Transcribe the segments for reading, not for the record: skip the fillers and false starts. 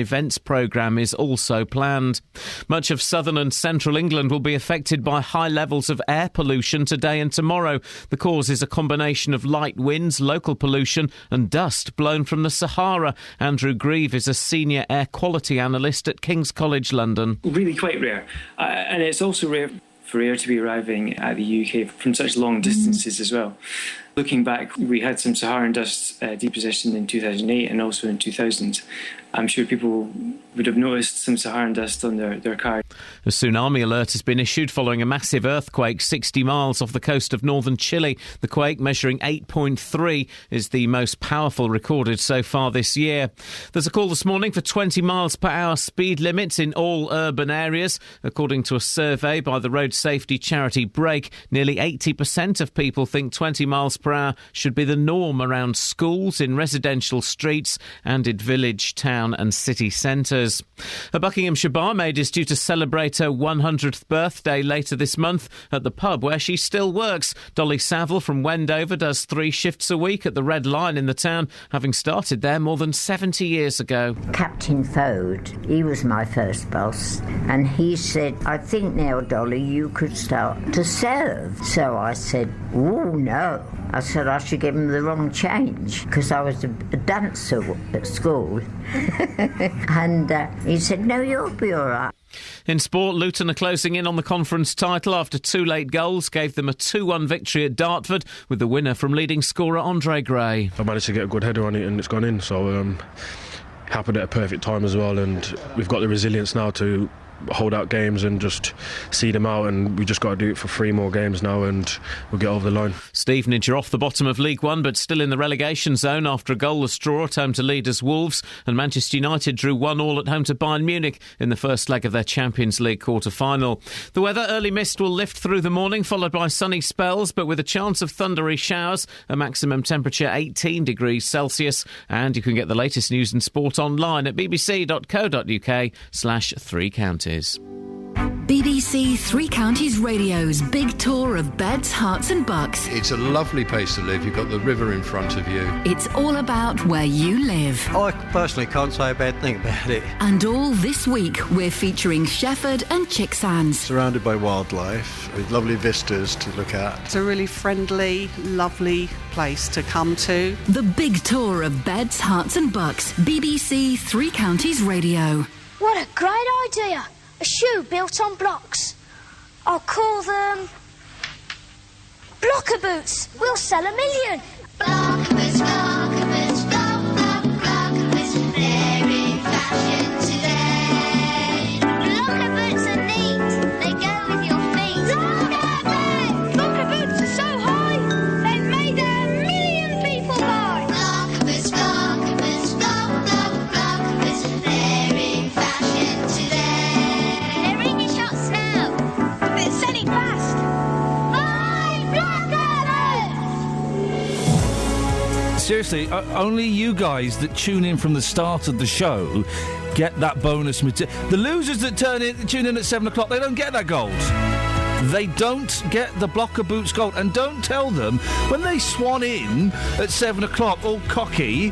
Events programme is also planned. Much of southern and central England will be affected by high levels of air pollution today and tomorrow. The cause is a combination of light winds, local pollution and dust blown from the Sahara. Andrew Grieve is a senior air quality analyst at King's College London. Really quite rare. And it's also rare for air to be arriving at the UK from such long distances as well. Looking back, we had some Saharan dust deposition in 2008 and also in 2000. I'm sure people would have noticed some Saharan dust on their car. A tsunami alert has been issued following a massive earthquake 60 miles off the coast of northern Chile. The quake, measuring 8.3, is the most powerful recorded so far this year. There's a call this morning for 20 miles per hour speed limits in all urban areas. According to a survey by the road safety charity Break, nearly 80% of people think 20 miles per hour should be the norm around schools, in residential streets and in village, town and city centres. A Buckinghamshire barmaid is due to celebrate her 100th birthday later this month at the pub where she still works. Dolly Saville from Wendover does 3 shifts a week at the Red Lion in the town, having started there more than 70 years ago. Captain Fode, he was my first boss, and he said, "I think now, Dolly, you could start to serve." So I said, "Oh, no." I said I should give him the wrong change because I was a dancer at school. And he said, "No, you'll be all right." In sport, Luton are closing in on the conference title after 2 late goals gave them a 2-1 victory at Dartford, with the winner from leading scorer Andre Gray. I managed to get a good header on it and it's gone in, so happened at a perfect time as well, and we've got the resilience now to hold out games and just see them out, and we just got to do it for 3 more games now and we'll get over the line. Stevenage are off the bottom of League One but still in the relegation zone after a goalless draw at home to leaders Wolves, and Manchester United drew 1-1 at home to Bayern Munich in the first leg of their Champions League quarter-final. The weather: early mist will lift through the morning, followed by sunny spells but with a chance of thundery showers, a maximum temperature 18 degrees Celsius, and you can get the latest news and sport online at bbc.co.uk/3 counties. BBC Three Counties Radio's big tour of beds, hearts and bucks. It's a lovely place to live. You've got the river in front of you. It's all about where you live. I personally can't say a bad thing about it. And all this week we're featuring Shefford and Chicksands. Surrounded by wildlife, with lovely vistas to look at. It's a really friendly, lovely place to come to. The big tour of beds, hearts and bucks. BBC Three Counties Radio. What a great idea! A shoe built on blocks. I'll call them Blocker Boots. We'll sell 1 million. Blocker Boots, Blocker Boots, Blocker Boots, they're in fashion today. Blocker Boots are neat. They go with your feet. Blocker Boots are so high. They've made 1 million people buy. Blocker Boots, Blocker Boots, Blocker Boots, they're in fashion today. Fast. Buy Blocker Boots! Seriously, only you guys that tune in from the start of the show get that bonus material. The losers that tune in at 7 o'clock, they don't get that gold. They don't get the Blocker Boots gold. And don't tell them when they swan in at 7 o'clock, all cocky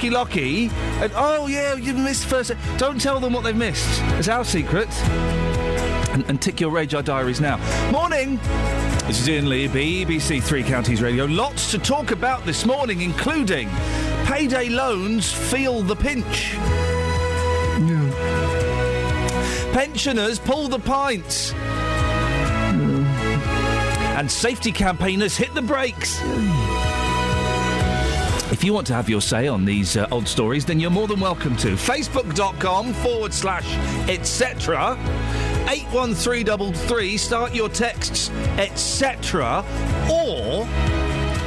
locky, and oh yeah, you missed first. Don't tell them what they've missed. It's our secret. And tick your Radar Diaries now. Morning! This is Iain Lee, BBC Three Counties Radio. Lots to talk about this morning, including payday loans feel the pinch. Yeah. Pensioners pull the pints. And safety campaigners hit the brakes. If you want to have your say on these odd stories, then you're more than welcome to. Facebook.com/etc. 81333. Start your texts, etc. Or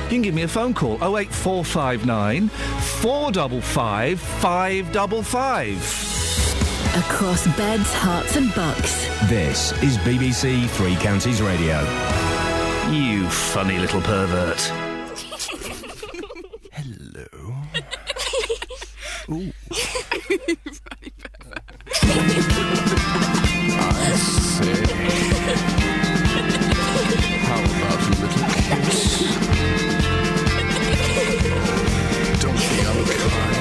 you can give me a phone call. 08459 455 555. Across beds, hearts and bucks. This is BBC Three Counties Radio. You funny little pervert. Hello. Ooh. I say, how about a little kiss? Don't be unkind.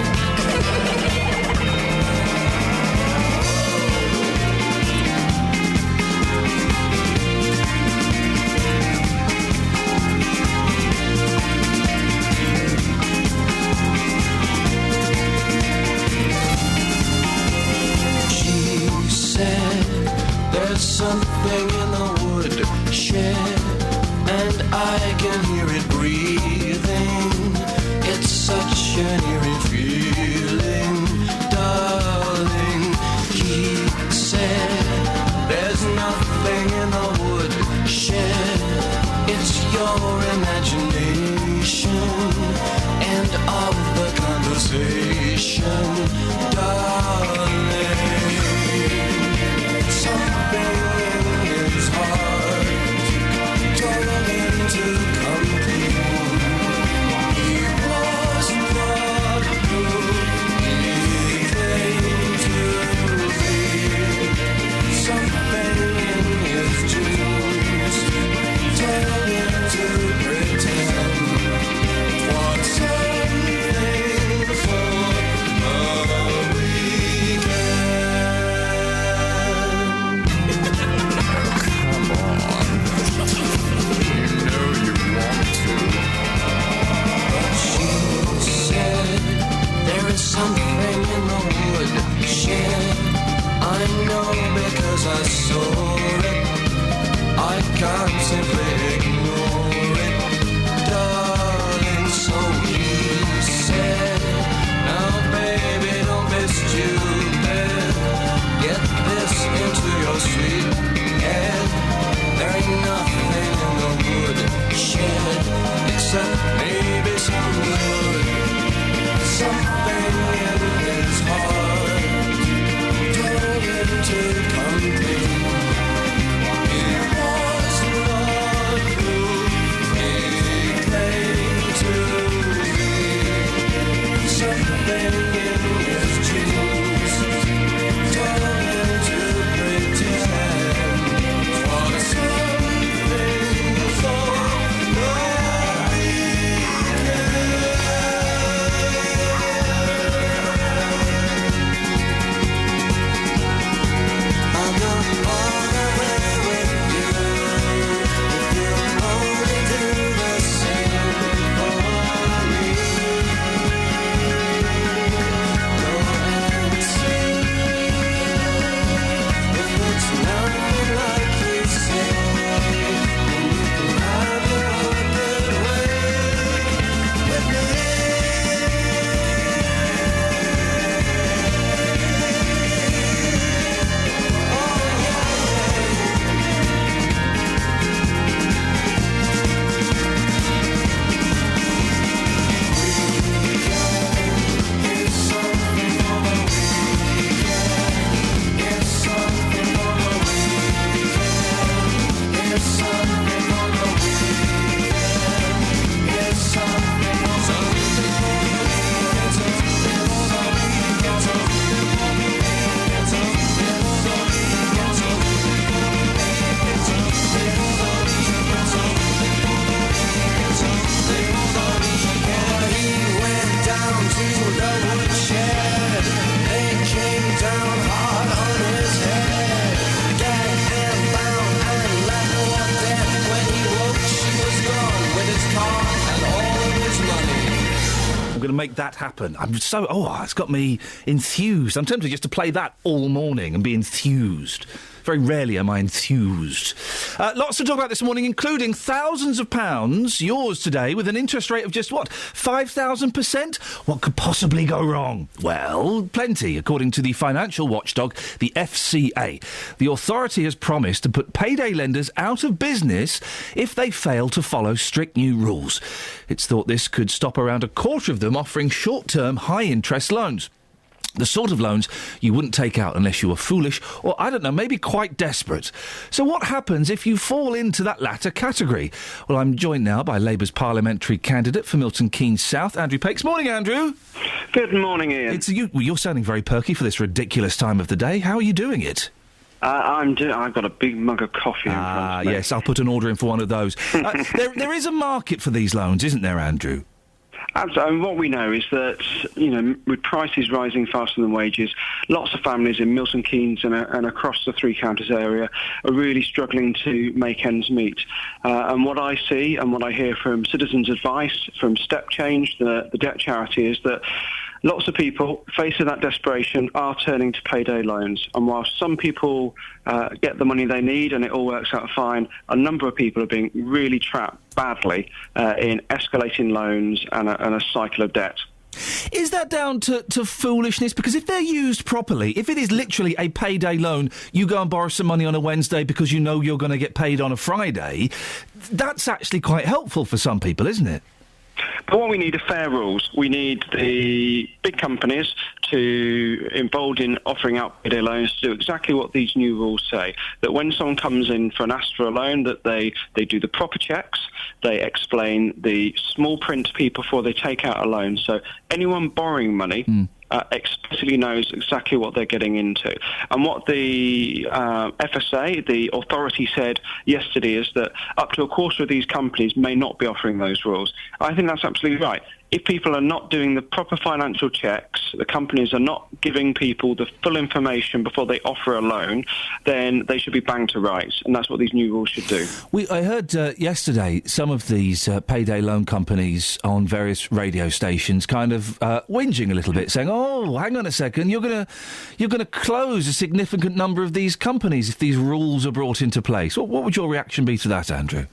can hear it breathing. It's such an eerie feeling, darling. He said, there's nothing in the woodshed. It's your imagination and of the conversation, darling. Something in his heart told him to come clean. He was not who he claimed to be. Something in his dreams told him to pretend it was something for a weekend. Come on. You know you want to. But she said, there is something in the woodshed. I know because I saw it. I can't simply ignore it, darling. So he said, now baby, don't be stupid. Get this into your sweet head. There ain't nothing in the woodshed except maybe some good. Something in his heart told him to come clean. He was not who he claimed to be. Something in his dreams told him to pretend for something for the I'll go all the way with you if you only do the same for me. Go and see if it's nothing like you say, and you can have your own good way with me. It's something for the weekend. It's something for the weekend. It's something for the weekend. It's something for the He went down to the woodshed. They came down hard on his head, gagged and bound and left for dead. When he woke, she was gone with his car and all of his money. I'm going to make that happen. I'm so... it's got me enthused. I'm tempted just to play that all morning and be enthused. Very rarely am I enthused. Lots to talk about this morning, including thousands of pounds, yours today, with an interest rate of just, 5,000%? What could possibly go wrong? Well, plenty, according to the financial watchdog, the FCA. The authority has promised to put payday lenders out of business if they fail to follow strict new rules. It's thought this could stop around a quarter of them offering short-term, high-interest loans. The sort of loans you wouldn't take out unless you were foolish or, I don't know, maybe quite desperate. So what happens if you fall into that latter category? Well, I'm joined now by Labour's parliamentary candidate for Milton Keynes South, Andrew Pakes. Morning, Andrew. Good morning, Ian. You're sounding very perky for this ridiculous time of the day. How are you doing it? I've got a big mug of coffee in front of me. Yes, I'll put an order in for one of those. There is a market for these loans, isn't there, Andrew? Absolutely. And what we know is that, with prices rising faster than wages, lots of families in Milton Keynes and across the Three Counties area are really struggling to make ends meet. And what I see and what I hear from Citizens Advice, from Step Change, the debt charity, is that lots of people, facing that desperation, are turning to payday loans. And while some people get the money they need and it all works out fine, a number of people are being really trapped badly in escalating loans and a cycle of debt. Is that down to foolishness? Because if they're used properly, if it is literally a payday loan, you go and borrow some money on a Wednesday because you know you're going to get paid on a Friday, that's actually quite helpful for some people, isn't it? But what we need are fair rules. We need the big companies to involved in offering out payday loans to do exactly what these new rules say. That when someone comes in for a loan, that they do the proper checks, they explain the small print to people before they take out a loan. So anyone borrowing money explicitly knows exactly what they're getting into. And what the FSA, the authority, said yesterday is that up to a quarter of these companies may not be offering those rules. I think that's absolutely right. If people are not doing the proper financial checks, the companies are not giving people the full information before they offer a loan, then they should be banged to rights, and that's what these new rules should do. I heard yesterday some of these payday loan companies on various radio stations kind of whinging a little bit, saying, "Oh, hang on a second, you're gonna close a significant number of these companies if these rules are brought into place." What would your reaction be to that, Andrew?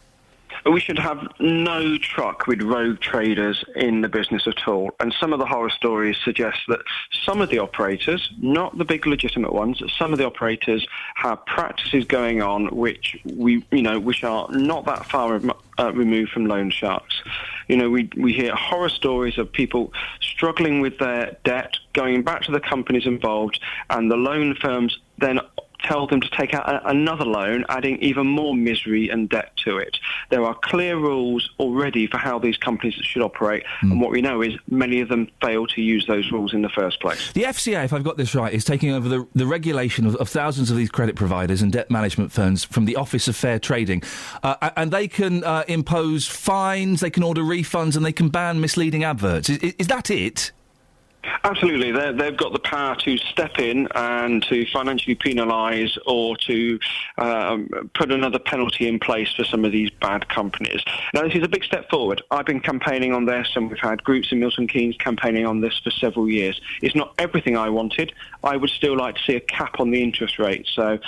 We should have no truck with rogue traders in the business at all. And some of the horror stories suggest that some of the operators, not the big legitimate ones, some of the operators have practices going on which which are not that far removed from loan sharks. We hear horror stories of people struggling with their debt, going back to the companies involved, and the loan firms then tell them to take out another loan, adding even more misery and debt to it. There are clear rules already for how these companies should operate, and what we know is many of them fail to use those rules in the first place. The FCA, if I've got this right, is taking over the regulation of thousands of these credit providers and debt management firms from the Office of Fair Trading, and they can impose fines, they can order refunds, and they can ban misleading adverts. Is that it? Absolutely. They've got the power to step in and to financially penalise or to put another penalty in place for some of these bad companies. Now, this is a big step forward. I've been campaigning on this, and we've had groups in Milton Keynes campaigning on this for several years. It's not everything I wanted. I would still like to see a cap on the interest rate. So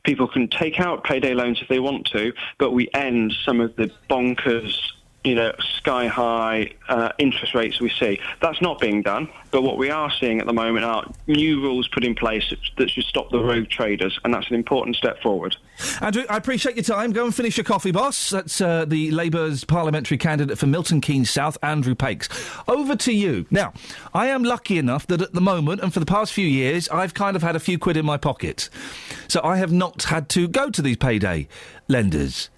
people can take out payday loans if they want to, but we end some of the bonkers sky-high interest rates we see. That's not being done, but what we are seeing at the moment are new rules put in place that should stop the rogue traders, and that's an important step forward. Andrew, I appreciate your time. Go and finish your coffee, boss. That's the Labour's parliamentary candidate for Milton Keynes South, Andrew Pakes. Over to you. Now, I am lucky enough that at the moment, and for the past few years, I've kind of had a few quid in my pocket. So I have not had to go to these payday lenders.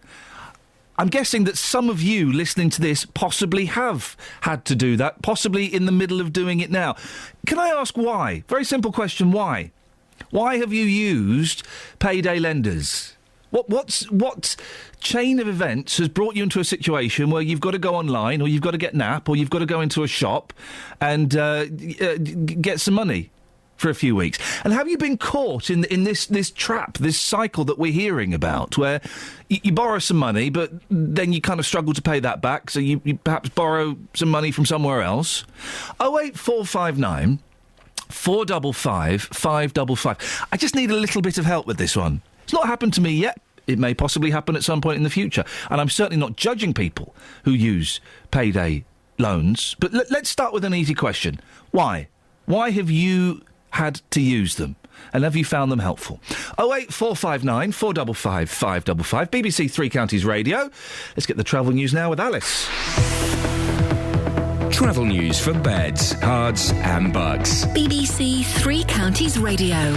I'm guessing that some of you listening to this possibly have had to do that, possibly in the middle of doing it now. Can I ask why? Very simple question, why? Why have you used payday lenders? What chain of events has brought you into a situation where you've got to go online, or you've got to get an app, or you've got to go into a shop and get some money for a few weeks? And have you been caught in this trap, this cycle that we're hearing about, where you borrow some money, but then you kind of struggle to pay that back, so you perhaps borrow some money from somewhere else? 08459 455 555. I just need a little bit of help with this one. It's not happened to me yet. It may possibly happen at some point in the future. And I'm certainly not judging people who use payday loans. But let's start with an easy question. Why? Why have you had to use them? And have you found them helpful? 08459 455 555. BBC Three Counties Radio. Let's get the travel news now with Alice. Travel news for beds, cards and bugs. BBC Three Counties Radio.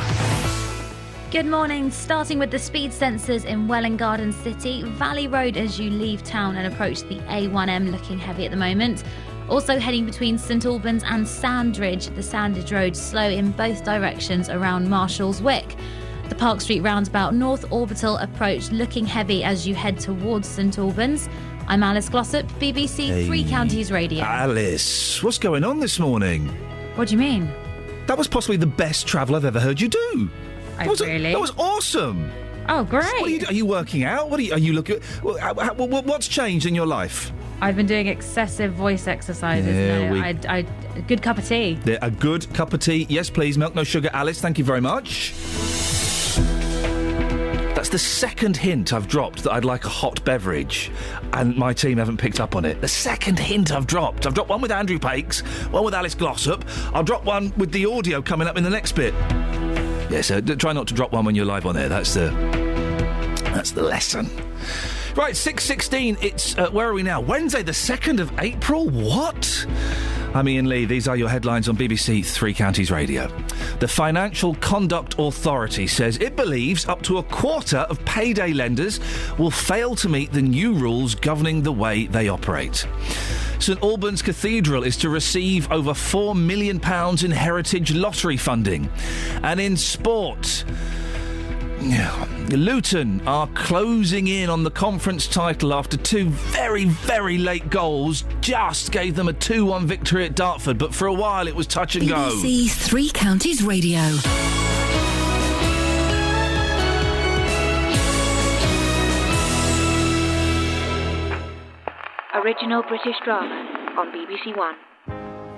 Good morning. Starting with the speed sensors in Welwyn Garden City. Valley Road as you leave town and approach the A1M looking heavy at the moment. Also heading between St Albans and Sandridge. The Sandridge Road slow in both directions around Marshall's Wick. The Park Street roundabout North Orbital approach looking heavy as you head towards St Albans. I'm Alice Glossop, BBC Three Counties Radio. Alice, what's going on this morning? What do you mean? That was possibly the best travel I've ever heard you do. Really? That was awesome. Oh, great. Are you working out? Are you looking? What's changed in your life? I've been doing excessive voice exercises. There we- I good cup of tea. A good cup of tea. Yes, please. Milk, no sugar. Alice, thank you very much. That's the second hint I've dropped that I'd like a hot beverage, and my team haven't picked up on it. The second hint I've dropped. I've dropped one with Andrew Pakes, one with Alice Glossop. I'll drop one with the audio coming up in the next bit. Yeah, so try not to drop one when you're live on air. That's the lesson. Right, 6:16. It's where are we now? Wednesday, the 2nd of April. What? I'm Iain Lee. These are your headlines on BBC Three Counties Radio. The Financial Conduct Authority says it believes up to a quarter of payday lenders will fail to meet the new rules governing the way they operate. St Albans Cathedral is to receive over £4 million in heritage lottery funding. And in sport, Luton are closing in on the conference title after two very, very late goals. Just gave them a 2-1 victory at Dartford, but for a while it was touch and go. BBC Three Counties Radio. Original British drama on BBC One.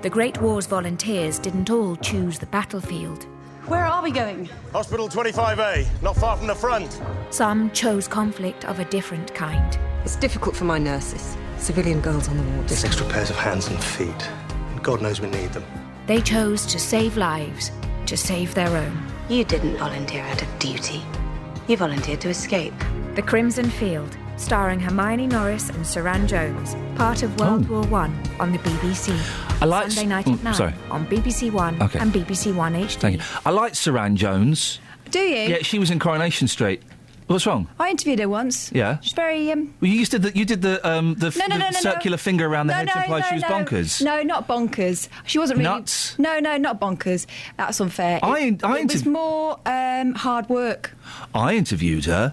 The Great War's volunteers didn't all choose the battlefield. Where are we going? Hospital 25A, not far from the front. Some chose conflict of a different kind. It's difficult for my nurses. Civilian girls on the wards. There's extra pairs of hands and feet. And God knows we need them. They chose to save lives, to save their own. You didn't volunteer out of duty. You volunteered to escape. The Crimson Field, starring Hermione Norris and Saran Jones, part of World War I on the BBC. I like Sunday night at 9 on BBC One and BBC One HD. Thank you. I like Saran Jones. Do you? Yeah, she was in Coronation Street. What's wrong? I interviewed her once. Yeah. She's very Well, you did the No, circular finger around the head to imply she was bonkers. No, not bonkers. She wasn't really nuts. No, not bonkers. That's unfair. It was more hard work. I interviewed her.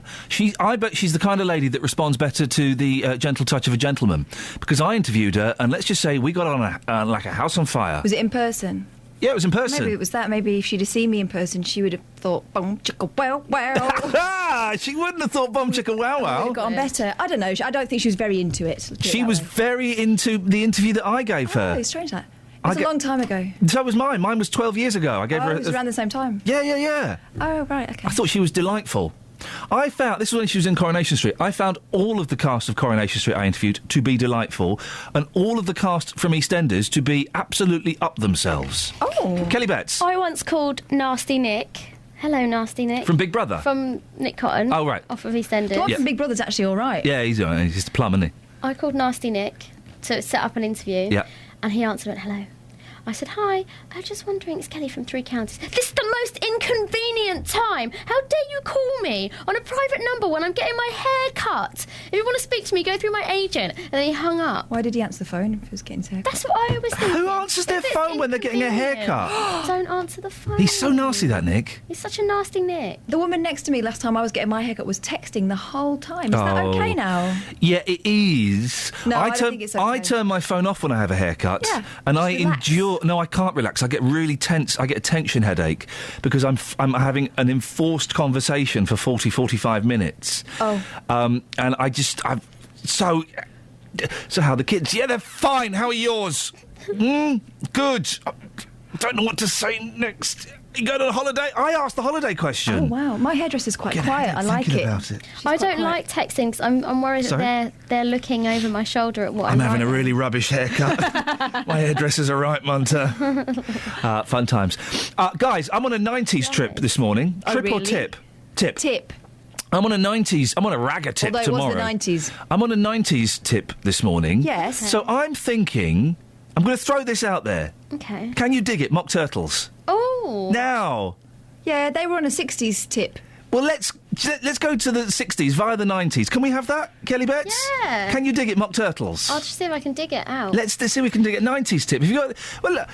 I bet she's the kind of lady that responds better to the gentle touch of a gentleman, because I interviewed her, and let's just say we got on like a house on fire. Was it in person? Yeah, it was in person. Maybe it was that. Maybe if she'd have seen me in person, she would have thought, boom, chicka, wow, wow. She wouldn't have thought, boom, chicka, wow, wow. Would have got on better. I don't know. I don't think she was very into it. She was very into the interview that I gave her. Oh, it's strange that. It was a long time ago. So was mine. Mine was 12 years ago. I gave her. It was around the same time. Yeah. Oh, right, okay. I thought she was delightful. I found, this was when she was in Coronation Street, I found all of the cast of Coronation Street I interviewed to be delightful, and all of the cast from EastEnders to be absolutely up themselves. Oh. Kelly Betts. I once called Nasty Nick. Hello, Nasty Nick. From Big Brother? From Nick Cotton. Oh, right. Off of EastEnders. The one from Big Brother's actually all right. Yeah, he's all right. He's just a plum, isn't he? I called Nasty Nick to set up an interview. Yeah. And he answered, hello. I said, hi, I'm just wondering, it's Kelly from Three Counties. This is the most inconvenient time. How dare you call me on a private number when I'm getting my hair cut? If you want to speak to me, go through my agent. And then he hung up. Why did he answer the phone if he was getting his hair cut? That's what I always think. Who answers their phone when they're getting a haircut? Don't answer the phone. He's so nasty, that Nick. He's such a nasty Nick. The woman next to me last time I was getting my haircut was texting the whole time. Is that okay now? Yeah, it is. No, I don't think it's okay. I turn my phone off when I have a haircut. Yeah, and I endure... No, I can't relax. I get really tense. I get a tension headache because I'm having an enforced conversation for 45 minutes. Oh. And So how the kids? Yeah, they're fine. How are yours? Good. I don't know what to say next. You go to a holiday? I asked the holiday question. Oh, wow. My hairdresser's quite quiet. I like it. About it. I don't like texting because I'm worried that they're looking over my shoulder at what I'm having writing. a really rubbish haircut. My hairdressers are right, Munter. Fun times. Guys, I'm on a 90s trip this morning. Oh, Trip or really? tip? Tip. Tip. I'm on a ragger tip Although tomorrow. it was the 90s. I'm on a 90s tip this morning. Yes. So I'm thinking... I'm going to throw this out there. Okay. Can you dig it? Mock turtles. Oh. Now. Yeah, they were on a 60s tip. Well, let's go to the 60s via the 90s. Can we have that, Kelly Betts? Yeah. Can you dig it, mock turtles? I'll just see if I can dig it out. Let's see if we can dig it. 90s tip. If you got, well, look,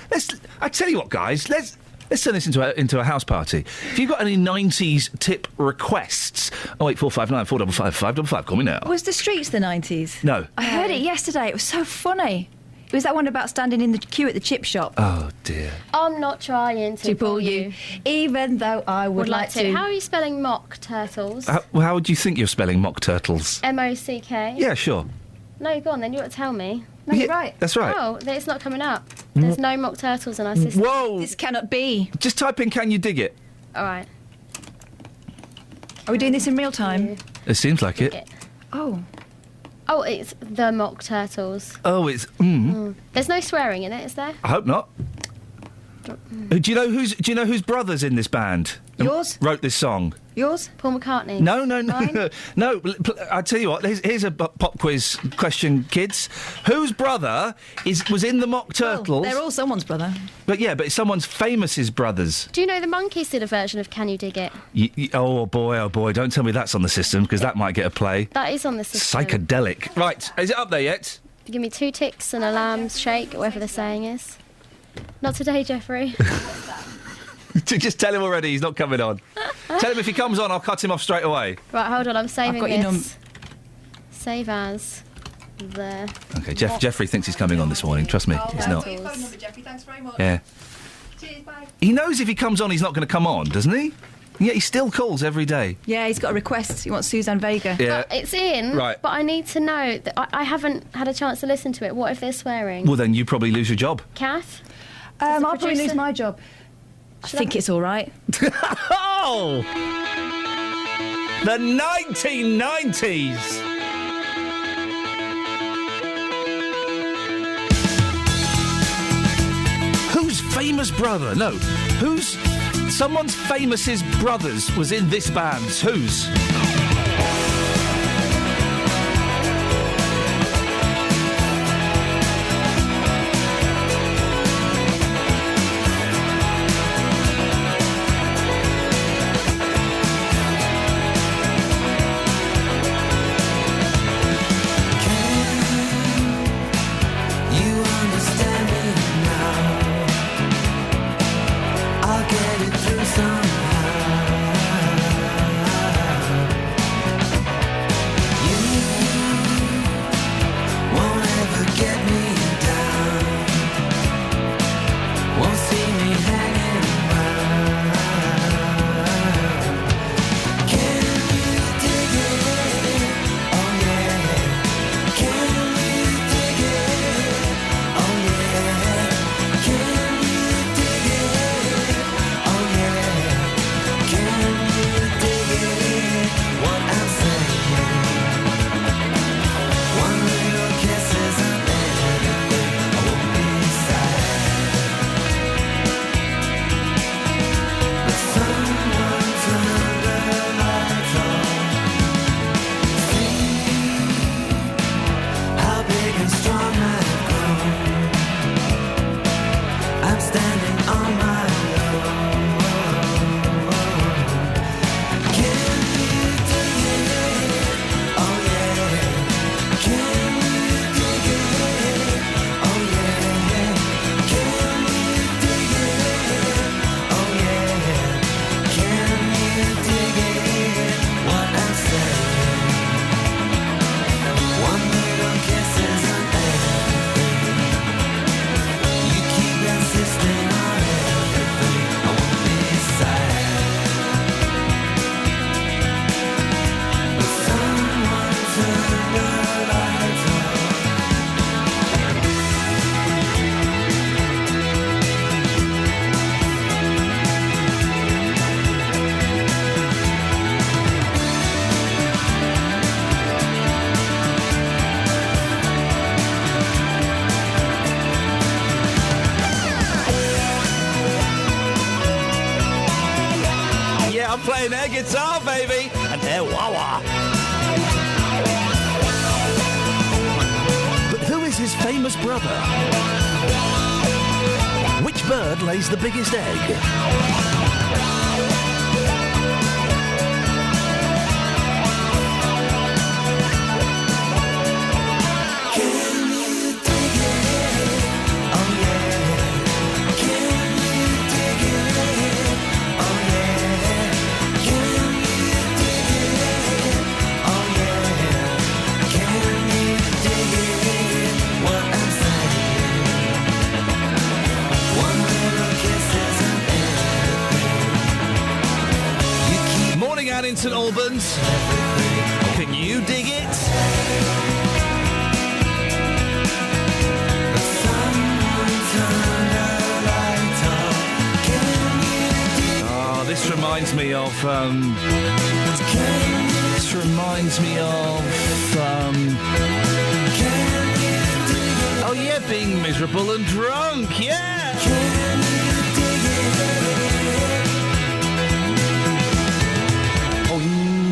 I tell you what, guys. Let's turn this into a house party. If you've got any 90s tip requests, 08459 455 555. Call me now. Was the streets the 90s? No. I heard it yesterday. It was so funny. It was that one about standing in the queue at the chip shop. Oh, dear. I'm not trying to pull you, even though I would like to. How are you spelling mock turtles? How would you think you're spelling mock turtles? M-O-C-K? Yeah, sure. No, go on then. You got to tell me. No, you're right. That's right. Oh, then it's not coming up. There's no mock turtles in our system. Whoa! This cannot be. Just type in "Can you dig it?" All right. Are we doing this in real time? It seems like it. Oh. Oh, it's the mock turtles. Oh, it's. There's no swearing in it, is there? I hope not. Do you know whose brother's in this band? Yours? Wrote this song. Yours? Paul McCartney. No. Mine? No, I tell you what. Here's a pop quiz question, kids. Whose brother was in the Mock Turtles? Well, they're all someone's brother. But yeah, but it's someone's famous's brothers. Do you know the Monkees did a version of Can You Dig It? Oh boy! Don't tell me that's on the system because that might get a play. That is on the system. Psychedelic. Right, is it up there yet? Give me 2 ticks and a lamb's shake, whatever the saying is. Not today, Jeffrey. Just tell him already he's not coming on. Tell him if he comes on, I'll cut him off straight away. Right, hold on, I'm saving I've got your this. Save as. There. Okay, Jeffrey thinks he's coming on this morning. Trust me, he's not. Phone number, Jeffrey. Thanks very much. Yeah. Cheers, bye. He knows if he comes on, he's not going to come on, doesn't he? Yeah, he still calls every day. Yeah, he's got a request. He wants Suzanne Vega. Yeah. It's in, Right. but I need to know that I haven't had a chance to listen to it. What if they're swearing? Well, then you probably lose your job. Kath? I'll probably lose my job. I think it's all right. Oh! The 1990s! Whose famous brother? No. Whose... Someone's famous's brothers was in this band. Whose? Playing air guitar, baby, and air wah-wah. But who is his famous brother? Which bird lays the biggest egg? Out in St Albans. Can you dig it? this reminds me of. This reminds me of. Oh yeah, being miserable and drunk. Yeah.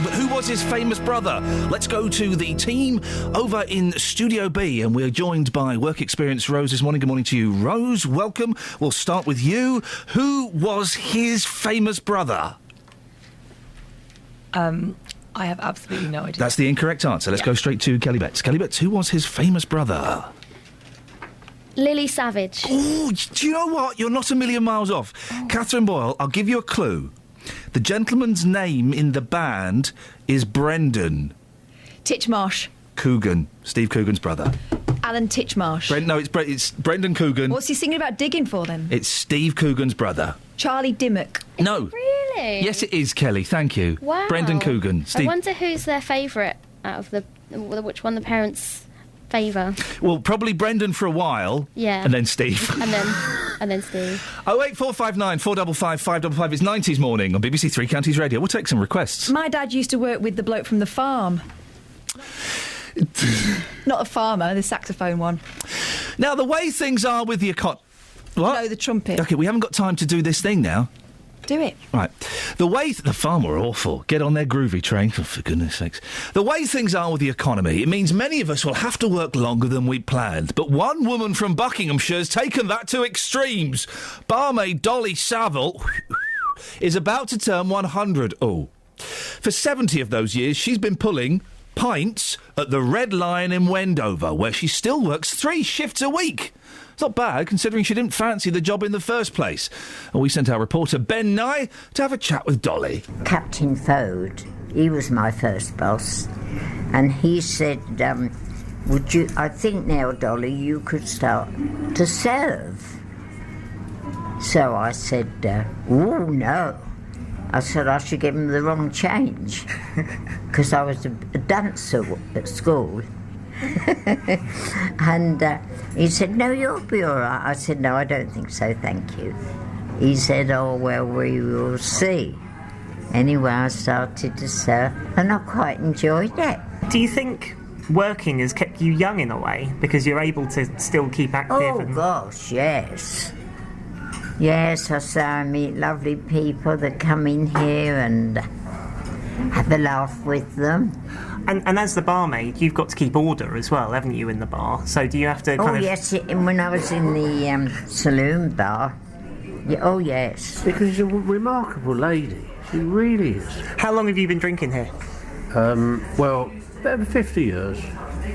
But who was his famous brother? Let's go to the team over in Studio B, and we're joined by work experience Rose this morning. Good morning to you, Rose. Welcome. We'll start with you. Who was his famous brother? I have absolutely no idea. That's the incorrect answer. Let's go straight to Kelly Betts. Kelly Betts, who was his famous brother? Lily Savage. Oh, do you know what? You're not a million miles off. Catherine Boyle, I'll give you a clue. The gentleman's name in the band is Brendan. Titchmarsh. Coogan. Steve Coogan's brother. Alan Titchmarsh. It's Brendan Coogan. What's he singing about digging for then? It's Steve Coogan's brother. Charlie Dimmock. No. Really? Yes, it is, Kelly. Thank you. Wow. Brendan Coogan. I wonder who's their favourite out of which one the parents favour. Well, probably Brendan for a while. Yeah. And then Steve. and then Steve. 08459 455 555. It's 90s morning on BBC Three Counties Radio. We'll take some requests. My dad used to work with the bloke from the farm. Not a farmer, the saxophone one. Now, the way things are with the What? No, the trumpet. OK, we haven't got time to do this thing now. Do it. Right. The way... the farmer are awful. Get on their groovy train, for goodness sakes. The way things are with the economy, it means many of us will have to work longer than we planned. But one woman from Buckinghamshire has taken that to extremes. Barmaid Dolly Saville is about to turn 100. Oh. For 70 of those years, she's been pulling pints at the Red Lion in Wendover, where she still works 3 shifts a week. It's not bad, considering she didn't fancy the job in the first place. And we sent our reporter Ben Nye to have a chat with Dolly. Captain Fode, he was my first boss, and he said, would you... I think now, Dolly, you could start to serve. So I said, oh, no. I said I should give him the wrong change, because I was a dancer at school. And he said, no, you'll be all right. I said, no, I don't think so, thank you. He said, oh, well, we will see. Anyway, I started to surf, and I quite enjoyed it. Do you think working has kept you young in a way, because you're able to still keep active? Oh, gosh, yes. Yes, I say I meet lovely people that come in here and have a laugh with them. And as the barmaid, you've got to keep order as well, haven't you, in the bar? So do you have to kind of... yes, when I was in the saloon bar. Yeah, oh, yes. Because she's a remarkable lady. She really is. How long have you been drinking here? Well, over 50 years.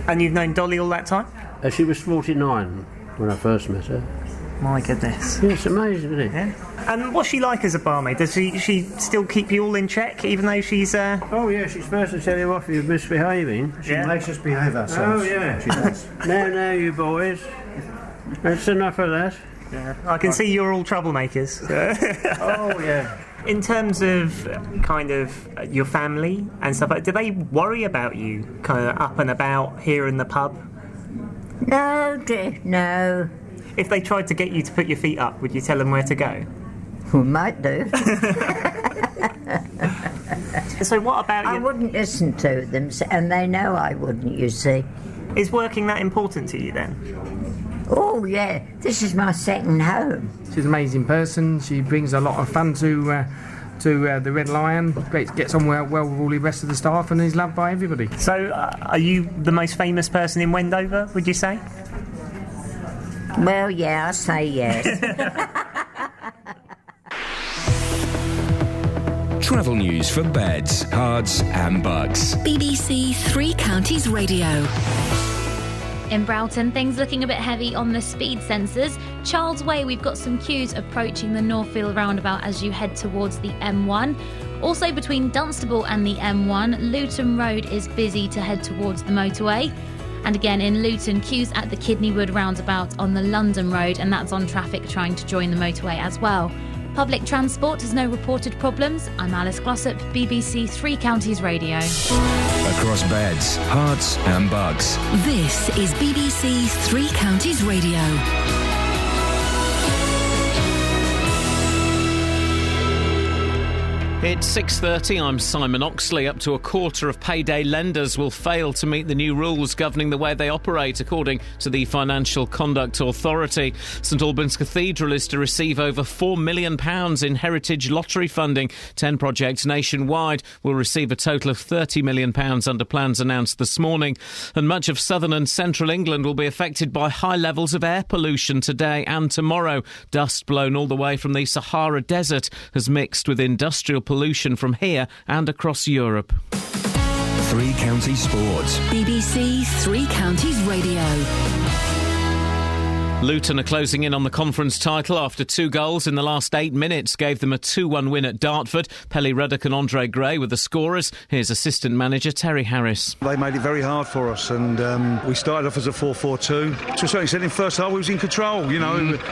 And you've known Dolly all that time? She was 49 when I first met her. My goodness. Yeah, it's amazing, isn't it? Yeah. And what's she like as a barmaid? Does she still keep you all in check, even though she's... Oh, yeah, she's first to tell you off if you're misbehaving. She makes us behave ourselves. Oh, yeah. She does. Now, you boys. That's enough of that. Yeah. I can see you're all troublemakers. Oh, yeah. In terms of kind of your family and stuff, do they worry about you kind of up and about here in the pub? No, no. If they tried to get you to put your feet up, would you tell them where to go? We might do. So what about I wouldn't listen to them, and they know I wouldn't, you see. Is working that important to you then? Oh, yeah. This is my second home. She's an amazing person. She brings a lot of fun to the Red Lion. Gets on well with all the rest of the staff and is loved by everybody. So are you the most famous person in Wendover, would you say? Well, yeah, I say yes. Travel news for beds, cards and bugs. BBC Three Counties Radio. In Broughton, things looking a bit heavy on the speed sensors. Charles Way, we've got some queues approaching the Northfield roundabout as you head towards the M1. Also between Dunstable and the M1, Luton Road is busy to head towards the motorway. And again in Luton, queues at the Kidneywood roundabout on the London Road, and that's on traffic trying to join the motorway as well. Public transport has no reported problems. I'm Alice Glossop, BBC Three Counties Radio. Across beds, hearts and bugs. This is BBC Three Counties Radio. It's 6:30. I'm Simon Oxley. Up to a quarter of payday lenders will fail to meet the new rules governing the way they operate, according to the Financial Conduct Authority. St Albans Cathedral is to receive over £4 million in heritage lottery funding. 10 projects nationwide will receive a total of £30 million under plans announced this morning. And much of southern and central England will be affected by high levels of air pollution today and tomorrow. Dust blown all the way from the Sahara Desert has mixed with industrial pollution from here and across Europe. Three Counties Sports. BBC Three Counties Radio. Luton are closing in on the conference title after 2 goals in the last 8 minutes gave them a 2-1 win at Dartford. Pelly Ruddock and Andre Gray were the scorers. Here's assistant manager Terry Harris. They made it very hard for us, and we started off as a 4-4-2. To a certain extent, in the first half we was in control,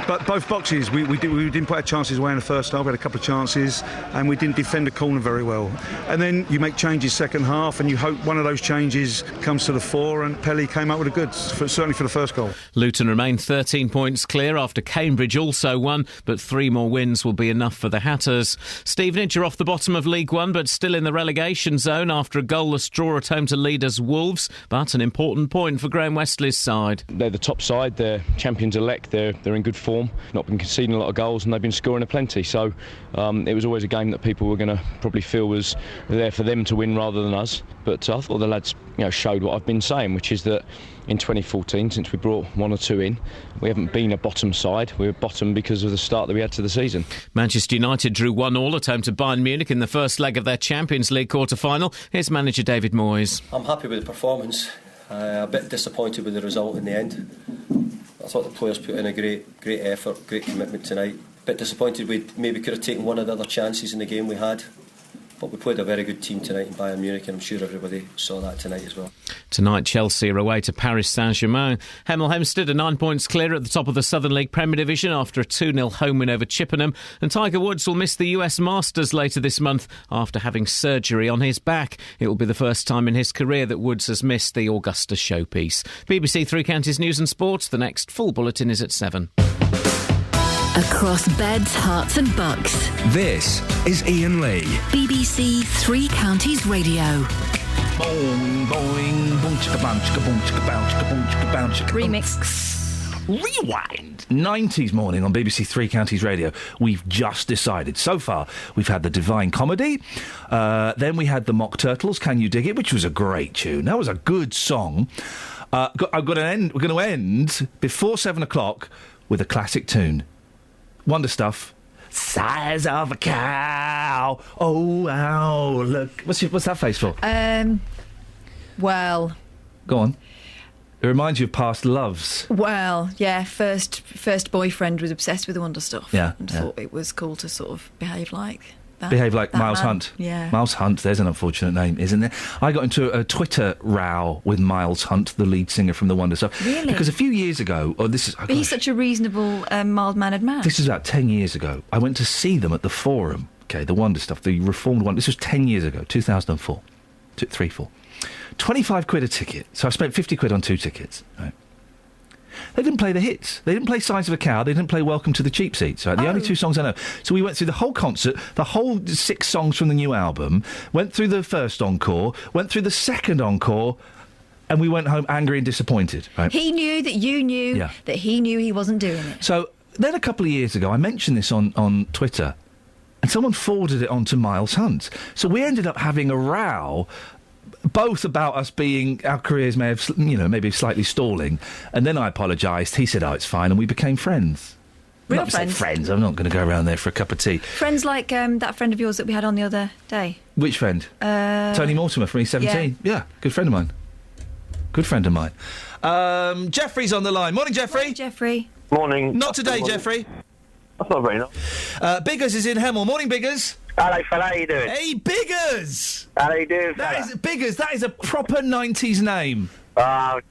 but both boxes we didn't put our chances away in the first half. We had a couple of chances and we didn't defend the corner very well. And then you make changes second half and you hope one of those changes comes to the fore, and Pelly came up with the goods, certainly for the first goal. Luton remain 13 points clear after Cambridge also won, but 3 more wins will be enough for the Hatters. Stevenage are off the bottom of League One, but still in the relegation zone after a goalless draw at home to leaders Wolves, but an important point for Graham Westley's side. They're the top side, they're champions-elect, they're in good form, not been conceding a lot of goals and they've been scoring a plenty, so it was always a game that people were going to probably feel was there for them to win rather than us, but I thought the lads showed what I've been saying, which is that in 2014, since we brought 1 or 2 in, we haven't been a bottom side. We were bottom because of the start that we had to the season. Manchester United drew 1-1 at home to Bayern Munich in the first leg of their Champions League quarter-final. Here's manager David Moyes. I'm happy with the performance. A bit disappointed with the result in the end. I thought the players put in a great effort, great commitment tonight. A bit disappointed we maybe could have taken one of the other chances in the game we had. But we played a very good team tonight in Bayern Munich, and I'm sure everybody saw that tonight as well. Tonight, Chelsea are away to Paris Saint-Germain. Hemel Hempstead are 9 points clear at the top of the Southern League Premier Division after a 2-0 home win over Chippenham. And Tiger Woods will miss the US Masters later this month after having surgery on his back. It will be the first time in his career that Woods has missed the Augusta showpiece. BBC Three Counties News and Sports. The next full bulletin is at 7. Across beds, hearts and bucks. This is Iain Lee. BBC Three Counties Radio. Boing, boing, boom, chicka, boom, chicka, boom, chicka, boom, chicka, boom, chicka, boom, chicka, boom. Remix. Rewind. 90s morning on BBC Three Counties Radio. We've just decided. So far, we've had the Divine Comedy. Then we had the Mock Turtles, Can You Dig It, which was a great tune. That was a good song. We're going to end before 7 o'clock with a classic tune. Wonder Stuff. Size of a cow. Oh, wow. Look. What's that face for? Well. Go on. It reminds you of past loves. Well, yeah. First boyfriend was obsessed with the Wonder Stuff. Yeah. And thought it was cool to sort of behave like that. Behave like Miles man. Hunt. Yeah. Miles Hunt, there's an unfortunate name, isn't there? I got into a Twitter row with Miles Hunt, the lead singer from The Wonder Stuff. Really? Because a few years ago, But he's such a reasonable, mild-mannered man. This is about 10 years ago. I went to see them at the Forum, okay, The Wonder Stuff, the reformed one. This was 10 years ago, 2004. 4. 25 quid a ticket. So I spent 50 quid on 2 tickets, right? They didn't play the hits. They didn't play Size of a Cow. They didn't play Welcome to the Cheap Seats. Right? The only 2 songs I know. So we went through the whole concert, the whole 6 songs from the new album, went through the first encore, went through the second encore, and we went home angry and disappointed. Right? He knew that you knew that he knew he wasn't doing it. So then a couple of years ago, I mentioned this on Twitter, and someone forwarded it on to Miles Hunt. So we ended up having a row, both about us being, our careers may have, maybe slightly stalling, and then I apologised. He said, "Oh, it's fine," and we became friends. Real not friends? Friends. I'm not going to go around there for a cup of tea. Friends like that friend of yours that we had on the other day. Which friend? Tony Mortimer from E17. Yeah, good friend of mine. Good friend of mine. Jeffrey's on the line. Morning, Jeffrey. Morning, Jeffrey. Morning. Not today, Morning. Jeffrey. That's not very nice. Biggers is in Hemel. Morning, Biggers. Hello, fella, how you doing? Hey, Biggers! How you doing, fella? That is Biggers. That is a proper 90s name.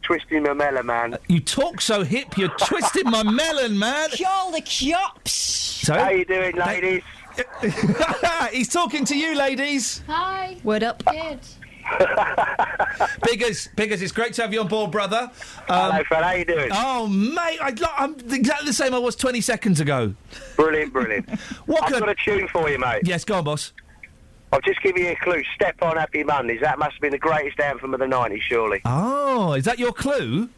Twisting my melon, man. You talk so hip, you're twisting my melon, man. Call the cops. So, how you doing, ladies? He's talking to you, ladies. Hi. Word up. Good. Biggers, it's great to have you on board, brother. Hello, fella, how you doing? Oh, mate, I'm exactly the same I was 20 seconds ago. Brilliant. I've got a tune for you, mate. Yes, go on, boss. I'll just give you a clue. Step on Happy Mondays. That must have been the greatest anthem of the 90s, surely. Oh, is that your clue?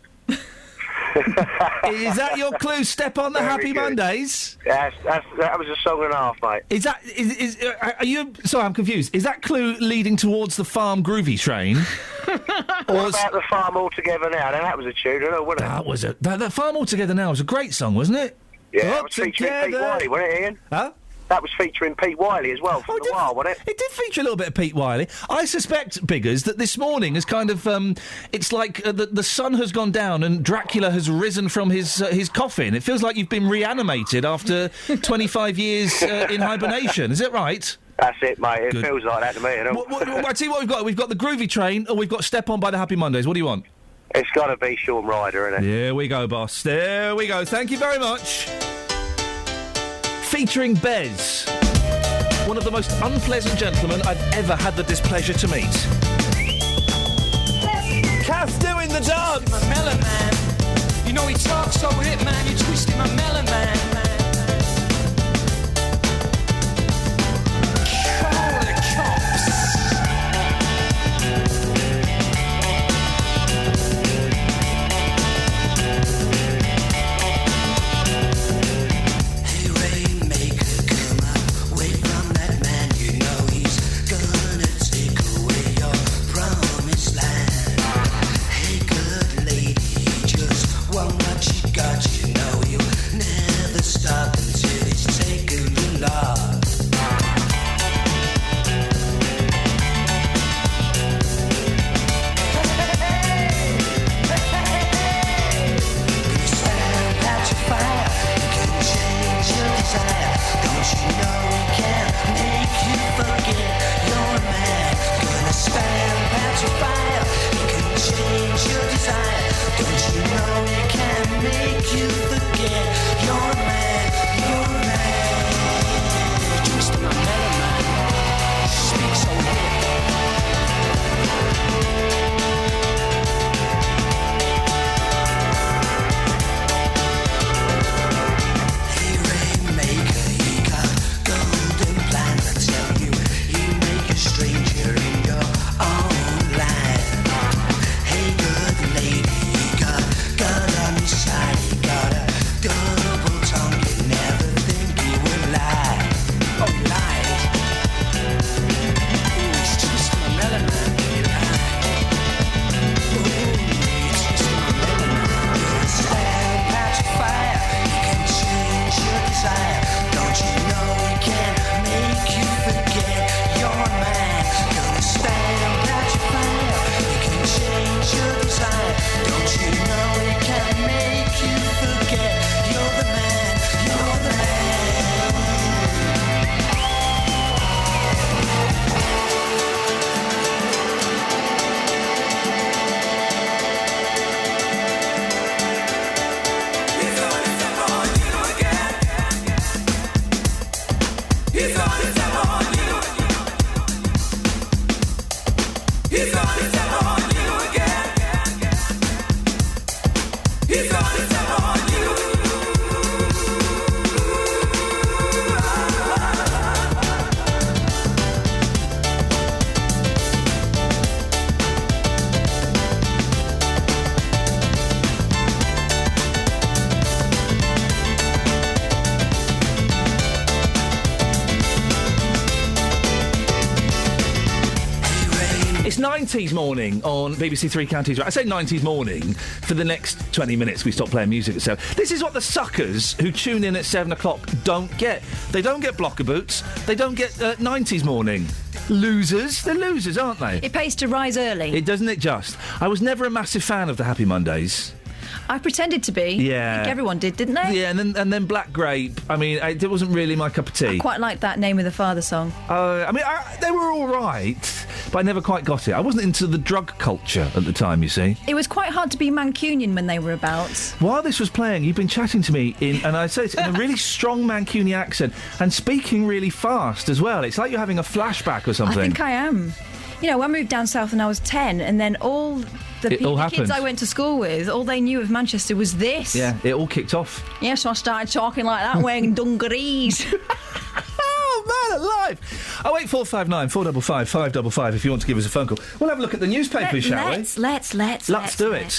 Is that your clue? Step on the Very Happy good. Mondays. That was a song and a half, mate. Is that? Are you? Sorry, I'm confused. Is that clue leading towards the Farm Groovy Train? What about the Farm All Together Now? Now that was a tune, wasn't it? That was that Farm All Together Now was a great song, wasn't it? Yeah, that was featuring Pete Wiley, wasn't it, Ian? Huh? That was featuring Pete Wiley as well from the Wild, wasn't it? It did feature a little bit of Pete Wiley. I suspect, Biggers, that this morning is kind of, it's like the sun has gone down and Dracula has risen from his coffin. It feels like you've been reanimated after 25 years in hibernation. Is it right? That's it, mate. It Good. feels like that to me. I tell you what we've got. We've got the Groovy Train, or we've got Step On by the Happy Mondays. What do you want? It's got to be Shaun Ryder, isn't it? There we go, boss. There we go. Thank you very much. Featuring Bez, one of the most unpleasant gentlemen I've ever had the displeasure to meet. Kath doing the dance! My melon man. You know he talks so hit, man. You twisted my melon man. Call the cops. Stop until it's taken the loss. Stand at your fire, you can change your desire. Don't you know it can make you forget you're a man? Gonna stand at your fire, you can change your desire. Don't you know it can make you forget you're a man? You're a man. Twist my melon man. Speak so Hey, Rainmaker, you got golden plan. I tell you, you make a stranger in your own land. Hey, good lady, you got God on your side. You got a double tongue, you never think you would lie. Oh, you lied. Ooh, it's just my melon man. You lied. Ooh, it's just my melon man. You can stand at your fire. You can change your desire. Don't you know it can make you forget you're a man? Gonna stand at your fire. You can change your desire. Don't you know it can make you forget you're the man? You're the man. It's 90s morning on BBC Three Counties. I say 90s morning. For the next 20 minutes, we stop playing music at 7. This is what the suckers who tune in at 7 o'clock don't get. They don't get blocker boots. They don't get 90s morning. Losers. They're losers, aren't they? It pays to rise early. It doesn't it just? I was never a massive fan of the Happy Mondays. I pretended to be. Yeah. I think everyone did, didn't they? Yeah, and then Black Grape. I mean, it wasn't really my cup of tea. I quite liked that Name of the Father song. They were all right, but I never quite got it. I wasn't into the drug culture at the time, you see. It was quite hard to be Mancunian when they were about. While this was playing, you've been chatting to me and I say this in a really strong Mancunian accent and speaking really fast as well. It's like you're having a flashback or something. I think I am. You know, I moved down south when I was 10, and then all the kids I went to school with, all they knew of Manchester was this. Yeah, it all kicked off. Yeah, so I started talking like that, wearing dungarees. Oh, man, Live. 08459 455 555 if you want to give us a phone call. We'll have a look at the newspapers, shall we? Let's do it.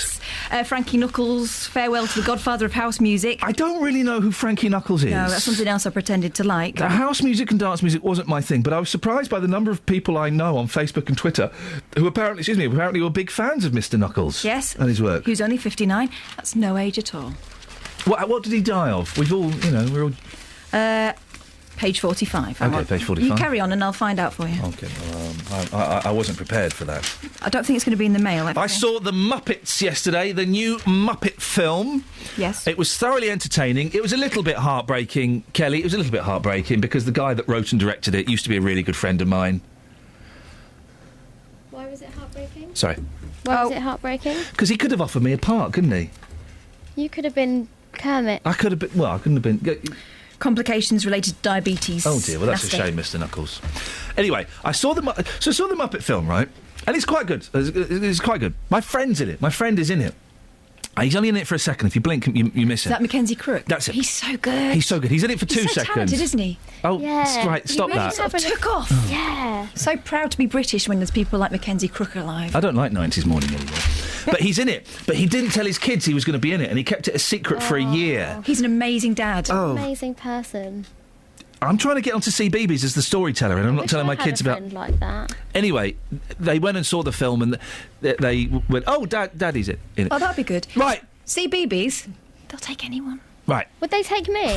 Frankie Knuckles, farewell to the godfather of house music. I don't really know who Frankie Knuckles is. No, that's something else I pretended to like. House music and dance music wasn't my thing, but I was surprised by the number of people I know on Facebook and Twitter who apparently were big fans of Mr. Knuckles. Yes. And his work. He was only 59. That's no age at all. What did he die of? We've all, we're all... Page 45. Okay, page 45. You carry on and I'll find out for you. Okay, I wasn't prepared for that. I don't think it's going to be in the mail. I saw The Muppets yesterday, the new Muppet film. Yes. It was thoroughly entertaining. It was a little bit heartbreaking, Kelly. It was a little bit heartbreaking because the guy that wrote and directed it used to be a really good friend of mine. Why was it heartbreaking? Sorry. Why was it heartbreaking? Because he could have offered me a part, couldn't he? You could have been Kermit. I could have been... Well, I couldn't have been... Complications related to diabetes. Oh dear, well that's a shame, Mr. Knuckles. Anyway, I saw the Muppet film, right? And it's quite good. It's quite good. My friend's in it. My friend is in it. He's only in it for a second. If you blink, you miss Is it. that Mackenzie Crook? That's it. He's so good. He's so good. He's in it for 2 He's so seconds. talented, isn't he? Oh, yeah. right, stop he really that. Sort of took off. Oh. Yeah. So proud to be British when there's people like Mackenzie Crook alive. I don't like 90s morning anymore. But he's in it. But he didn't tell his kids he was going to be in it, and he kept it a secret for a year. He's an amazing dad. Amazing person. I'm trying to get on to CBeebies as the storyteller, and I'm not telling my kids about... like that. Anyway, they went and saw the film, and they went, "Oh, Daddy's in it." Oh, that'd be good. Right. CBeebies, they'll take anyone. Right. Would they take me?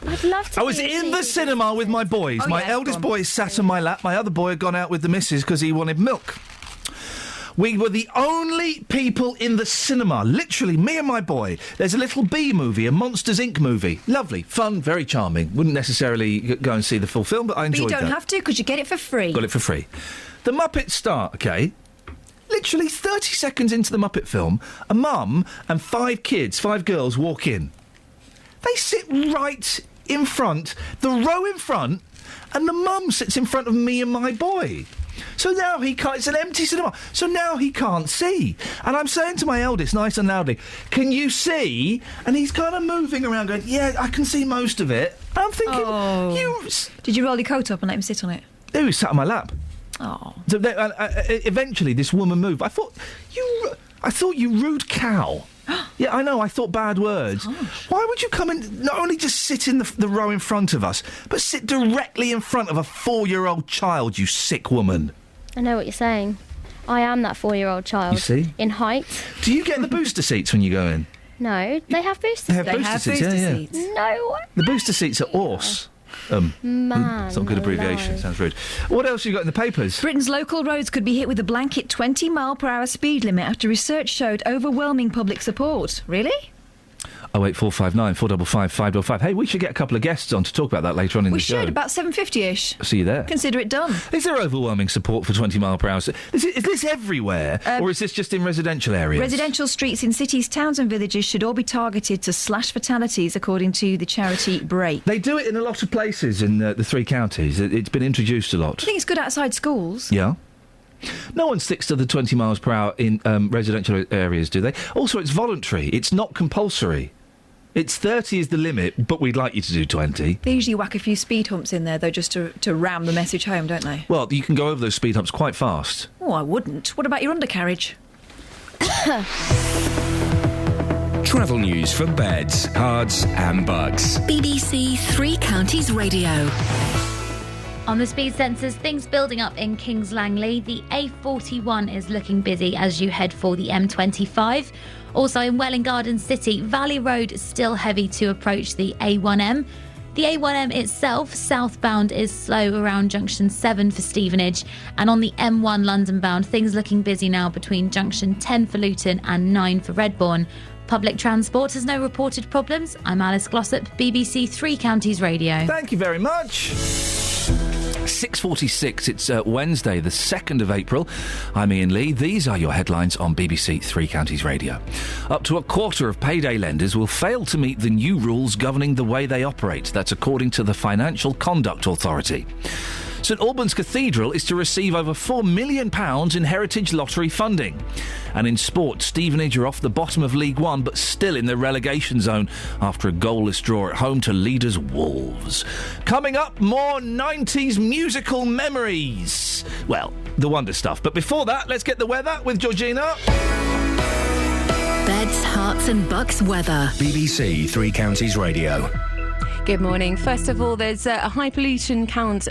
I'd love to. I was in the cinema with my boys. Oh, my yeah, eldest boy sat on my lap. My other boy had gone out with the missus because he wanted milk. We were the only people in the cinema, literally, me and my boy. There's a little B movie, a Monsters, Inc. movie. Lovely, fun, very charming. Wouldn't necessarily go and see the full film, but I enjoyed that. But you don't have to, because you get it for free. Got it for free. The Muppets start, OK? Literally 30 seconds into the Muppet film, a mum and 5 kids, 5 girls, walk in. They sit right in front, the row in front, and the mum sits in front of me and my boy. So now he can't... It's an empty cinema. So now he can't see. And I'm saying to my eldest, nice and loudly, "Can you see?" And he's kind of moving around going, "Yeah, I can see most of it." And I'm thinking, Did you roll your coat up and let him sit on it? He was sat on my lap. Oh. So eventually this woman moved. I thought, you rude cow. Yeah, I know, I thought bad words. Gosh. Why would you come and not only just sit in the row in front of us, but sit directly in front of a 4-year-old child, you sick woman? I know what you're saying. I am that 4-year-old child. You see? In height. Do you get the booster seats when you go in? No, they have booster They have booster seats, yeah. No way. The booster seats are awesome. Man, it's not a good abbreviation, alive. sounds rude. What else have you got in the papers? Britain's local roads could be hit with a blanket 20-mile-per-hour speed limit after research showed overwhelming public support. Really? 08459 455 555. Hey, we should get a couple of guests on to talk about that later on in We the show. should, about 7:50ish. See you there. Consider it done. Is there overwhelming support for 20 mile per hour? Is this everywhere, or is this just in residential areas? Residential streets in cities, towns and villages should all be targeted to slash fatalities, according to the charity Break. They do it in a lot of places in the 3 counties. It's been introduced a lot. I think it's good outside schools. Yeah. No one sticks to the 20 miles per hour in residential areas, do they? Also, it's voluntary. It's not compulsory. It's 30 is the limit, but we'd like you to do 20. They usually whack a few speed humps in there, though, just to ram the message home, don't they? Well, you can go over those speed humps quite fast. Oh, I wouldn't. What about your undercarriage? Travel news for beds, cards and bugs. BBC 3 Counties Radio. On the speed sensors, things building up in Kings Langley. The A41 is looking busy as you head for the M25. Also in Welwyn Garden City, Valley Road is still heavy to approach the A1M. The A1M itself, southbound, is slow around junction 7 for Stevenage. And on the M1 London bound, things looking busy now between junction 10 for Luton and 9 for Redbourne. Public transport has no reported problems. I'm Alice Glossop, BBC 3 Counties Radio. Thank you very much. 6:46, it's Wednesday, the 2nd of April. I'm Iain Lee. These are your headlines on BBC 3 Counties Radio. Up to a quarter of payday lenders will fail to meet the new rules governing the way they operate. That's according to the Financial Conduct Authority. St Albans Cathedral is to receive over £4 million in Heritage Lottery funding. And in sport, Stevenage are off the bottom of League One, but still in the relegation zone after a goalless draw at home to leaders Wolves. Coming up, more 90s musical memories. Well, the Wonder stuff. But before that, let's get the weather with Georgina. Beds, Hearts and Bucks weather. BBC Three Counties Radio. Good morning. First of all, there's a high pollution count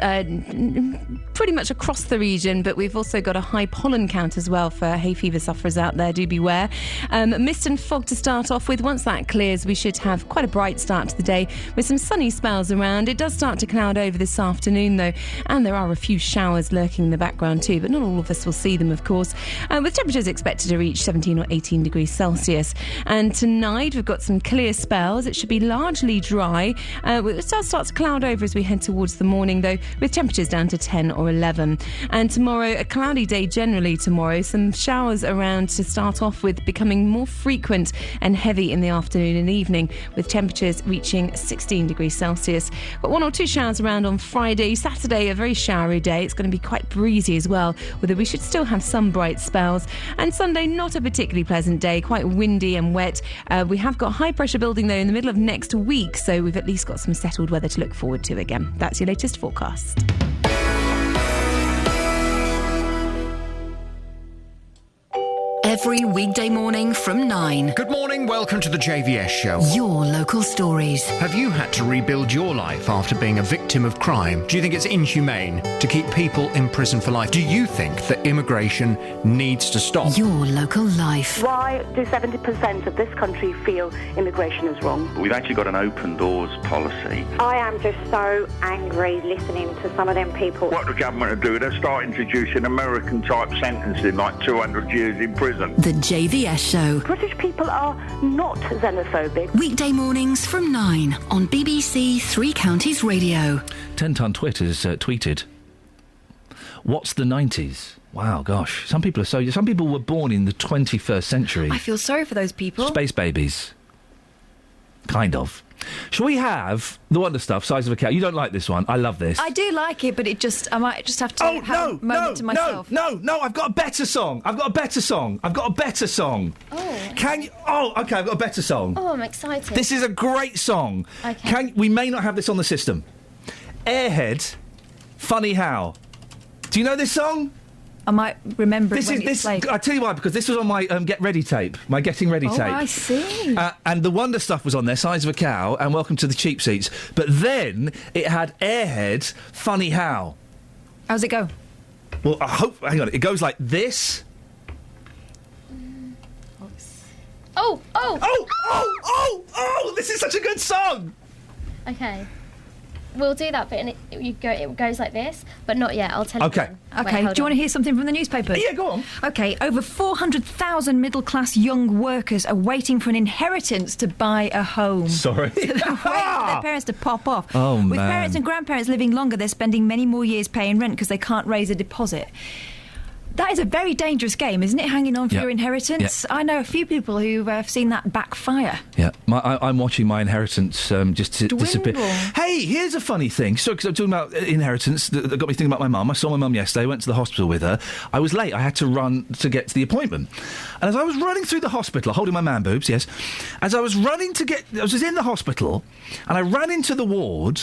pretty much across the region, but we've also got a high pollen count as well for hay fever sufferers out there. Do beware. Mist and fog to start off with. Once that clears, we should have quite a bright start to the day with some sunny spells around. It does start to cloud over this afternoon, though, and there are a few showers lurking in the background too, but not all of us will see them, of course, with temperatures expected to reach 17 or 18 degrees Celsius. And tonight, we've got some clear spells. It should be largely dry. It does start to cloud over as we head towards the morning, though, with temperatures down to 10 or 11. And tomorrow, a cloudy day generally tomorrow. Some showers around to start off with, becoming more frequent and heavy in the afternoon and evening, with temperatures reaching 16 degrees Celsius. But 1 or 2 showers around on Friday. Saturday, a very showery day. It's going to be quite breezy as well, although we should still have some bright spells. And Sunday, not a particularly pleasant day, quite windy and wet. We have got high pressure building, though, in the middle of next week, so we've at least got some settled weather to look forward to again. That's your latest forecast. Every weekday morning from 9. Good morning, welcome to the JVS show. Your local stories. Have you had to rebuild your life after being a victim of crime? Do you think it's inhumane to keep people in prison for life? Do you think that immigration needs to stop? Your local life. Why do 70% of this country feel immigration is wrong? We've actually got an open doors policy. I am just so angry listening to some of them people. What the government are doing, they'll start introducing American-type sentencing, like 200 years in prison. The JVS show. British people are not xenophobic. Weekday mornings from 9 on BBC Three Counties Radio. 10 Ton Twitter's tweeted, "What's the 90s?" Wow, gosh. Some people were born in the 21st century. I feel sorry for those people. Space babies. Kind of. Shall we have the Wonder stuff, size of a cow? You don't like this one. I love this. I do like it, but I might just have to have a moment to myself. No, I've got a better song. Oh. Can you... Oh, OK, I've got a better song. Oh, I'm excited. This is a great song. Okay. We may not have this on the system. Airhead, Funny How. Do you know this song? I might remember it when it's played. I tell you why, because this was on my Getting Ready tape. Oh, I see. And the Wonder stuff was on there, Size of a Cow, and Welcome to the Cheap Seats. But then it had Airhead, Funny How. How's it go? Well, hang on, it goes like this. Oh! This is such a good song! Okay. We'll do that bit, and it goes like this, but not yet. I'll tell you. Okay. Okay. Do you want to hear something from the newspapers? Yeah, go on. Okay. Over 400,000 middle-class young workers are waiting for an inheritance to buy a home. Sorry. So they're waiting for their parents to pop off. Oh, man. With parents and grandparents living longer, they're spending many more years paying rent because they can't raise a deposit. That is a very dangerous game, isn't it, hanging on for your inheritance? Yeah. I know a few people who have seen that backfire. Yeah, I'm watching my inheritance just disappear. Hey, here's a funny thing. So, because I'm talking about inheritance, that got me thinking about my mum. I saw my mum yesterday, went to the hospital with her. I was late. I had to run to get to the appointment. And as I was running through the hospital, holding my man boobs, yes, as I was running I was in the hospital, and I ran into the ward,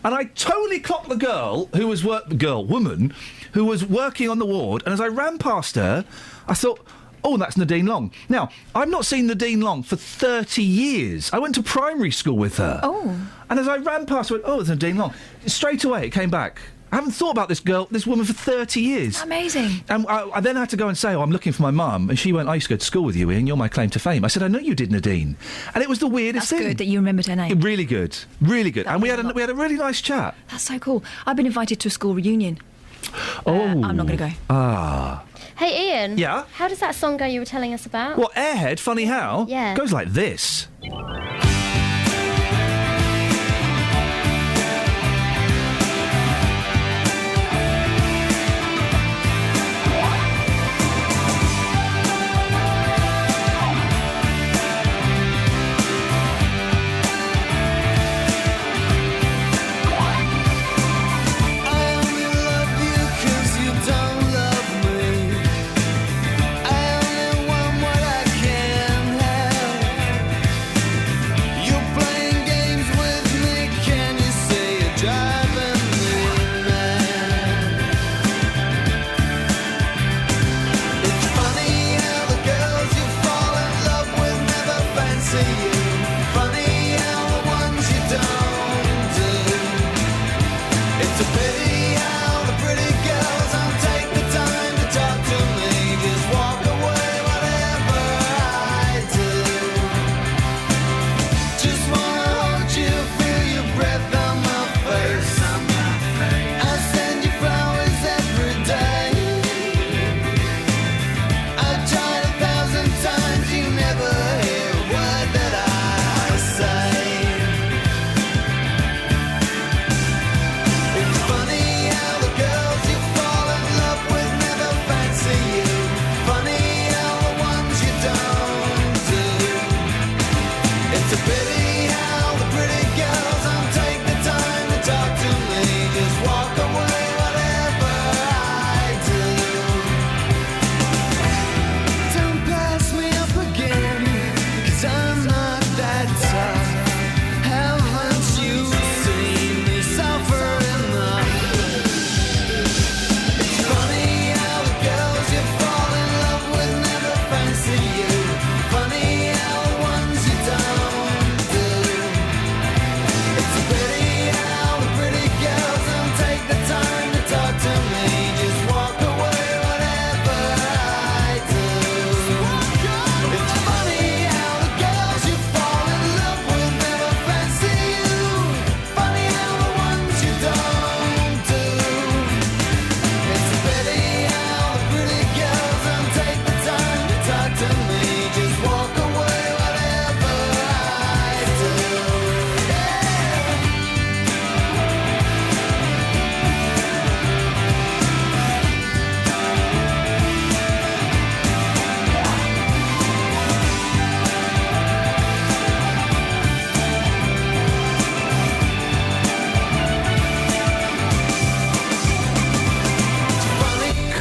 and I totally clocked the woman who was working on the ward, and as I ran past her, I thought, oh, that's Nadine Long. Now, I've not seen Nadine Long for 30 years. I went to primary school with her. Oh. And as I ran past her, I went, oh, it's Nadine Long. Straight away, it came back. I haven't thought about this woman for 30 years. Amazing. And I then had to go and say, I'm looking for my mum. And she went, I used to go to school with you, Iain. You're my claim to fame. I said, I know you did, Nadine. And it was the weirdest thing. That's good that you remembered her name. Really good. Really good. And we had a really nice chat. That's so cool. I've been invited to a school reunion. I'm not going to go. Ah. Hey, Iain. Yeah? How does that song go you were telling us about? What, Airhead, Funny How? Yeah. Goes like this.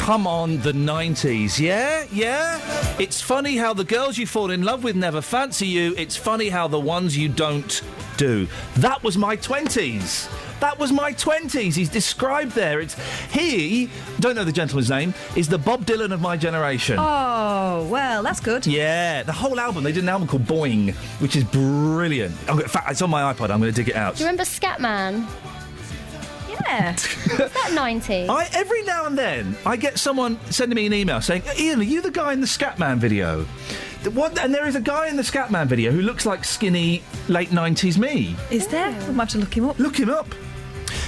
come on, the 90s, yeah? It's funny how the girls you fall in love with never fancy you. It's funny how the ones you don't do. That was my 20s. That was my 20s. He's described there. He, don't know the gentleman's name, is the Bob Dylan of my generation. Oh, well, that's good. Yeah, the whole album. They did an album called Boing, which is brilliant. In fact, it's on my iPod. I'm going to dig it out. Do you remember Scatman? Yeah. Is that 90s? Every now and then, I get someone sending me an email saying, Ian, are you the guy in the Scatman video? And there is a guy in the Scatman video who looks like skinny late 90s me. Is there? I might have to look him up. Look him up.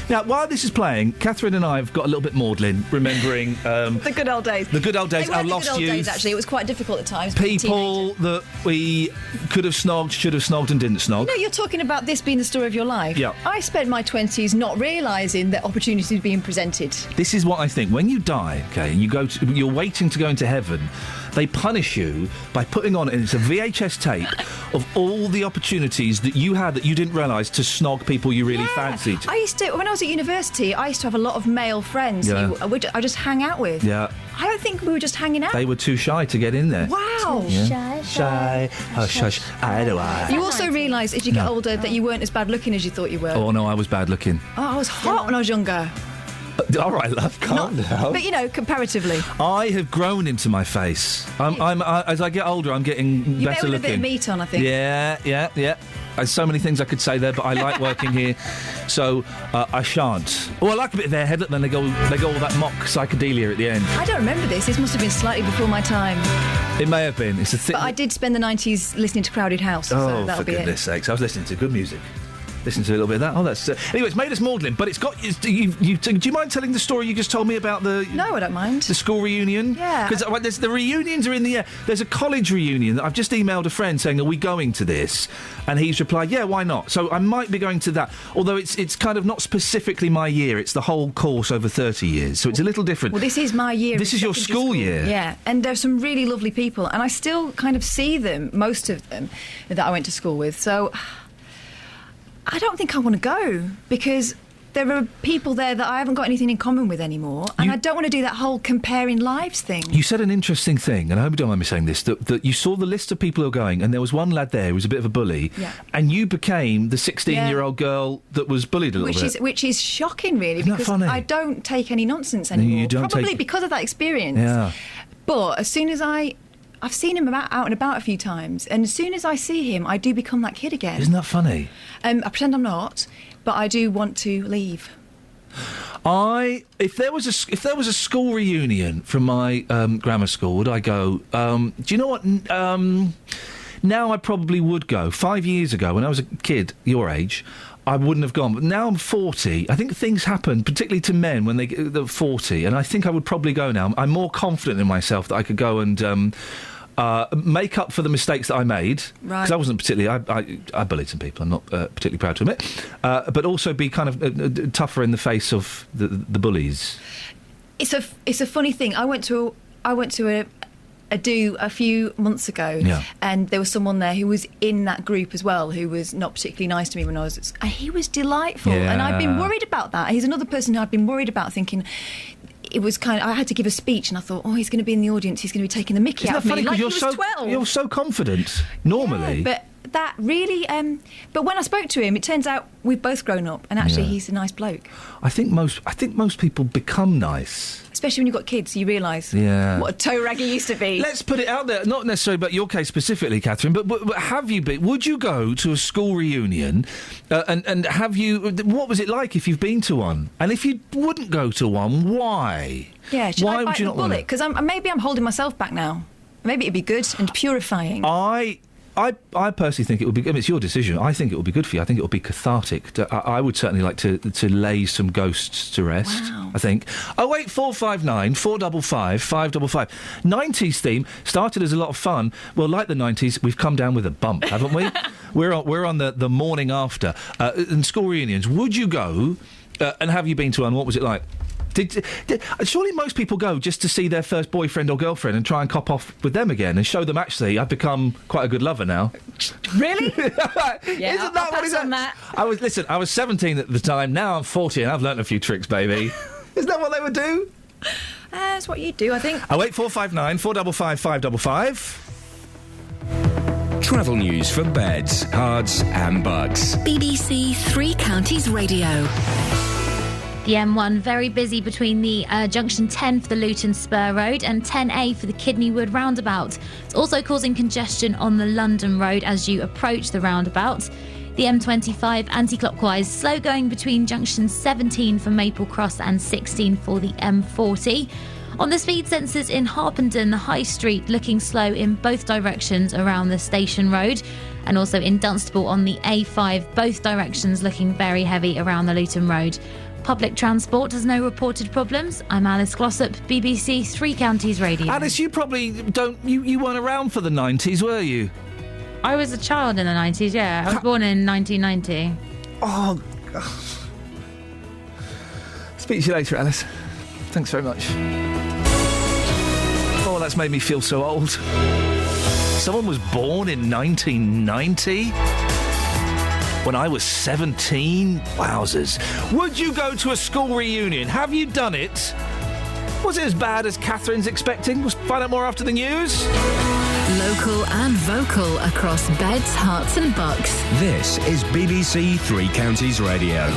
Now, while this is playing, Catherine and I have got a little bit maudlin, remembering... the good old days. The good old days, our lost youth. Good old days, actually. It was quite difficult at times. People that we could have snogged, should have snogged and didn't snog. No, you're talking about this being the story of your life. Yeah. I spent my 20s not realising that opportunities were being presented. This is what I think. When you die, okay, and you're waiting to go into heaven, they punish you by putting on, and it's a VHS tape of all the opportunities that you had that you didn't realise to snog people you really fancied. I used to, when I was at university, I used to have a lot of male friends who I just hang out with. Yeah. I don't think we were just hanging out. They were too shy to get in there. Wow. Yeah. Shy. Hush, hush. I do I. You also realise as you get older that you weren't as bad looking as you thought you were. Oh, no, I was bad looking. Oh, I was hot when I was younger. All right, love, calm down. But, you know, comparatively. I have grown into my face. As I get older, I'm getting better looking. You better with a bit of meat on, I think. Yeah. There's so many things I could say there, but I like working here, so I shan't. Oh, I like a bit of their head, then they go all that mock psychedelia at the end. I don't remember this. This must have been slightly before my time. It may have been. It's a thing. But I did spend the 90s listening to Crowded House, so that'll be it. Oh, for goodness sakes. I was listening to good music. Listen to a little bit of that. Oh, that's... anyway, it's made us maudlin, but it's got... do you mind telling the story you just told me about the... No, I don't mind. The school reunion? Yeah. Because the reunions are in the air. There's a college reunion that I've just emailed a friend saying, are we going to this? And he's replied, yeah, why not? So I might be going to that. Although it's kind of not specifically my year. It's the whole course over 30 years. So it's a little different. Well, this is my year. This is your school year. Yeah. And there's some really lovely people. And I still kind of see them, most of them, that I went to school with. So... I don't think I want to go because there are people there that I haven't got anything in common with anymore, and I don't want to do that whole comparing lives thing. You said an interesting thing, and I hope you don't mind me saying this, that you saw the list of people who are going, and there was one lad there who was a bit of a bully, and you became the 16-year-old girl that was bullied a little bit. Which is shocking, really, Isn't that because funny? I don't take any nonsense anymore. You don't Probably because of that experience. Yeah. But as soon as I've seen him out and about a few times, and as soon as I see him, I do become that kid again. Isn't that funny? I pretend I'm not, but I do want to leave. If there was a school reunion from my grammar school, would I go? Do you know what? Now I probably would go. 5 years ago, when I was a kid, your age, I wouldn't have gone. But now I'm 40. I think things happen, particularly to men when they're 40, and I think I would probably go now. I'm more confident in myself that I could go and make up for the mistakes that I made. Right. Because I wasn't particularly... I bullied some people, I'm not particularly proud to admit. But also be kind of tougher in the face of the bullies. It's a funny thing. I went to a do a few months ago, and there was someone there who was in that group as well, who was not particularly nice to me when I was... He was delightful, and I've been worried about that. He's another person who I've been worried about, thinking... It was kind of... I had to give a speech, and I thought, he's going to be in the audience, he's going to be taking the mickey out of me, like he was 12. You're so confident, normally. Yeah, but that really... but when I spoke to him, it turns out we've both grown up, and actually he's a nice bloke. I think most people become nice. Especially when you've got kids, you realise what a toe rag he used to be. Let's put it out there, not necessarily about your case specifically, Catherine, but have you been... Would you go to a school reunion, and have you... What was it like if you've been to one? And if you wouldn't go to one, why? Yeah, should I bite the bullet? Because maybe I'm holding myself back now. Maybe it'd be good and purifying. I personally think it would be... I mean, it's your decision. I think it would be good for you. I think it would be cathartic. I would certainly like to lay some ghosts to rest, I think. 08459 455 555. 90s theme started as a lot of fun. Well, like the 90s, we've come down with a bump, haven't we? We're on the morning after. And school reunions. Would you go, and have you been to one? What was it like? Surely most people go just to see their first boyfriend or girlfriend and try and cop off with them again and show them, actually, I've become quite a good lover now. Really? Yeah, Isn't that what on that? I was 17 at the time, now I'm 40 and I've learnt a few tricks, baby. Isn't that what they would do? That's what you do, I think. 08459 455 555. Travel news for beds, cards and bugs. BBC Three Counties Radio. The M1 very busy between the junction 10 for the Luton Spur Road and 10A for the Kidneywood roundabout. It's also causing congestion on the London Road as you approach the roundabout. The M25 anti-clockwise slow going between junction 17 for Maple Cross and 16 for the M40. On the speed sensors in Harpenden, the High Street looking slow in both directions around the Station Road, and also in Dunstable on the A5, both directions looking very heavy around the Luton Road. Public transport has no reported problems. I'm Alice Glossop, BBC Three Counties Radio. Alice, you probably you weren't around for the 90s, were you? I was a child in the 90s, yeah. I was born in 1990. Oh, gosh. Speak to you later, Alice. Thanks very much. Oh, that's made me feel so old. Someone was born in 1990? When I was 17? Wowzers. Would you go to a school reunion? Have you done it? Was it as bad as Catherine's expecting? We'll find out more after the news. Local and vocal across beds, hearts and bucks. This is BBC Three Counties Radio.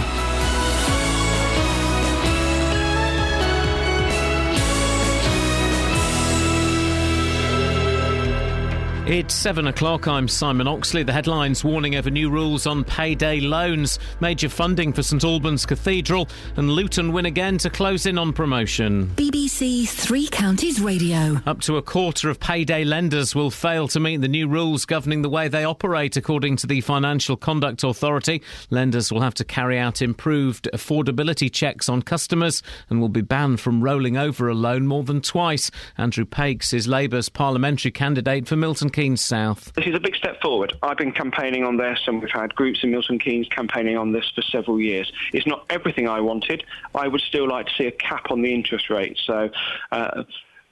It's 7 o'clock. I'm Simon Oxley. The headlines warning over new rules on payday loans, major funding for St Albans Cathedral, and Luton win again to close in on promotion. BBC Three Counties Radio. Up to a quarter of payday lenders will fail to meet the new rules governing the way they operate, according to the Financial Conduct Authority. Lenders will have to carry out improved affordability checks on customers and will be banned from rolling over a loan more than twice. Andrew Pakes is Labour's parliamentary candidate for Milton Keynes South. This is a big step forward. I've been campaigning on this, and we've had groups in Milton Keynes campaigning on this for several years. It's not everything I wanted. I would still like to see a cap on the interest rate. So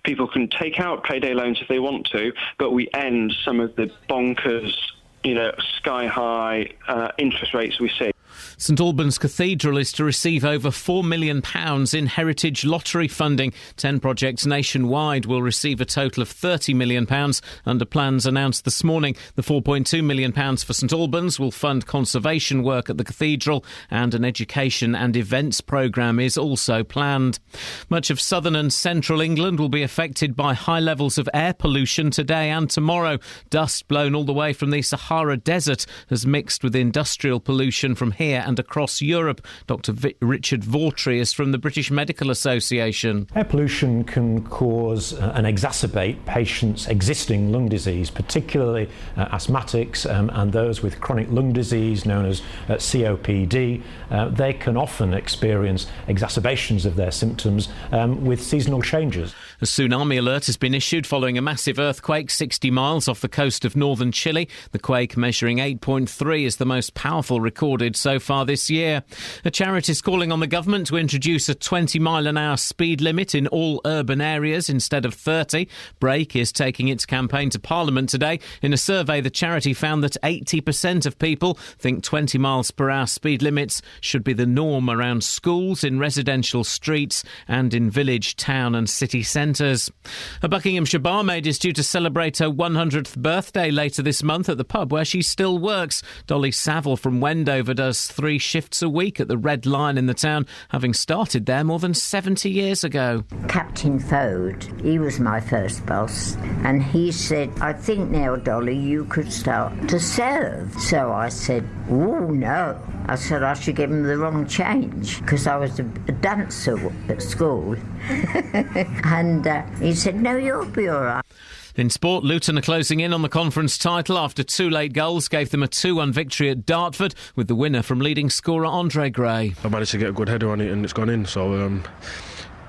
people can take out payday loans if they want to, but we end some of the bonkers, sky-high interest rates we see. St Albans Cathedral is to receive over £4 million in heritage lottery funding. 10 projects nationwide will receive a total of £30 million under plans announced this morning. The £4.2 million for St Albans will fund conservation work at the cathedral, and an education and events programme is also planned. Much of southern and central England will be affected by high levels of air pollution today and tomorrow. Dust blown all the way from the Sahara Desert has mixed with industrial pollution from here and across Europe. Dr. Richard Vaughtry is from the British Medical Association. Air pollution can cause and exacerbate patients' existing lung disease, particularly asthmatics and those with chronic lung disease known as COPD. They can often experience exacerbations of their symptoms with seasonal changes. A tsunami alert has been issued following a massive earthquake 60 miles off the coast of northern Chile. The quake, measuring 8.3, is the most powerful recorded so far this year. A charity is calling on the government to introduce a 20-mile-an-hour speed limit in all urban areas instead of 30. Break is taking its campaign to Parliament today. In a survey, the charity found that 80% of people think 20 miles per hour speed limits should be the norm around schools, in residential streets and in village, town and city centres. A Buckinghamshire barmaid is due to celebrate her 100th birthday later this month at the pub where she still works. Dolly Saville from Wendover does 3 shifts a week at the Red Lion in the town, having started there more than 70 years ago. Captain Fode, he was my first boss, and he said, "I think now, Dolly, you could start to serve." So I said, "Oh, no." I said I should give him the wrong change because I was a dancer at school. And he said, "No, you'll be all right." In sport, Luton are closing in on the conference title after 2 late goals gave them a 2-1 victory at Dartford, with the winner from leading scorer Andre Gray. I managed to get a good header on it and it's gone in, so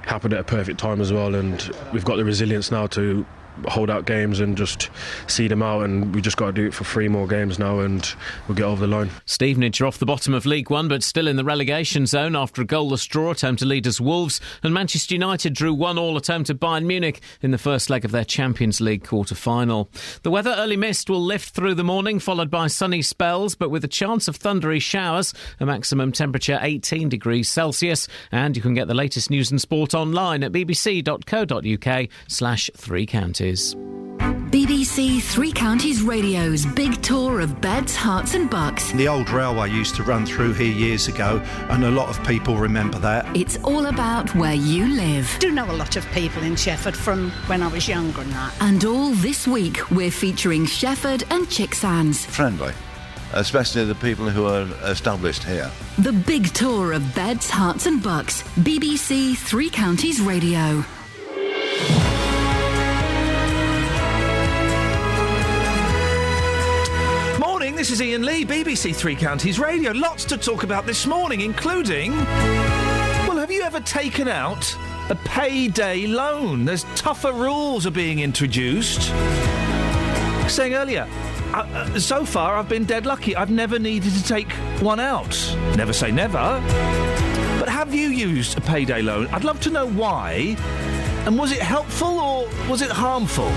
happened at a perfect time as well, and we've got the resilience now to hold out games and just see them out, and we just got to do it for 3 more games now and we'll get over the line. Stevenage are off the bottom of League One but still in the relegation zone after a goalless draw at home to leaders Wolves, and Manchester United drew 1-1 at home to Bayern Munich in the first leg of their Champions League quarter-final. The weather, early mist will lift through the morning, followed by sunny spells but with a chance of thundery showers, a maximum temperature 18 degrees Celsius, and you can get the latest news and sport online at bbc.co.uk/3 counties. BBC Three Counties Radio's big tour of beds, hearts and bucks. The old railway used to run through here years ago, and a lot of people remember that. It's all about where you live. I do know a lot of people in Shefford from when I was younger and that. And all this week, we're featuring Shefford and Chicksands. Friendly, especially the people who are established here. The big tour of beds, hearts and bucks. BBC Three Counties Radio. This is Iain Lee, BBC Three Counties Radio. Lots to talk about this morning, including... Well, have you ever taken out a payday loan? There's tougher rules are being introduced. Saying earlier, so far I've been dead lucky. I've never needed to take one out. Never say never. But have you used a payday loan? I'd love to know why. And was it helpful or was it harmful?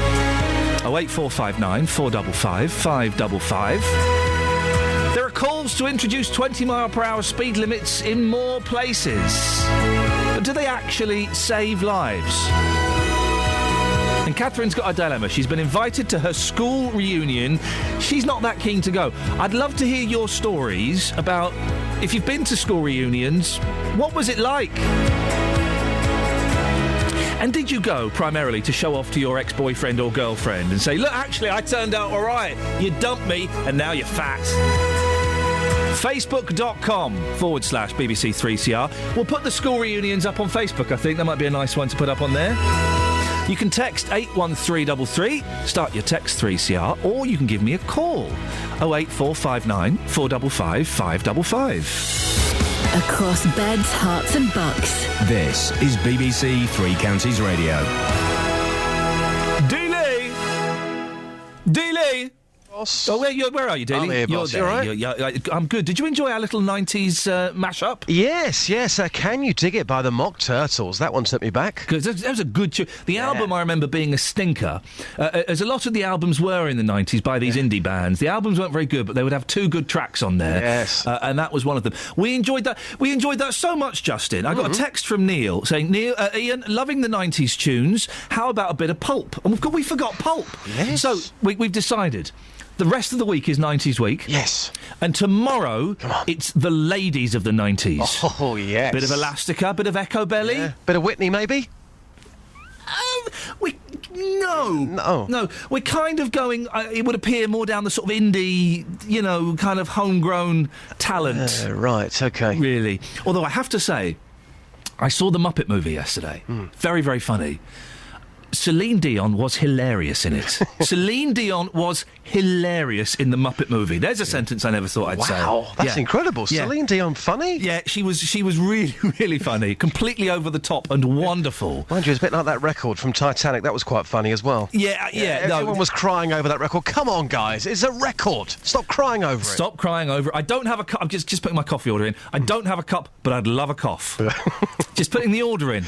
08459 455 555. There are calls to introduce 20-mile-per-hour speed limits in more places. But do they actually save lives? And Catherine's got a dilemma. She's been invited to her school reunion. She's not that keen to go. I'd love to hear your stories about if you've been to school reunions, what was it like? And did you go primarily to show off to your ex-boyfriend or girlfriend and say, look, actually, I turned out all right. You dumped me and now you're fat. Facebook.com/BBC3CR. We'll put the school reunions up on Facebook, I think. That might be a nice one to put up on there. You can text 81333, start your text 3CR, or you can give me a call. 08459 455 555. Across beds, hearts and bucks. This is BBC Three Counties Radio. Dealey! Dealey! Boss. Oh, where are you, Dealey? I'm here, boss. You're You there. all right? I'm good. Did you enjoy our little 90s mashup? Yes. Can You Dig It by the Mock Turtles. That one took me back. Because that was a good tune. The album, I remember being a stinker, as a lot of the albums were in the 90s by these indie bands. The albums weren't very good, but they would have 2 good tracks on there. Yes. And that was one of them. We enjoyed that. We enjoyed that so much, Justin. I got a text from Neil saying, Neil, Iain, loving the 90s tunes. How about a bit of Pulp? And we forgot Pulp. Yes. So we've decided. The rest of the week is 90s week. Yes. And tomorrow, it's the ladies of the 90s. Oh, yes. Bit of Elastica, bit of Echo Belly. Yeah. Bit of Whitney, maybe? No. We're kind of going, it would appear, more down the sort of indie, kind of homegrown talent. Right, OK. Really. Although I have to say, I saw the Muppet movie yesterday. Very, very funny. Celine Dion was hilarious in it. Celine Dion was hilarious in the Muppet movie. There's a sentence I never thought I'd say. Wow, that's incredible. Celine Dion funny? Yeah, she was really, really funny. Completely over the top and wonderful. Mind you, it's a bit like that record from Titanic. That was quite funny as well. Yeah. Everyone was crying over that record. Come on, guys. It's a record. Stop crying over it. Stop crying over it. I don't have a cup. I'm just putting my coffee order in. I don't have a cup, but I'd love a cough. Just putting the order in.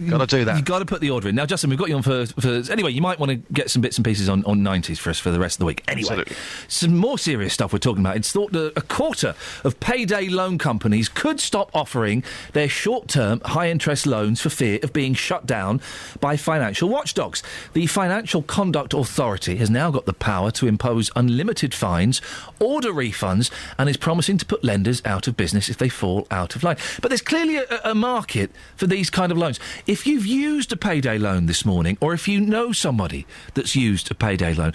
Got to do that. You've got to put the order in. Now, Justin, we've got you on for anyway, you might want to get some bits and pieces on 90s for us for the rest of the week. Anyway, Absolutely. Some more serious stuff we're talking about. It's thought that a quarter of payday loan companies could stop offering their short-term, high-interest loans for fear of being shut down by financial watchdogs. The Financial Conduct Authority has now got the power to impose unlimited fines, order refunds, and is promising to put lenders out of business if they fall out of line. But there's clearly a market for these kind of loans. If you've used a payday loan this morning, or if you know somebody that's used a payday loan,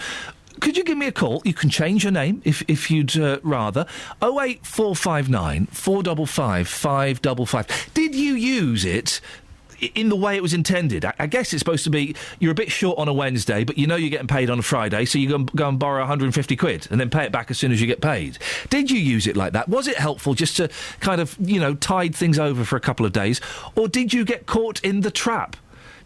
could you give me a call? You can change your name if you'd rather. 08459 455 555. Did you use it in the way it was intended? I guess it's supposed to be you're a bit short on a Wednesday, but you know you're getting paid on a Friday, so you go and borrow 150 quid and then pay it back as soon as you get paid. Did you use it like that? Was it helpful just to kind of, tide things over for a couple of days? Or did you get caught in the trap?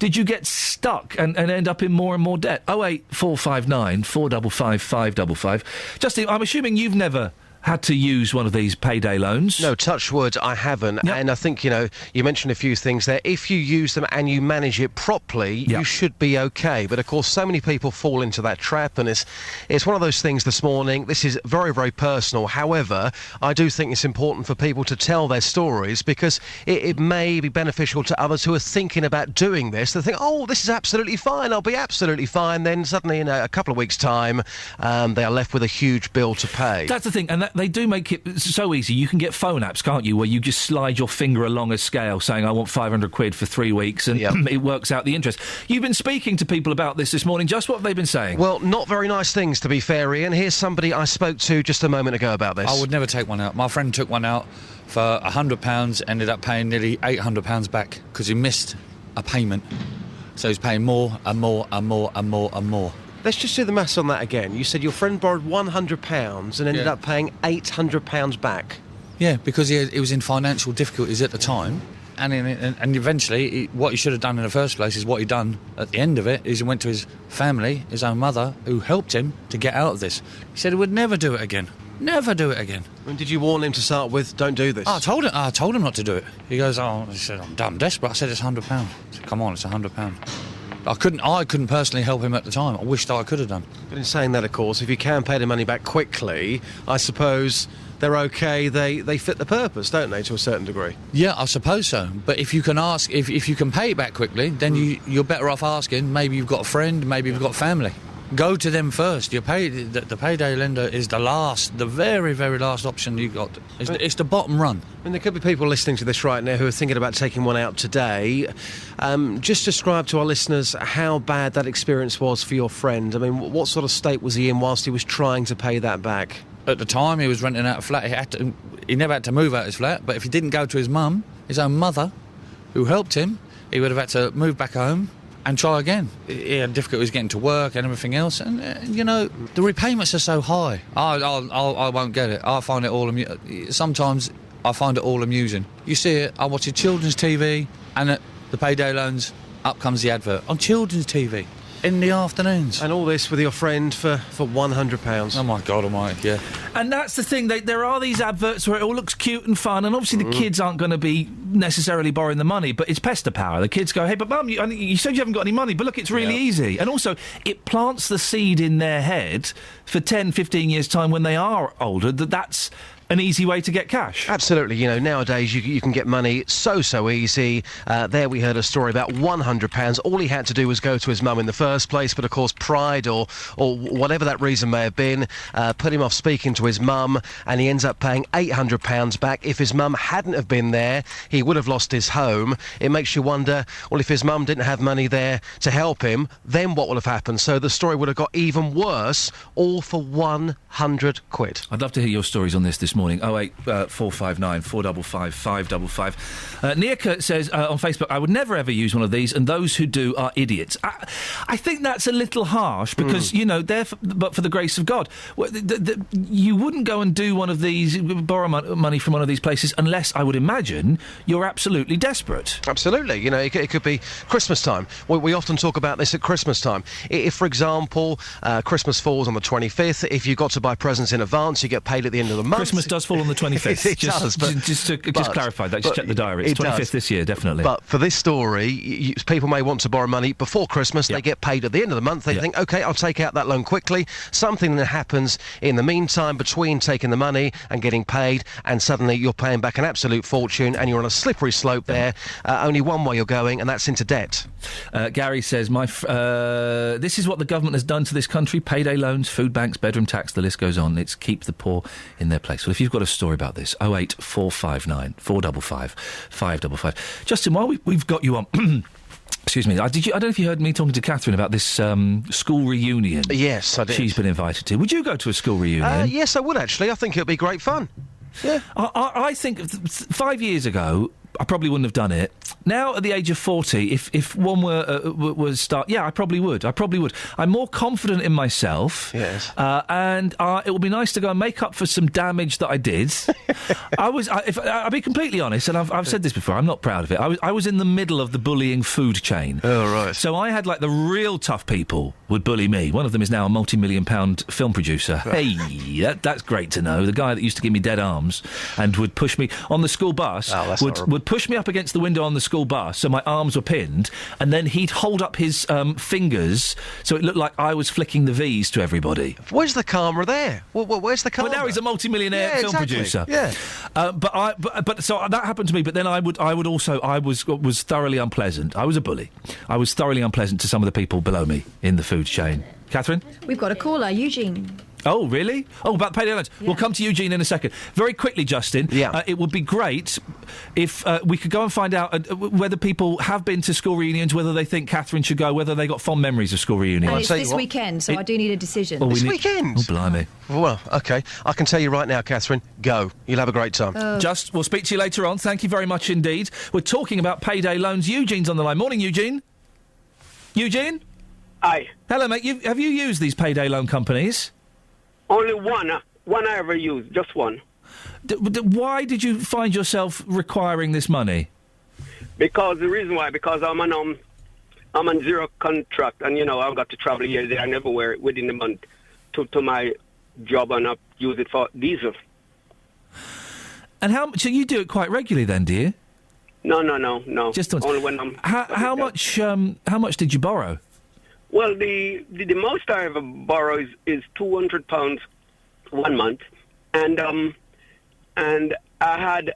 did you get stuck and end up in more and more debt? 08459 455 555. Justin, I'm assuming you've never had to use one of these payday loans. No, touch wood, I haven't. Yep. And I think, you mentioned a few things there. If you use them and you manage it properly, you should be okay. But, of course, so many people fall into that trap, and it's one of those things this morning. This is very, very personal. However, I do think it's important for people to tell their stories, because it may be beneficial to others who are thinking about doing this. They think, oh, this is absolutely fine, I'll be absolutely fine. Then suddenly, in a couple of weeks' time, they are left with a huge bill to pay. That's the thing, and they do make it so easy. You can get phone apps, can't you, where you just slide your finger along a scale saying, I want 500 quid for 3 weeks, and it works out the interest. You've been speaking to people about this morning. Just what have they been saying? Well, not very nice things, to be fair, Ian. Here's somebody I spoke to just a moment ago about this. I would never take one out. My friend took one out for £100, ended up paying nearly £800 back because he missed a payment. So he's paying more and more and more and more and more. Let's just do the maths on that again. You said your friend borrowed £100 and ended up paying £800 back. Yeah, because he was in financial difficulties at the time. And eventually, what he should have done in the first place is what he done at the end of it, is he went to his family, his own mother, who helped him to get out of this. He said he would never do it again. Never do it again. And did you warn him to start with, don't do this? I told him not to do it. He goes, he said, I'm desperate. I said, it's £100. I said, come on, it's £100. I couldn't personally help him at the time. I wished I could have done. But in saying that, of course, if you can pay the money back quickly, I suppose they're okay. They fit the purpose, don't they, to a certain degree? Yeah, I suppose so. But if you can ask, if you can pay it back quickly, then you're better off asking. Maybe you've got a friend, maybe you've got family. Go to them first. The payday lender is the very, very last option you've got. It's the bottom run. I mean, there could be people listening to this right now who are thinking about taking one out today. Just describe to our listeners how bad that experience was for your friend. I mean, what sort of state was he in whilst he was trying to pay that back? At the time, he was renting out a flat. He never had to move out his flat, but if he didn't go to his mum, his own mother, who helped him, he would have had to move back home and try again. He had difficulties getting to work and everything else, and the repayments are so high. I won't get it. I find it all sometimes I find it all amusing. You see it. I watch children's TV, and at the payday loans, up comes the advert on children's TV in the afternoons. And all this with your friend for £100. Oh my God almighty, yeah. And that's the thing, there are these adverts where it all looks cute and fun, and obviously the kids aren't going to be necessarily borrowing the money, but it's pester power. The kids go, hey, but Mum, you said you haven't got any money, but look, it's really easy. And also, it plants the seed in their head for 10, 15 years' time when they are older, that's an easy way to get cash. Absolutely. Nowadays you can get money so easy. There we heard a story about £100. All he had to do was go to his mum in the first place, but of course pride or whatever that reason may have been put him off speaking to his mum, and he ends up paying £800 back. If his mum hadn't have been there, he would have lost his home. It makes you wonder, well, if his mum didn't have money there to help him, then what would have happened? So the story would have got even worse, all for £100. I'd love to hear your stories on this morning. 08459 455 555. Nia says on Facebook, I would never ever use one of these, and those who do are idiots. I think that's a little harsh because, but for the grace of God. You wouldn't go and do one of these, borrow money from one of these places unless, I would imagine, you're absolutely desperate. Absolutely. It could be Christmas time. We often talk about this at Christmas time. If, for example, Christmas falls on the 25th, if you've got to buy presents in advance, you get paid at the end of the month. Christmas does fall on the 25th. It does, but just clarify that. Just check the diary. It's 25th this year, definitely. But for this story, people may want to borrow money before Christmas. They get paid at the end of the month. They think, OK, I'll take out that loan quickly. Something that happens in the meantime between taking the money and getting paid, and suddenly you're paying back an absolute fortune, and you're on a slippery slope there. Only one way you're going, and that's into debt. Gary says, this is what the government has done to this country. Payday loans, food banks, bedroom tax, the list goes on. It's keep the poor in their place. Well, if you've got a story about this, 08459 455 555. Justin, while we've got you on... Excuse me. I don't know if you heard me talking to Catherine about this school reunion. Yes, I did. She's been invited to. Would you go to a school reunion? Yes, I would, actually. I think it would be great fun. Yeah. I think 5 years ago, I probably wouldn't have done it. Now, at the age of 40, if one was start, yeah, I probably would. I'm more confident in myself. Yes. And it would be nice to go and make up for some damage that I did. I'll be completely honest, and I've said this before. I'm not proud of it. I was in the middle of the bullying food chain. Oh, right. So I had, like, the real tough people would bully me. One of them is now a multi-million-pound film producer. Right. Hey, that's great to know. The guy that used to give me dead arms and would push me on the school bus, would push me up against the window on the school bus so my arms were pinned, and then he'd hold up his fingers so it looked like I was flicking the V's to everybody. Where's the karma there? Where's the karma? Well, now he's a multi-millionaire film producer. Yeah. But so that happened to me. But then I was thoroughly unpleasant. I was a bully. I was thoroughly unpleasant to some of the people below me in the food chain. Catherine? We've got a caller, Eugene. Oh, really? Oh, about payday loans. Yeah. We'll come to Eugene in a second. Very quickly, Justin. Yeah. It would be great if we could go and find out whether people have been to school reunions, whether they think Catherine should go, whether they got fond memories of school reunions. And it's this weekend, so I do need a decision. This weekend? Oh, blimey. Well, OK. I can tell you right now, Catherine, go. You'll have a great time. We'll speak to you later on. Thank you very much indeed. We're talking about payday loans. Eugene's on the line. Morning, Eugene. Eugene? Hi. Hello, mate. Have you used these payday loan companies? Only one I ever used, just one. Why did you find yourself requiring this money? Because I'm on zero contract, and I've got to travel here, there, and everywhere within the month to my job, and I use it for diesel. And so you do it quite regularly, then, do you? No. Just once. Only when I'm. How much did you borrow? Well, the most I ever borrow is £200 1 month, and I had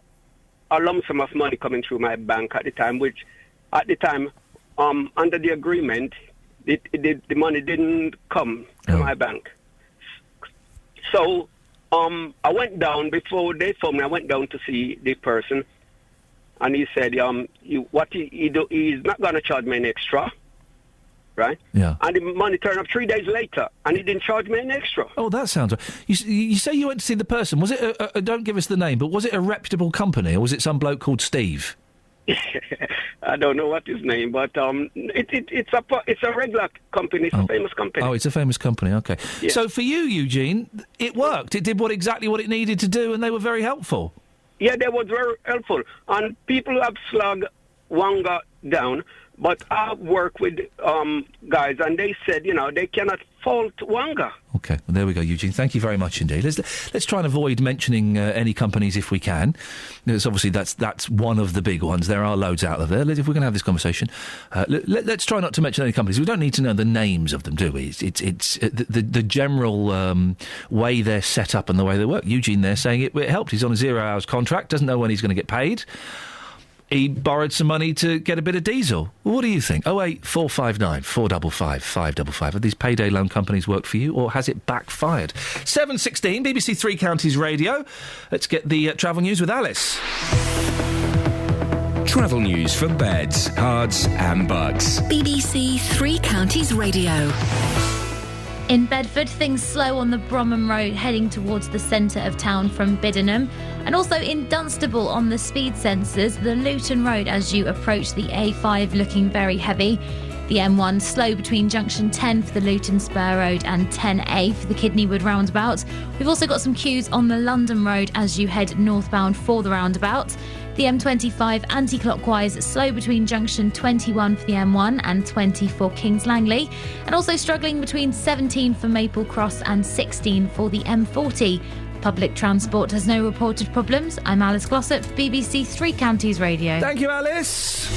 a lump sum of money coming through my bank at the time, which at the time, under the agreement, the money didn't come to my bank. So I went down before they phoned me. I went down to see the person, and he said, he's not going to charge me any extra. Right? Yeah. And the money turned up 3 days later, and he didn't charge me an extra. Oh, that sounds right. You say you went to see the person. Was it don't give us the name, but was it a reputable company, or was it some bloke called Steve? I don't know what his name, but it's a regular company. It's a famous company. Oh, it's a famous company. Okay. Yeah. So for you, Eugene, it worked. It did exactly what it needed to do, and they were very helpful. Yeah, they were very helpful, and people have slugged Wanga down. But I work with guys, and they said, they cannot fault Wanga. OK, well, there we go, Eugene. Thank you very much indeed. Let's try and avoid mentioning any companies if we can. Because obviously that's one of the big ones. There are loads out there. If we're going to have this conversation, let's try not to mention any companies. We don't need to know the names of them, do we? It's the general way they're set up and the way they work. Eugene there saying it helped. He's on a 0 hours contract, doesn't know when he's going to get paid. He borrowed some money to get a bit of diesel. What do you think? 08459 455 555. Have these payday loan companies worked for you, or has it backfired? 7:16, BBC Three Counties Radio. Let's get the travel news with Alice. Travel news for beds, cards and bugs. BBC Three Counties Radio. In Bedford, things slow on the Bromham Road heading towards the centre of town from Biddenham. And also in Dunstable on the speed sensors, the Luton Road as you approach the A5 looking very heavy. The M1 slow between junction 10 for the Luton Spur Road and 10A for the Kidneywood roundabout. We've also got some queues on the London Road as you head northbound for the roundabout. The M25 anti-clockwise slow between junction 21 for the M1 and 20 for Kings Langley, and also struggling between 17 for Maple Cross and 16 for the M40. Public transport has no reported problems. I'm Alice Glossop, BBC Three Counties Radio. Thank you, Alice.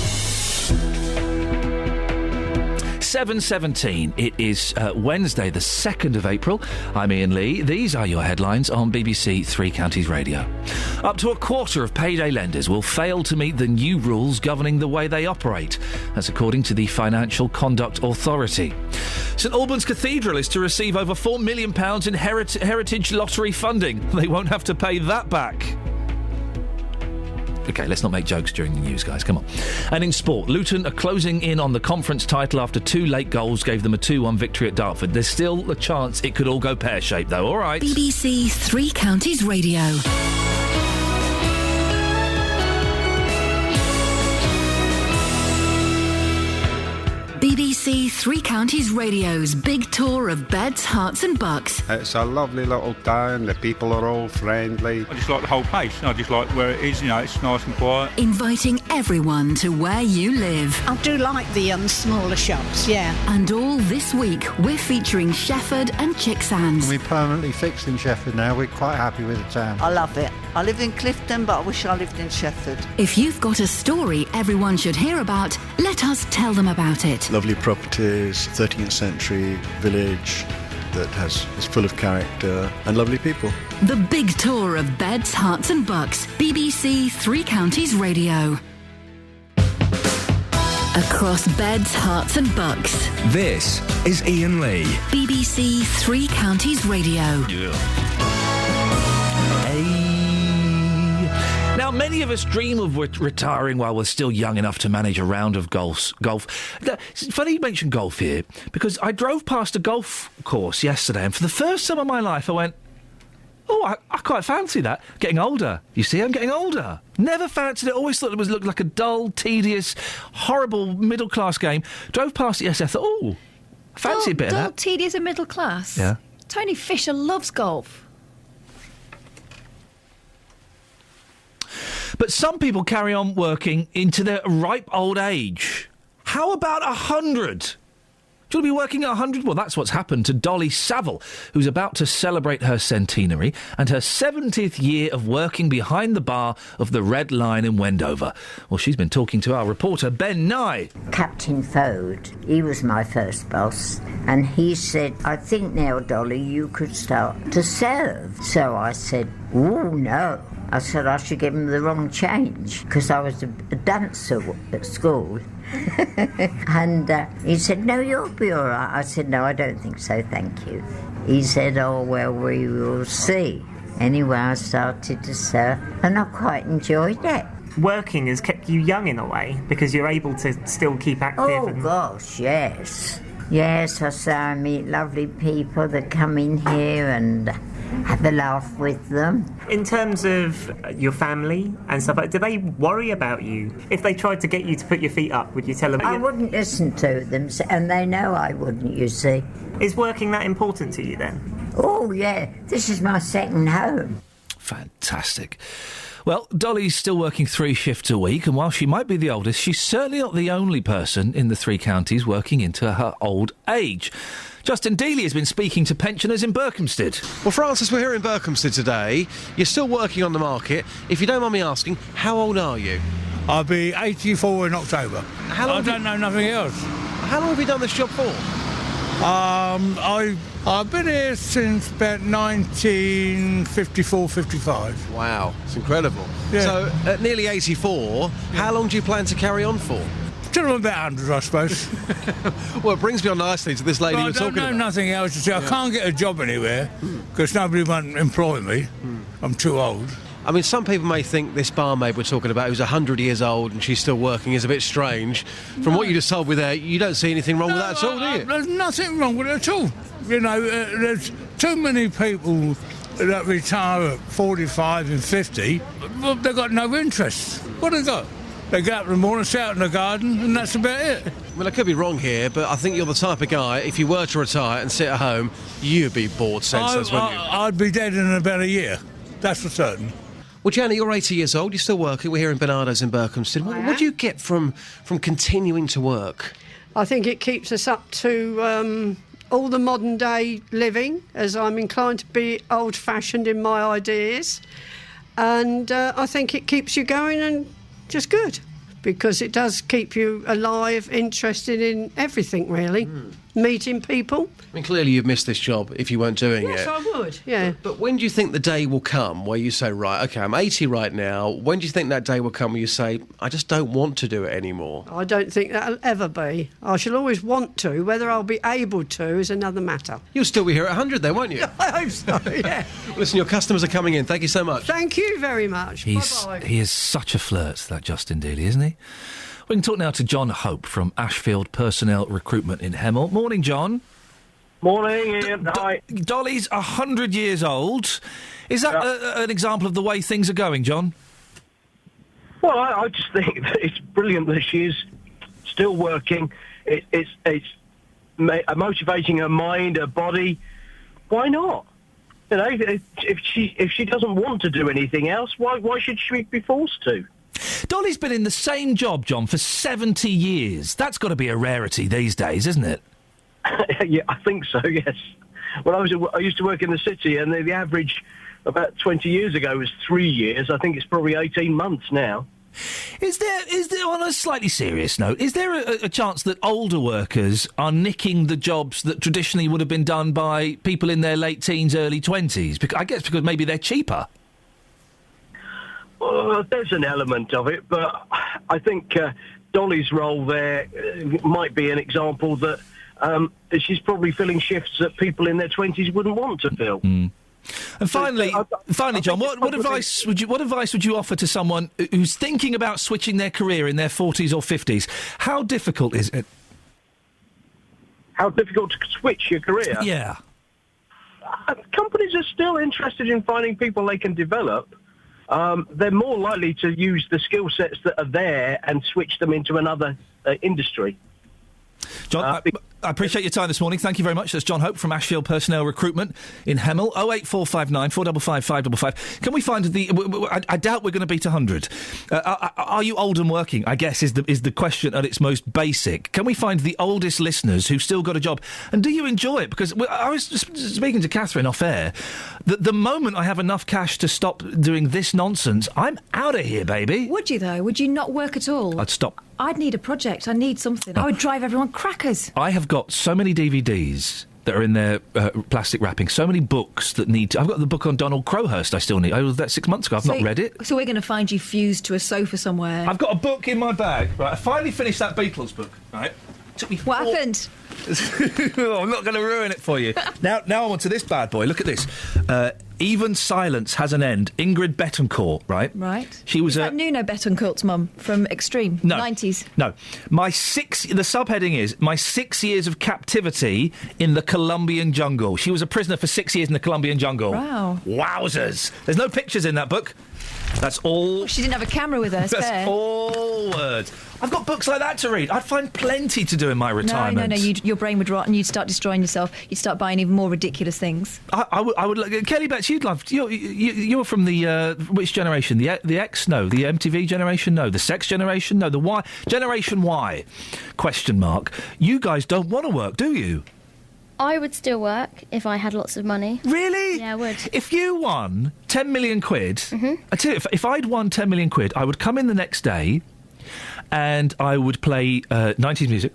7:17. It is Wednesday, the 2nd of April. I'm Iain Lee. These are your headlines on BBC Three Counties Radio. Up to a quarter of payday lenders will fail to meet the new rules governing the way they operate. That's according to the Financial Conduct Authority. St Albans Cathedral is to receive over £4 million in heritage lottery funding. They won't have to pay that back. OK, let's not make jokes during the news, guys. Come on. And in sport, Luton are closing in on the conference title after 2 late goals gave them a 2-1 victory at Dartford. There's still a chance it could all go pear-shaped, though. All right. BBC Three Counties Radio. BBC Three Counties Radio's big tour of beds, hearts and bucks. It's a lovely little town. The people are all friendly. I just like the whole place. I just like where it is, it's nice and quiet. Inviting everyone to where you live. I do like the smaller shops, yeah. And all this week, we're featuring Shefford and Chicksands. We're permanently fixed in Shefford now. We're quite happy with the town. I love it. I live in Clifton, but I wish I lived in Shefford. If you've got a story everyone should hear about, let us tell them about it. Lovely properties, 13th century village that is full of character and lovely people. The big tour of beds, hearts and bucks. BBC Three Counties Radio. Across beds, hearts and bucks. This is Iain Lee. BBC Three Counties Radio. Yeah. Now, many of us dream of retiring while we're still young enough to manage a round of golf. It's funny you mentioned golf here, because I drove past a golf course yesterday, and for the first time in my life I went, oh, I quite fancy that. Getting older. You see, I'm getting older. Never fancied it. Always thought it looked like a dull, tedious, horrible middle-class game. Drove past it yesterday, I thought, oh, I fancy a bit of that. Dull, tedious and middle class? Yeah. Tony Fisher loves golf. But some people carry on working into their ripe old age. How about 100? Do you want to be working at 100? Well, that's what's happened to Dolly Saville, who's about to celebrate her centenary and her 70th year of working behind the bar of the Red Lion in Wendover. Well, she's been talking to our reporter, Ben Nye. Captain Fode, he was my first boss, and he said, I think now, Dolly, you could start to serve. So I said, oh, no. I said I should give him the wrong change, because I was a dancer at school. And he said, no, you'll be all right. I said, no, I don't think so, thank you. He said, oh, well, we will see. Anyway, I started to serve, and I quite enjoyed it. Working has kept you young in a way, because you're able to still keep active. Oh, gosh, yes. Yes, I say I meet lovely people that come in here and have a laugh with them. In terms of your family and stuff, do they worry about you? If they tried to get you to put your feet up, would you tell them? I wouldn't listen to them, and they know I wouldn't, you see. Is working that important to you then? Oh, yeah. This is my second home. Fantastic. Well, Dolly's still working 3 shifts a week, and while she might be the oldest, she's certainly not the only person in the Three Counties working into her old age. Justin Dealey has been speaking to pensioners in Berkhamsted. Well, Francis, we're here in Berkhamsted today. You're still working on the market. If you don't mind me asking, how old are you? I'll be 84 in October. I don't know nothing else. How long have you done this job for? I've been here since about 1954, 55. Wow, it's incredible. Yeah. So, at nearly 84, how long do you plan to carry on for? Till about 100, I suppose. Well, it brings me on nicely to this lady you were talking about. I don't know nothing else to say. I can't get a job anywhere because nobody won't employ me. I'm too old. I mean, some people may think this barmaid we're talking about, who's 100 years old and she's still working, is a bit strange. From what you just told me there, you don't see anything wrong with that at all, do you? There's nothing wrong with it at all. You know, there's too many people that retire at 45 and 50, but they've got no interest. What have they got? They get up in the morning, sit out in the garden, and that's about it. Well, I could be wrong here, but I think you're the type of guy, if you were to retire and sit at home, you'd be bored senseless, wouldn't you? I'd be dead in about a year. That's for certain. Well, Janet, you're 80 years old. You're still working. We're here in Bernardo's in Berkhamsted. What do you get from continuing to work? I think it keeps us up to all the modern day living, as I'm inclined to be old-fashioned in my ideas. And I think it keeps you going and just good, because it does keep you alive, interested in everything, really. Meeting people. I mean, clearly you've missed this job if you weren't doing it. Yes, I would, yeah. But when do you think the day will come where you say, right, OK, I'm 80 right now, when do you think that day will come where you say, I just don't want to do it anymore? I don't think that'll ever be. I shall always want to. Whether I'll be able to is another matter. You'll still be here at 100 then, won't you? I hope so, yeah. Listen, your customers are coming in. Thank you so much. Thank you very much. Bye-bye. He is such a flirt, that Justin Dealey, isn't he? We can talk now to John Hope from Ashfield Personnel Recruitment in Hemel. Morning, John. Morning, Ian. Hi. Dolly's 100 years old. Is that an example of the way things are going, John? Well, I just think that it's brilliant that she's still working. it's motivating her mind, her body. Why not? You know, if she doesn't want to do anything else, why should she be forced to? Dolly's been in the same job, John, for 70 years. That's got to be a rarity these days, isn't it? Yeah, I think so, yes. When I used to work in the city, and the average about 20 years ago was 3 years. I think it's probably 18 months now. Is there, on a slightly serious note, is there a chance that older workers are nicking the jobs that traditionally would have been done by people in their late teens, early 20s? I guess because maybe they're cheaper. There's an element of it, but I think Dolly's role there might be an example that she's probably filling shifts that people in their 20s wouldn't want to fill. Mm. And finally, John, what advice would you offer to someone who's thinking about switching their career in their 40s or 50s? How difficult is it? How difficult to switch your career? Yeah. Companies are still interested in finding people they can develop. They're more likely to use the skill sets that are there and switch them into another industry. John, I appreciate your time this morning. Thank you very much. That's John Hope from Ashfield Personnel Recruitment in Hemel. 08459 455 555. Can we find I doubt we're going to beat 100. Are you old and working? I guess is the question at its most basic. Can we find the oldest listeners who've still got a job? And do you enjoy it? Because I was speaking to Catherine off air. The moment I have enough cash to stop doing this nonsense, I'm out of here, baby. Would you, though? Would you not work at all? I'd stop. I'd need a project. I need something. I would drive everyone crackers. I have got so many DVDs that are in their plastic wrapping, so many books that need I've got the book on Donald Crowhurst I still need. I was that 6 months ago. I've not read it. So we're going to find you fused to a sofa somewhere. I've got a book in my bag. Right, I finally finished that Beatles book. Right. Took me What happened? I'm not going to ruin it for you. Now I'm onto this bad boy. Look at this. Even silence has an end. Ingrid Betancourt, right? Right. She was that Nuno Betancourt's mum from Extreme? No. 90s? No. The subheading is My 6 Years of Captivity in the Colombian Jungle. She was a prisoner for 6 years in the Colombian jungle. Wow. Wowzers. There's no pictures in that book. That's all... She didn't have a camera with her, That's fair. all words. I've got books like that to read. I'd find plenty to do in my retirement. No. Your brain would rot and you'd start destroying yourself. You'd start buying even more ridiculous things. I would. Kelly Betts, you'd love. You're from the which generation? The X? No. The MTV generation? No. The Sex generation? No. The Y generation? Y? Question mark. You guys don't want to work, do you? I would still work if I had lots of money. Really? Yeah, I would. If you won 10 million quid, I tell you, if I'd won 10 million quid, I would come in the next day and I would play 90s music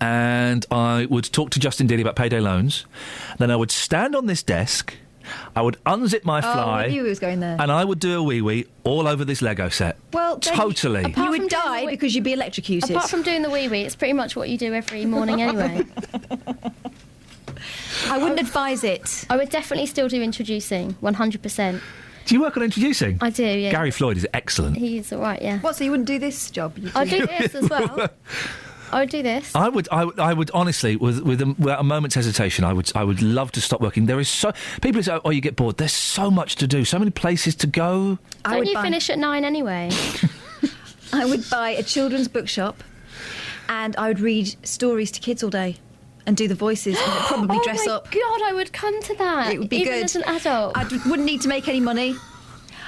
and I would talk to Justin Dealey about payday loans. Then I would stand on this desk, I would unzip my fly, I knew he was going there. and I would do a wee-wee all over this Lego set. Well, totally. You would die because you'd be electrocuted. Apart from doing the wee-wee, it's pretty much what you do every morning anyway. I wouldn't advise it. I would definitely still do introducing, 100%. Do you work on introducing? I do, yeah. Gary Floyd is excellent. He's all right, yeah. What, so you wouldn't do this job? I'd do this as well. I would do this. I would honestly, without a moment's hesitation, I would love to stop working. There is people say, "Oh, you get bored." There's so much to do, so many places to go. Don't you finish at 9 anyway? I would buy a children's bookshop, and I would read stories to kids all day, and do the voices, and I'd probably dress up. Oh my God, I would come to that. It would be even good as an adult. I wouldn't need to make any money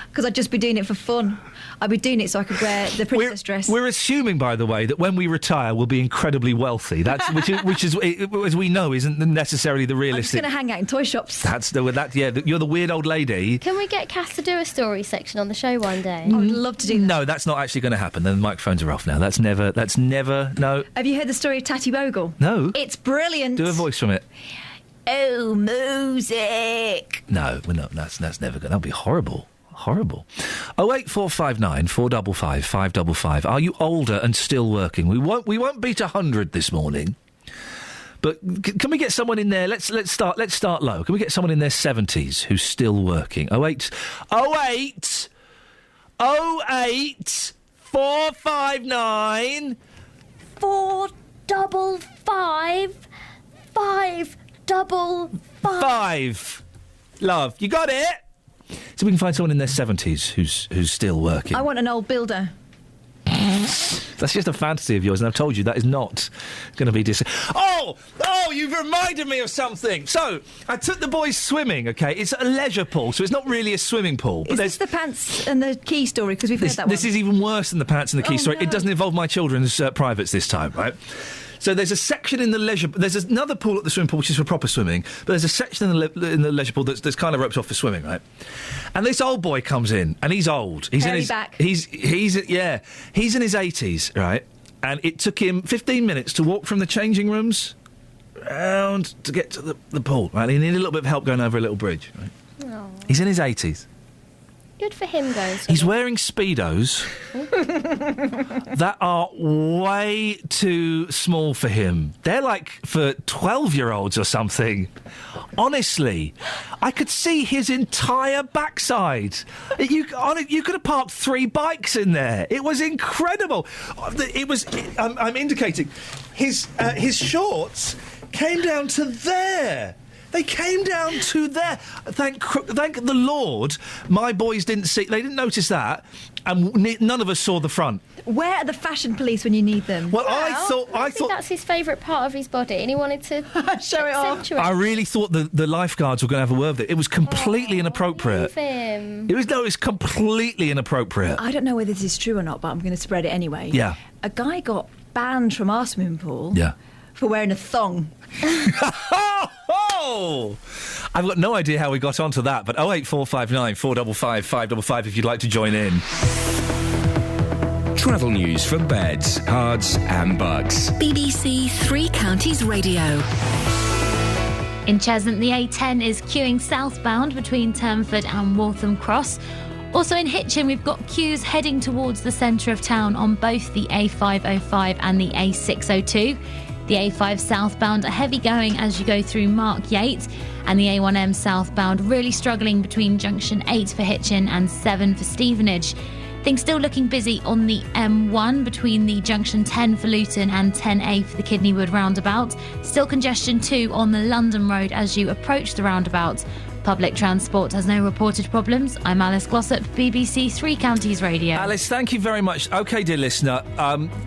because I'd just be doing it for fun. I'd be doing it so I could wear the princess dress. We're assuming, by the way, that when we retire, we'll be incredibly wealthy. That's which is as we know, isn't necessarily the realistic. I'm just going to hang out in toy shops. You're the weird old lady. Can we get Cass to do a story section on the show one day? I would love to do that. No, that's not actually going to happen. The microphones are off now. That's never. No. Have you heard the story of Tatty Bogle? No. It's brilliant. Do a voice from it. Oh, music. No, we're not. That's never going. That'll be horrible. Horrible. 08459 455 555. Are you older and still working? We won't beat 100 this morning. But can we get someone in there? Let's start low. Can we get someone in their 70s who's still working? 08 459 455 555. Love, you got it? So we can find someone in their 70s who's still working. I want an old builder. That's just a fantasy of yours, and I've told you that is not going to be Oh, you've reminded me of something. So, I took the boys swimming, OK? It's a leisure pool, so it's not really a swimming pool. Is this the pants and the key story? Because we've heard that one. This is even worse than the pants and the key story. No. It doesn't involve my children's privates this time, right? So there's a section in the leisure... There's another pool at the swimming pool which is for proper swimming, but there's a section in the leisure pool that's kind of roped off for swimming, right? And this old boy comes in, and he's old. He's in his back. He's in his 80s, right? And it took him 15 minutes to walk from the changing rooms round to get to the pool, right? He needed a little bit of help going over a little bridge, right? Aww. He's in his 80s. Good for him, though. He's wearing Speedos that are way too small for him. They're like for 12-year-olds or something. Honestly, I could see his entire backside. You could have parked 3 bikes in there. It was incredible. I'm indicating his shorts came down to there. They came down to there. Thank the Lord, my boys didn't see. They didn't notice that, and none of us saw the front. Where are the fashion police when you need them? Well, I thought that's his favourite part of his body, and he wanted to show it off. I really thought the lifeguards were going to have a word with it. It was completely inappropriate. Leave him. It was completely inappropriate. I don't know whether this is true or not, but I'm going to spread it anyway. Yeah. A guy got banned from our swimming pool. Yeah. For wearing a thong. Oh! I've got no idea how we got onto that, but 08459 455 555 if you'd like to join in. Travel news for beds, cards and bugs. BBC Three Counties Radio. In Cheshunt, the A10 is queuing southbound between Turnford and Waltham Cross. Also in Hitchin, we've got queues heading towards the centre of town on both the A505 and the A602. The A5 southbound are heavy going as you go through Mark Yates, and the A1M southbound really struggling between junction 8 for Hitchin and 7 for Stevenage. Things still looking busy on the M1 between the junction 10 for Luton and 10A for the Kidneywood roundabout. Still congestion too on the London Road as you approach the roundabout. Public transport has no reported problems. I'm Alice Glossop, BBC Three Counties Radio. Alice, thank you very much. OK, dear listener,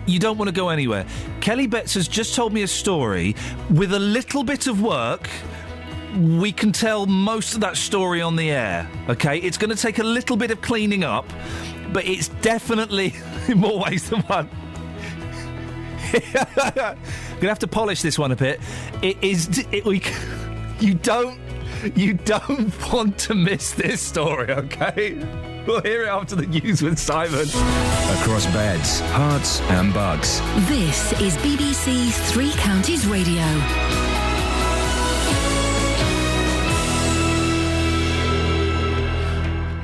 you don't want to go anywhere. Kelly Betts has just told me a story. With a little bit of work, we can tell most of that story on the air, OK? It's going to take a little bit of cleaning up, but it's definitely, in more ways than one... I'm going to have to polish this one a bit. You don't want to miss this story, OK? We'll hear it after the news with Simon. Across beds, hearts and bugs. This is BBC Three Counties Radio.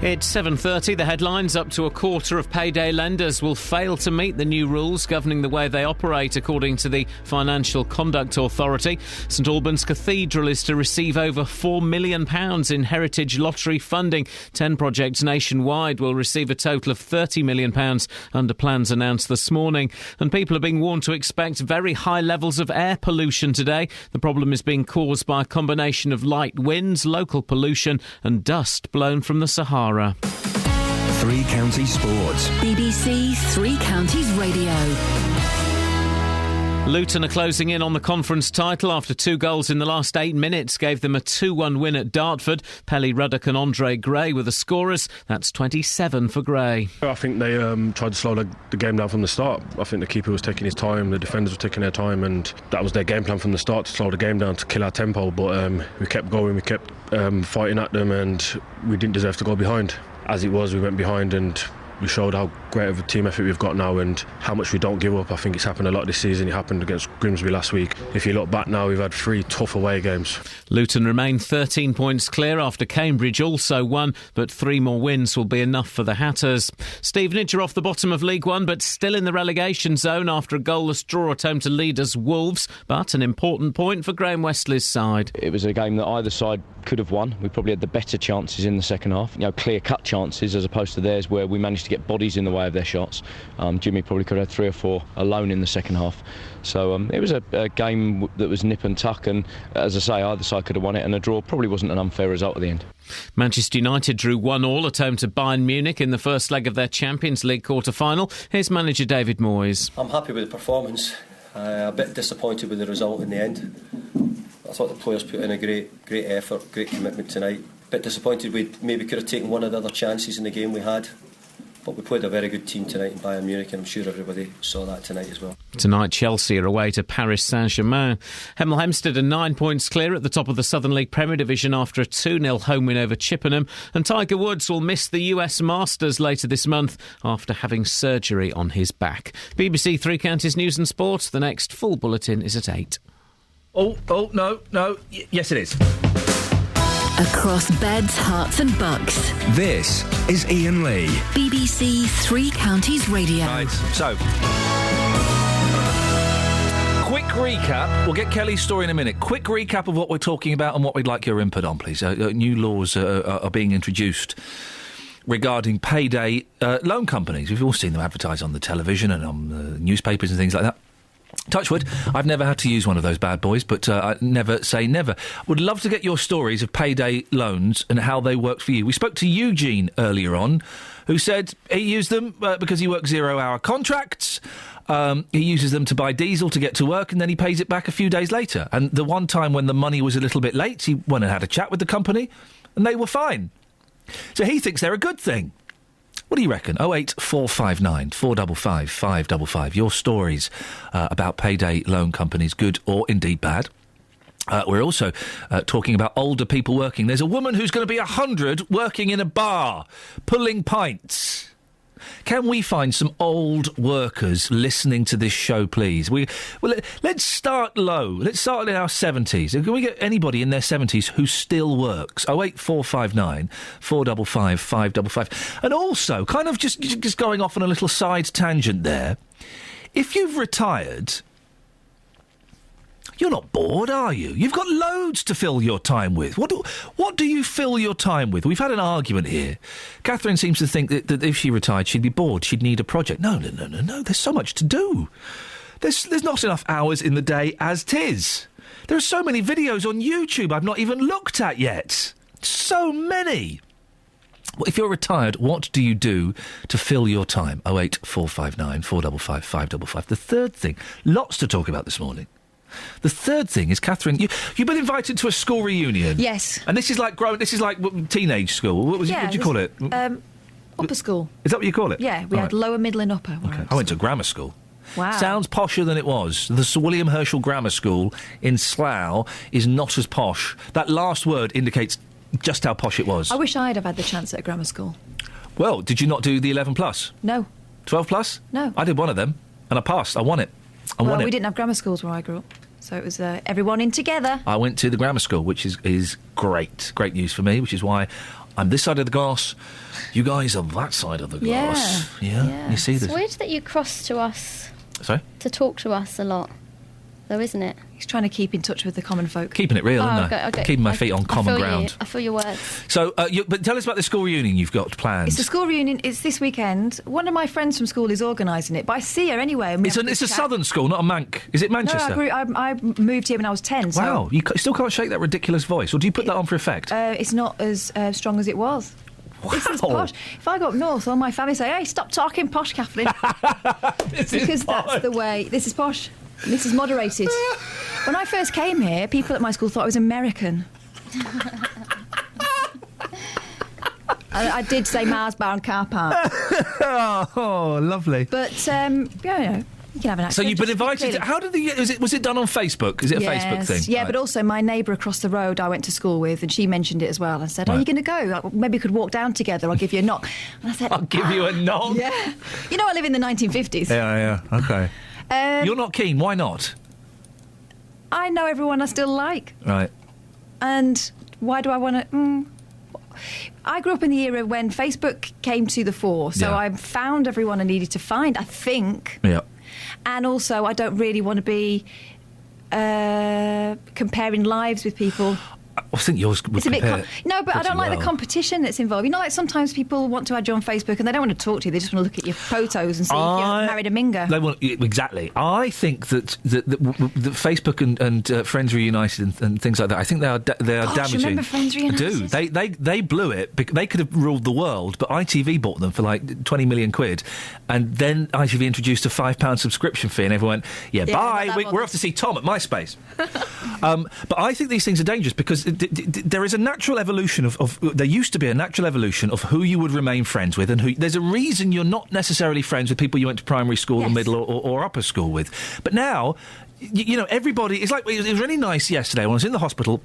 It's 7:30. The headlines: up to a quarter of payday lenders will fail to meet the new rules governing the way they operate, according to the Financial Conduct Authority. St Albans Cathedral is to receive over £4 million in heritage lottery funding. 10 projects nationwide will receive a total of £30 million under plans announced this morning. And people are being warned to expect very high levels of air pollution today. The problem is being caused by a combination of light winds, local pollution and dust blown from the Sahara. Three Counties Sports. BBC Three Counties Radio. Luton are closing in on the conference title after 2 goals in the last 8 minutes gave them a 2-1 win at Dartford. Pelly Ruddock and Andre Gray were the scorers. That's 27 for Gray. I think they tried to slow the game down from the start. I think the keeper was taking his time, the defenders were taking their time, and that was their game plan from the start, to slow the game down, to kill our tempo. But we kept going, we kept fighting at them, and we didn't deserve to go behind. As it was, we went behind and we showed how great of a team effort we've got now and how much we don't give up. I think it's happened a lot this season. It happened against Grimsby last week. If you look back now, we've had 3 tough away games. Luton remain 13 points clear after Cambridge also won, but 3 more wins will be enough for the Hatters. Stevenage are off the bottom of League One, but still in the relegation zone after a goalless draw at home to leaders Wolves, but an important point for Graham Westley's side. It was a game that either side could have won. We probably had the better chances in the second half, clear-cut chances, as opposed to theirs where we managed to get bodies in the way away of their shots. Jimmy probably could have had 3 or 4 alone in the second half. So it was a game that was nip and tuck, and as I say, either side could have won it, and a draw probably wasn't an unfair result at the end. Manchester United drew 1-1 at home to Bayern Munich in the first leg of their Champions League quarter-final. Here's manager David Moyes. I'm happy with the performance. A bit disappointed with the result in the end. I thought the players put in a great effort, great commitment tonight. A bit disappointed we maybe could have taken one of the other chances in the game we had. But we played a very good team tonight in Bayern Munich, and I'm sure everybody saw that tonight as well. Tonight, Chelsea are away to Paris Saint-Germain. Hemel Hempstead are 9 points clear at the top of the Southern League Premier Division after a 2-0 home win over Chippenham. And Tiger Woods will miss the US Masters later this month after having surgery on his back. BBC Three Counties News and Sport. The next full bulletin is at 8. No. Yes, it is. Across beds, hearts and bucks. This is Iain Lee. BBC Three Counties Radio. Right, so... quick recap. We'll get Kelly's story in a minute. Quick recap of what we're talking about and what we'd like your input on, please. New laws are being introduced regarding payday loan companies. We've all seen them advertise on the television and on the newspapers and things like that. Touchwood, I've never had to use one of those bad boys, but I never say never. Would love to get your stories of payday loans and how they worked for you. We spoke to Eugene earlier on, who said he used them because he works 0-hour contracts. He uses them to buy diesel to get to work, and then he pays it back a few days later. And the one time when the money was a little bit late, he went and had a chat with the company, and they were fine. So he thinks they're a good thing. What do you reckon? 08459 455 555. Your stories about payday loan companies, good or indeed bad. We're also talking about older people working. There's a woman who's going to be 100 working in a bar, pulling pints. Can we find some old workers listening to this show, please? Let's start low. Let's start in our 70s. Can we get anybody in their 70s who still works? 08459 455 555. And also, kind of just going off on a little side tangent there, if you've retired... you're not bored, are you? You've got loads to fill your time with. What do you fill your time with? We've had an argument here. Catherine seems to think that if she retired, she'd be bored. She'd need a project. No. There's so much to do. There's not enough hours in the day as 'tis. There are so many videos on YouTube I've not even looked at yet. So many. Well, if you're retired, what do you do to fill your time? 08459 455 555. The third thing, lots to talk about this morning. The third thing is, Catherine, you've been invited to a school reunion. Yes. And this is like teenage school. What did you call it? Upper school. Is that what you call it? Yeah, we had lower, middle and upper. Okay. I went to grammar school. Wow. Sounds posher than it was. The Sir William Herschel Grammar School in Slough is not as posh. That last word indicates just how posh it was. I wish I'd have had the chance at a grammar school. Well, did you not do the 11 plus? No. 12 plus? No. I did one of them, and I passed. I won it. We didn't have grammar schools where I grew up. So it was everyone in together. I went to the grammar school, which is great. Great news for me, which is why I'm this side of the glass. You guys are that side of the glass. Yeah. You see this? It's weird that you cross to us. Sorry? To talk to us a lot, though, isn't it? He's trying to keep in touch with the common folk. Keeping it real, isn't I? Okay. Keeping my feet on common ground. I feel your words. So, but tell us about the school reunion you've got planned. It's a school reunion. It's this weekend. One of my friends from school is organising it, but I see her anyway. It's a southern school, not a Manc. Is it Manchester? No, I moved here when I was 10. Wow, you still can't shake that ridiculous voice, or do you put that on for effect? It's not as strong as it was. Wow. This is posh. If I go up north, all my family say, "Hey, stop talking posh, Kathleen," because that's the way. This is posh. This is moderated. When I first came here, people at my school thought I was American. I did say Marsbound car park. Oh, lovely. But you can have an accent. So you've been invited. How did was it done on Facebook? Is it a Facebook thing? Yeah, right. But also my neighbour across the road I went to school with, and she mentioned it as well. I said, "Are you going to go? Maybe we could walk down together. I'll give you a knock." And I said, "I'll give you a knock." Yeah. You know, I live in the 1950s. Yeah. Okay. You're not keen. Why not? I know everyone I still like. Right. And why do I want to... I grew up in the era when Facebook came to the fore, so I found everyone I needed to find, I think. Yeah. And also, I don't really want to be comparing lives with people. I think yours would It's a bit compare no, but I pretty don't like well. the competition that's involved. You know, like sometimes people want to add you on Facebook and they don't want to talk to you. They just want to look at your photos and see if you're married a minger. They want, exactly. I think that Facebook and Friends Reunited and things like that, I think they are Gosh, damaging. remember Friends Reunited? I do. They blew it. They could have ruled the world, but ITV bought them for like 20 million quid, and then ITV introduced a £5 subscription fee, and everyone went, yeah bye, we're off to see Tom at MySpace. But I think these things are dangerous because there is a natural evolution of there used to be a natural evolution of who you would remain friends with, and who there's a reason you're not necessarily friends with people you went to primary school or middle or upper school with. But now, you know, everybody, it's like, it was really nice yesterday when I was in the hospital.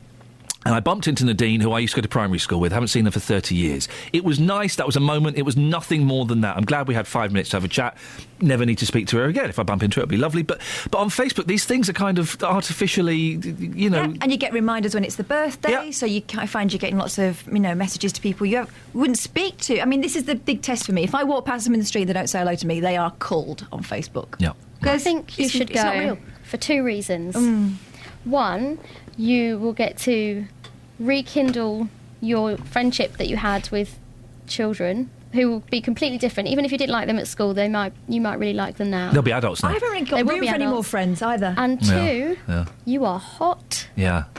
And I bumped into Nadine, who I used to go to primary school with. Haven't seen her for 30 years. It was nice. That was a moment. It was nothing more than that. I'm glad we had 5 minutes to have a chat. Never need to speak to her again. If I bump into her, it'll be lovely. But on Facebook, these things are kind of artificially, you know... Yeah, and you get reminders when it's the birthday, so I find you're getting lots of, you know, messages to people you wouldn't speak to. I mean, this is the big test for me. If I walk past them in the street and they don't say hello to me, they are cold on Facebook. Yeah. I think you should go for 2 reasons. One, you will get to rekindle your friendship that you had with children who will be completely different. Even if you didn't like them at school, you might really like them now. They'll be adults now. I haven't really got room for any more friends either. And 2, you are hot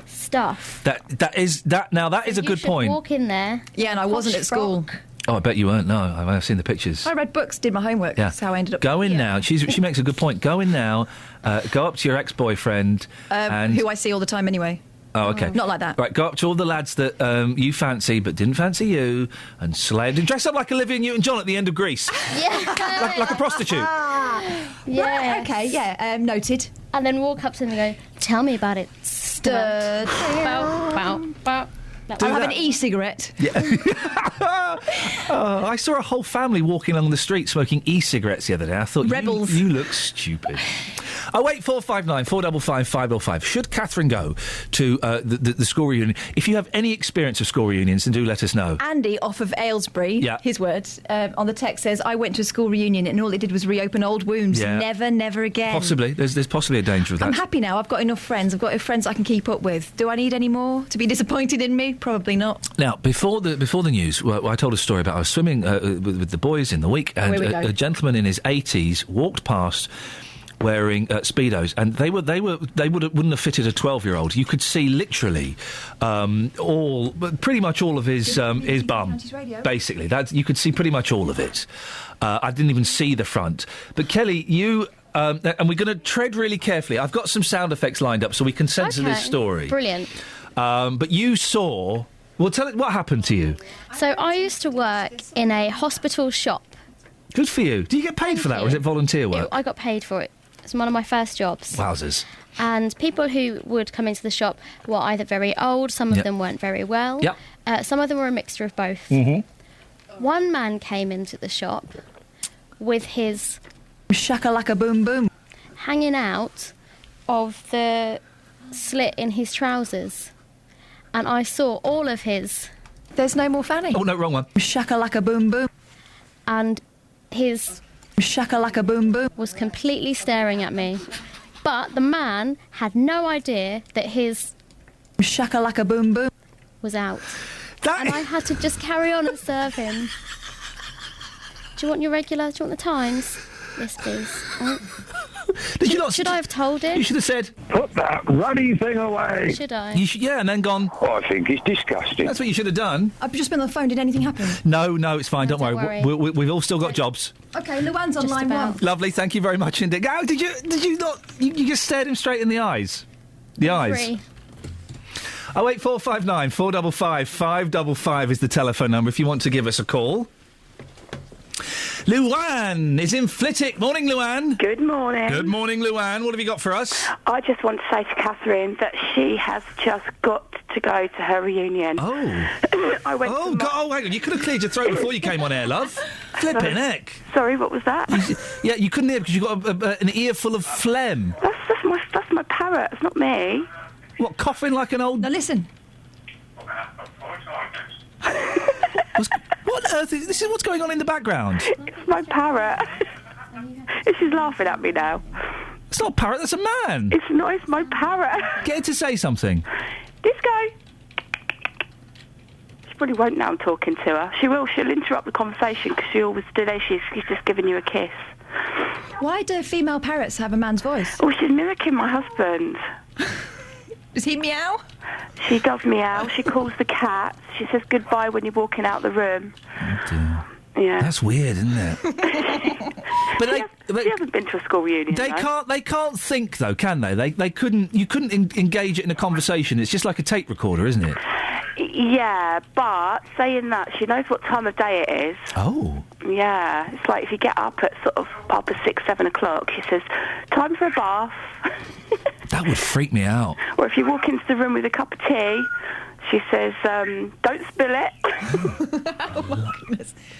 stuff. That is a good point. You should walk in there. Yeah, and I wasn't at school. Oh, I bet you weren't. No, I've seen the pictures. I read books, did my homework. Yeah. That's how I ended up. Go in now. She makes a good point. Go in now. Go up to your ex-boyfriend and who I see all the time anyway. Oh, okay. Not like that. Right, go up to all the lads that you fancy but didn't fancy you and slay and dress up like Olivia Newton-John at the end of Grease. Yeah. like a prostitute. Yeah. Right, okay, yeah, noted. And then walk up to them and go, tell me about it. Stud. Bow, bow, bow. I'll have an e-cigarette. Yeah. I saw a whole family walking along the street smoking e-cigarettes the other day. I thought, rebels. You look stupid. 08459 455 505. Should Catherine go to the school reunion? If you have any experience of school reunions, then do let us know. Andy, off of Aylesbury, his words, on the text says, I went to a school reunion and all it did was reopen old wounds. Yeah. Never again. Possibly. There's possibly a danger of that. I'm happy now. I've got enough friends. I've got friends I can keep up with. Do I need any more to be disappointed in me? Probably not. Now, before the news, I told a story about I was swimming with the boys in the week, and a gentleman in his 80s walked past wearing Speedos, and they wouldn't have fitted a 12-year-old. You could see literally pretty much all of his bum, basically. You could see pretty much all of it. I didn't even see the front. But Kelly, you. And we're going to tread really carefully. I've got some sound effects lined up so we can censor this story. Brilliant. But you saw... Well, tell it what happened to you. So I used to work in a hospital shop. Good for you. Do you get paid for that, or is it volunteer work? I got paid for it. It's one of my first jobs. Wowzers. And people who would come into the shop were either very old, some of them weren't very well. Yep. Some of them were a mixture of both. Mm-hmm. One man came into the shop with his... shakalaka boom boom hanging out of the slit in his trousers. And I saw all of his... There's no more fanny. Oh, no, wrong one. Shakalaka boom boom. And his... shakalaka boom boom. Was completely staring at me. But the man had no idea that his... shakalaka boom boom. Was out. And I had to just carry on and serve him. Do you want your regular... Do you want the Times? Yes, please. Should I have told him? You should have said, put that ruddy thing away. Should I? And then gone. Oh, I think it's disgusting. That's what you should have done. I've just been on the phone. Did anything happen? No, it's fine. Don't worry. We've all still got jobs. Okay, Luann's on line 1. Lovely. Thank you very much indeed. Oh, did you not? You just stared him straight in the eyes. The eyes. 08459 455 555 is the telephone number if you want to give us a call. Luann is in Flitwick. Morning, Luann. Good morning. Good morning, Luann. What have you got for us? I just want to say to Catherine that she has just got to go to her reunion. Oh. I went hang on. You could have cleared your throat before you came on air, love. Flipping heck. Sorry, what was that? You couldn't hear because you got an ear full of phlegm. That's my parrot. It's not me. What, coughing like an old... Now listen. What on earth is... This is what's going on in the background. It's my parrot. She's laughing at me now. It's not a parrot, that's a man. It's not, it's my parrot. Get her to say something. Disco. probably won't now I'm talking to her. She will. She'll interrupt the conversation because she always do. She's just giving you a kiss. Why do female parrots have a man's voice? Oh, she's mimicking my husband. Does he meow? She does meow. She calls the cat. She says goodbye when you're walking out the room. Oh, dear. Yeah. That's weird, isn't it? She hasn't been to a school reunion. They can't think though, can they? They couldn't. You couldn't engage it in a conversation. It's just like a tape recorder, isn't it? Yeah, but saying that, she knows what time of day it is. Oh. Yeah, it's like if you get up at sort of 6, 7 o'clock, she says, time for a bath. That would freak me out. Or if you walk into the room with a cup of tea, she says, don't spill it.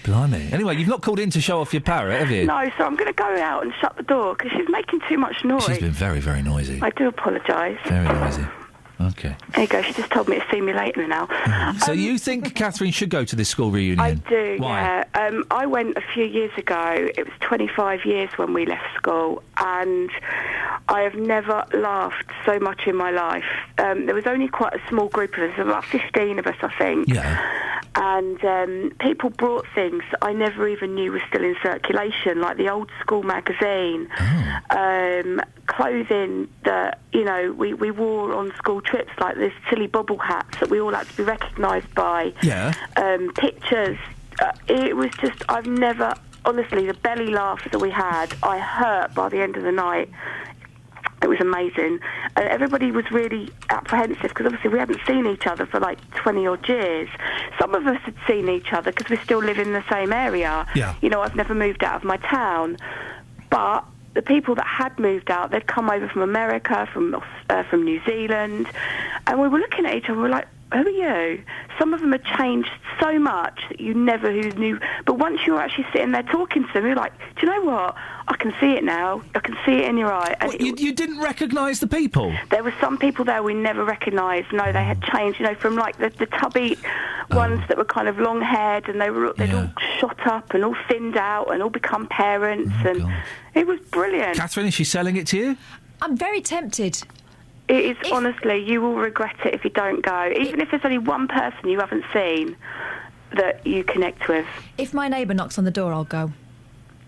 Blimey. Anyway, you've not called in to show off your parrot, have you? No, so I'm going to go out and shut the door because she's making too much noise. She's been very, very noisy. I do apologise. Very noisy. Okay. There you go, she just told me to see me later now. So you think Catherine should go to this school reunion? I do, Why? yeah. I went a few years ago. It was 25 years when we left school, and I have never laughed so much in my life. There was only quite a small group of us, about 15 of us, I think. Yeah. And people brought things that I never even knew were still in circulation, like the old school magazine, clothing that, you know, we wore on school trips, like this silly bobble hats that we all had to be recognised by. Yeah. Pictures. It was just, I've never, honestly, the belly laughs that we had, I hurt by the end of the night. It was amazing. And everybody was really apprehensive because obviously we hadn't seen each other for like 20 odd years. Some of us had seen each other because we still live in the same area. Yeah. You know, I've never moved out of my town. But the people that had moved out, they'd come over from America, from New Zealand, and we were looking at each other and we were like, who are you? Some of them had changed so much that you never knew. But once you were actually sitting there talking to them, you're like, do you know what? I can see it now. I can see it in your eye. And you didn't recognise the people? There were some people there we never recognised. No, they had changed, you know, from like the tubby ones that were kind of long-haired, and they'd all shot up and all thinned out and all become parents. God. It was brilliant. Catherine, is she selling it to you? I'm very tempted. It is, honestly, you will regret it if you don't go. Even if there's only one person you haven't seen that you connect with. If my neighbour knocks on the door, I'll go.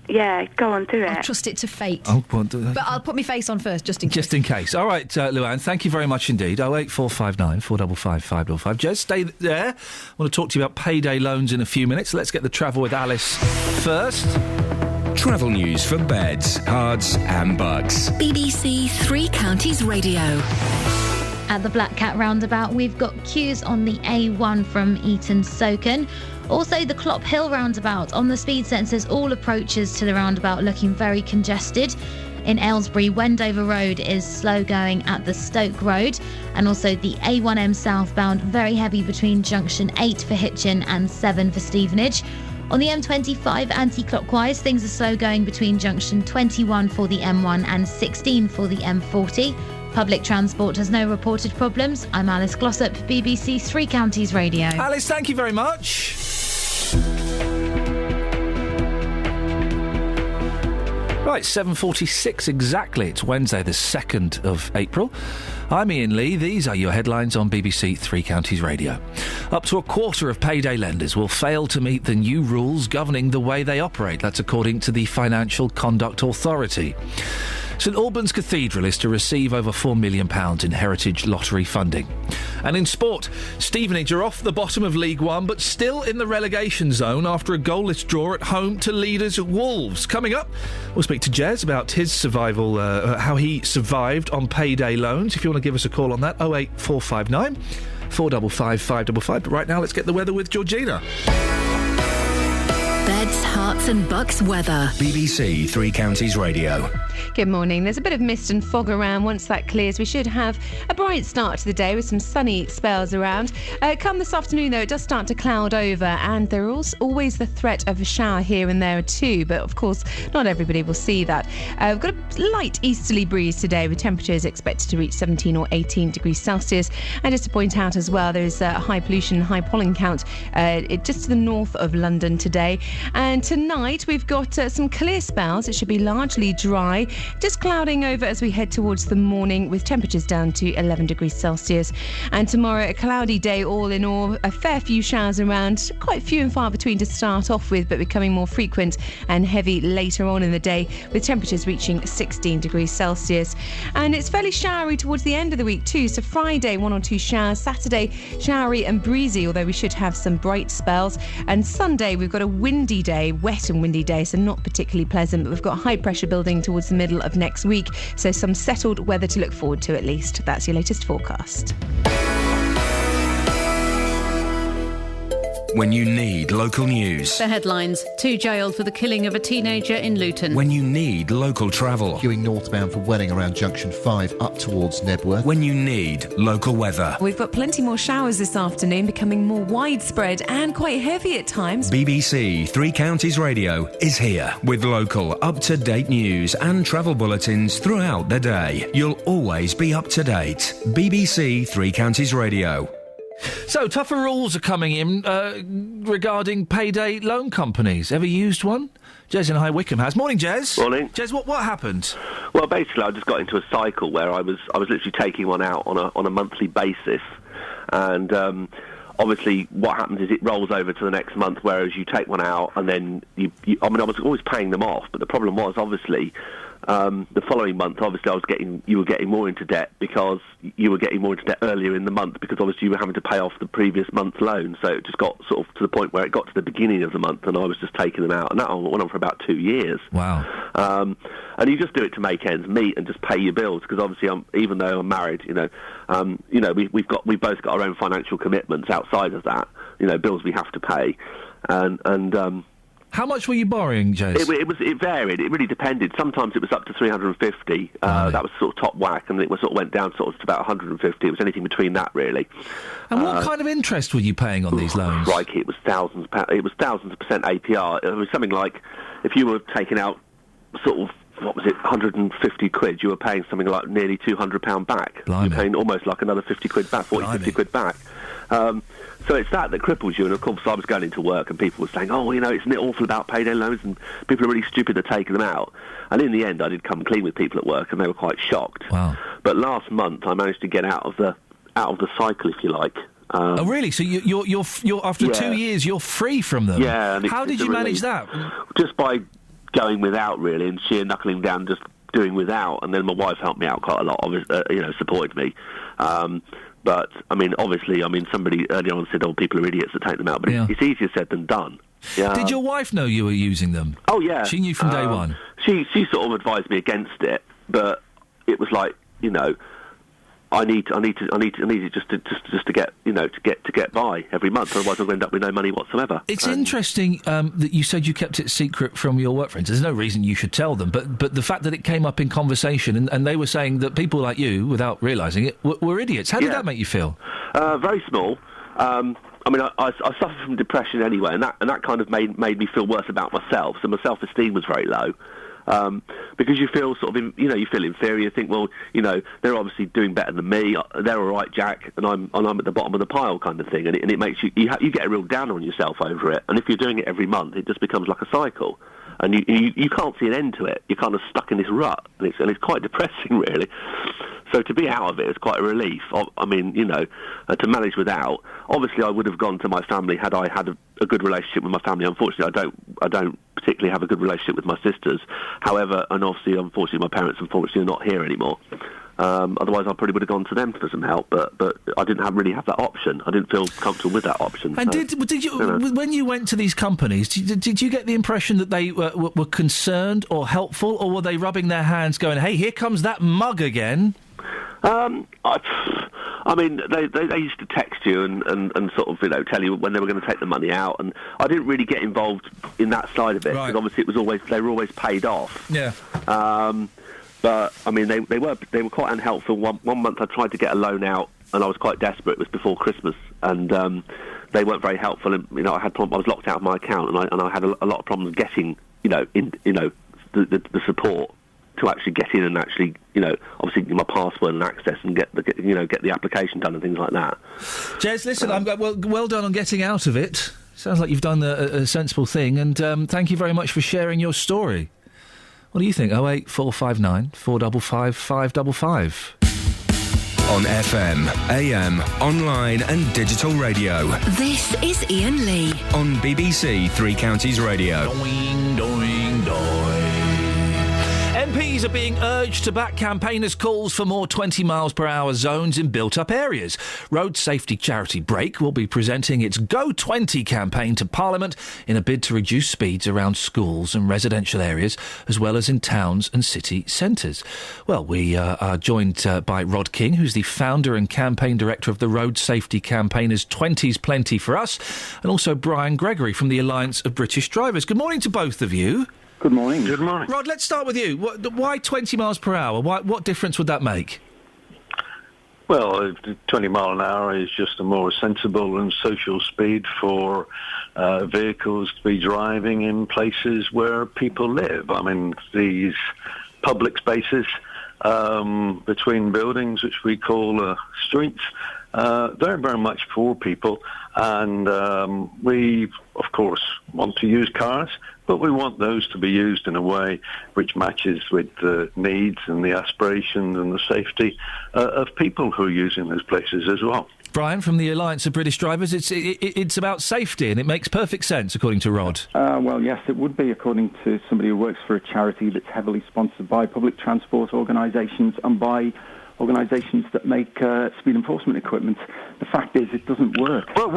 Yeah, go on, do it. I'll trust it to fate. Oh, well, do that. But I'll put my face on first, just in case. Just in case. All right, Luann, thank you very much indeed. 08459 455 555. Jez, stay there. I want to talk to you about payday loans in a few minutes. Let's get the travel with Alice first. Travel news for beds, cards and bugs. BBC Three Counties Radio. At the Black Cat roundabout, we've got queues on the A1 from Eton Soken. Also, the Clop Hill roundabout. On the speed sensors, all approaches to the roundabout looking very congested. In Aylesbury, Wendover Road is slow going at the Stoke Road. And also the A1M southbound, very heavy between junction 8 for Hitchin and 7 for Stevenage. On the M25 anti-clockwise, things are slow going between junction 21 for the M1 and 16 for the M40. Public transport has no reported problems. I'm Alice Glossop, BBC Three Counties Radio. Alice, thank you very much. Right, 7:46 exactly. It's Wednesday, the 2nd of April. I'm Iain Lee. These are your headlines on BBC Three Counties Radio. Up to a quarter of payday lenders will fail to meet the new rules governing the way they operate. That's according to the Financial Conduct Authority. St Albans Cathedral is to receive over £4 million in Heritage Lottery funding. And in sport, Stevenage are off the bottom of League One, but still in the relegation zone after a goalless draw at home to leaders Wolves. Coming up, we'll speak to Jez about his survival, how he survived on payday loans. If you want to give us a call on that, 08459 455 555. But right now, let's get the weather with Georgina. Beds, Herts and Bucks weather. BBC Three Counties Radio. Good morning. There's a bit of mist and fog around. Once that clears, we should have a bright start to the day with some sunny spells around. Come this afternoon, though, it does start to cloud over, and there is always the threat of a shower here and there too, but of course not everybody will see that. We've got a light easterly breeze today with temperatures expected to reach 17 or 18 degrees Celsius. And just to point out as well, there is a high pollution, high pollen count just to the north of London today. And tonight we've got some clear spells. It should be largely dry. today. Just clouding over as we head towards the morning with temperatures down to 11 degrees Celsius. And tomorrow, a cloudy day all in all. A fair few showers around, quite few and far between to start off with, but becoming more frequent and heavy later on in the day, with temperatures reaching 16 degrees Celsius. And it's fairly showery towards the end of the week too. So Friday, 1 or 2 showers. Saturday, showery and breezy, although we should have some bright spells. And Sunday, we've got a windy day, wet and windy day, so not particularly pleasant, but we've got high pressure building towards the middle of next week, so some settled weather to look forward to at least. That's your latest forecast. When you need local news. The headlines: 2 jailed for the killing of a teenager in Luton. When you need local travel. Queuing northbound for Welling around Junction 5 up towards Nebworth. When you need local weather. We've got plenty more showers this afternoon, becoming more widespread and quite heavy at times. BBC Three Counties Radio is here with local, up-to-date news and travel bulletins throughout the day. You'll always be up to date. BBC Three Counties Radio. So, tougher rules are coming in regarding payday loan companies. Ever used one? Jez in High Wycombe has. Morning, Jez. Morning. Jez, what happened? Well, basically, I just got into a cycle where I was literally taking one out on a monthly basis, and obviously, what happens is it rolls over to the next month. Whereas you take one out, and then I was always paying them off, but the problem was obviously. The following month, obviously, you were getting more into debt because you were getting more into debt earlier in the month because obviously you were having to pay off the previous month's loan. So it just got sort of to the point where it got to the beginning of the month and I was just taking them out. And that went on for about 2 years. Wow. And you just do it to make ends meet and just pay your bills because obviously, even though I'm married, we've both got our own financial commitments outside of that. Bills we have to pay, and. How much were you borrowing, Jez? It varied. It really depended. Sometimes it was up to 350. That was sort of top whack, and it sort of went down sort of to about 150. It was anything between that, really. And what kind of interest were you paying on these loans? Crikey, it was thousands of percent APR. It was something like if you were taking out sort of 150 quid, you were paying something like nearly £200 back. Blimey. You're paying almost like another 50 quid back, 50 quid back. So it's that cripples you, and of course I was going into work and people were saying, isn't it awful about payday loans, and people are really stupid at taking them out. And in the end I did come clean with people at work and they were quite shocked. Wow. But last month I managed to get out of the cycle, if you like. Oh really? So you're after 2 years you're free from them? Yeah. And how did you manage that? Just by going without, really, and sheer knuckling down, just doing without. And then my wife helped me out quite a lot, supported me. But, obviously, somebody earlier on said, people are idiots that take them out. But it's easier said than done. Yeah. Did your wife know you were using them? Oh, yeah. She knew from day one? She sort of advised me against it, but it was like, I need it just to get to get by every month. Otherwise, I'll end up with no money whatsoever. It's interesting that you said you kept it secret from your work friends. There's no reason you should tell them, but the fact that it came up in conversation and they were saying that people like you, without realising it, were idiots. How did that make you feel? Very small. I suffer from depression anyway, and that kind of made me feel worse about myself. So my self-esteem was very low. Because you feel sort of, you feel inferior. You think, well, they're obviously doing better than me. They're all right, Jack, and I'm at the bottom of the pile, kind of thing. And it makes you get a real downer on yourself over it. And if you're doing it every month, it just becomes like a cycle, and you can't see an end to it. You're kind of stuck in this rut, and it's quite depressing, really. So to be out of it is quite a relief. To manage without. Obviously, I would have gone to my family had I had a good relationship with my family. Unfortunately, I don't particularly have a good relationship with my sisters. However, and obviously, unfortunately, my parents are not here anymore. Otherwise, I probably would have gone to them for some help. But I didn't really have that option. I didn't feel comfortable with that option. And did you when you went to these companies, did you get the impression that they were concerned or helpful, or were they rubbing their hands, going, "Hey, here comes that mug again"? They used to text you and sort of, tell you when they were going to take the money out, and I didn't really get involved in that side of it, because obviously they were always paid off. Yeah. But, they were quite unhelpful. One month I tried to get a loan out, and I was quite desperate. It was before Christmas, and they weren't very helpful, and, I was locked out of my account, and I had a lot of problems getting, the support to actually get in and actually, obviously give my password and access and get the application done and things like that. Jez, listen, well done on getting out of it. Sounds like you've done a sensible thing, and thank you very much for sharing your story. What do you think? 08459 455 555. On FM, AM, online and digital radio. This is Iain Lee. On BBC Three Counties Radio. Doing, doing, doing. MPs are being urged to back campaigners' calls for more 20 miles per hour zones in built-up areas. Road safety charity Brake will be presenting its Go 20 campaign to Parliament in a bid to reduce speeds around schools and residential areas, as well as in towns and city centres. Well, we are joined by Rod King, who's the founder and campaign director of the road safety campaigners 20's Plenty for Us, and also Brian Gregory from the Alliance of British Drivers. Good morning to both of you. Good morning. Good morning. Rod, let's start with you. Why 20 miles per hour? What difference would that make? Well, 20 mile an hour is just a more sensible and social speed for vehicles to be driving in places where people live. I mean, these public spaces between buildings, which we call streets, they're very much for people. And we, of course, want to use cars, but we want those to be used in a way which matches with the needs and the aspirations and the safety of people who are using those places as well. Brian, from the Alliance of British Drivers, it's about safety, and it makes perfect sense, according to Rod. Well, yes, it would be, according to somebody who works for a charity that's heavily sponsored by public transport organisations and by organisations that make speed enforcement equipment. The fact is, it doesn't work. Well.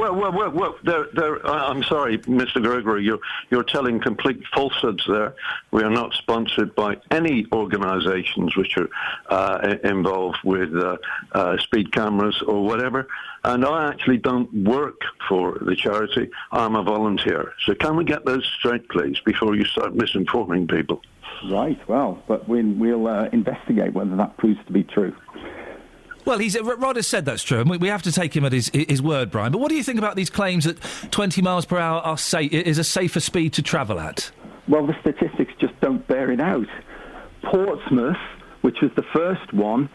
I'm sorry, Mr. Gregory, you're telling complete falsehoods there. We are not sponsored by any organisations which are involved with speed cameras or whatever. And I actually don't work for the charity. I'm a volunteer. So can we get those straight, please, before you start misinforming people? Right, well, but we'll investigate whether that proves to be true. Well, Rod has said that's true, and we have to take him at his word, Brian. But what do you think about these claims that 20 miles per hour is a safer speed to travel at? Well, the statistics just don't bear it out. Portsmouth, which was the first one,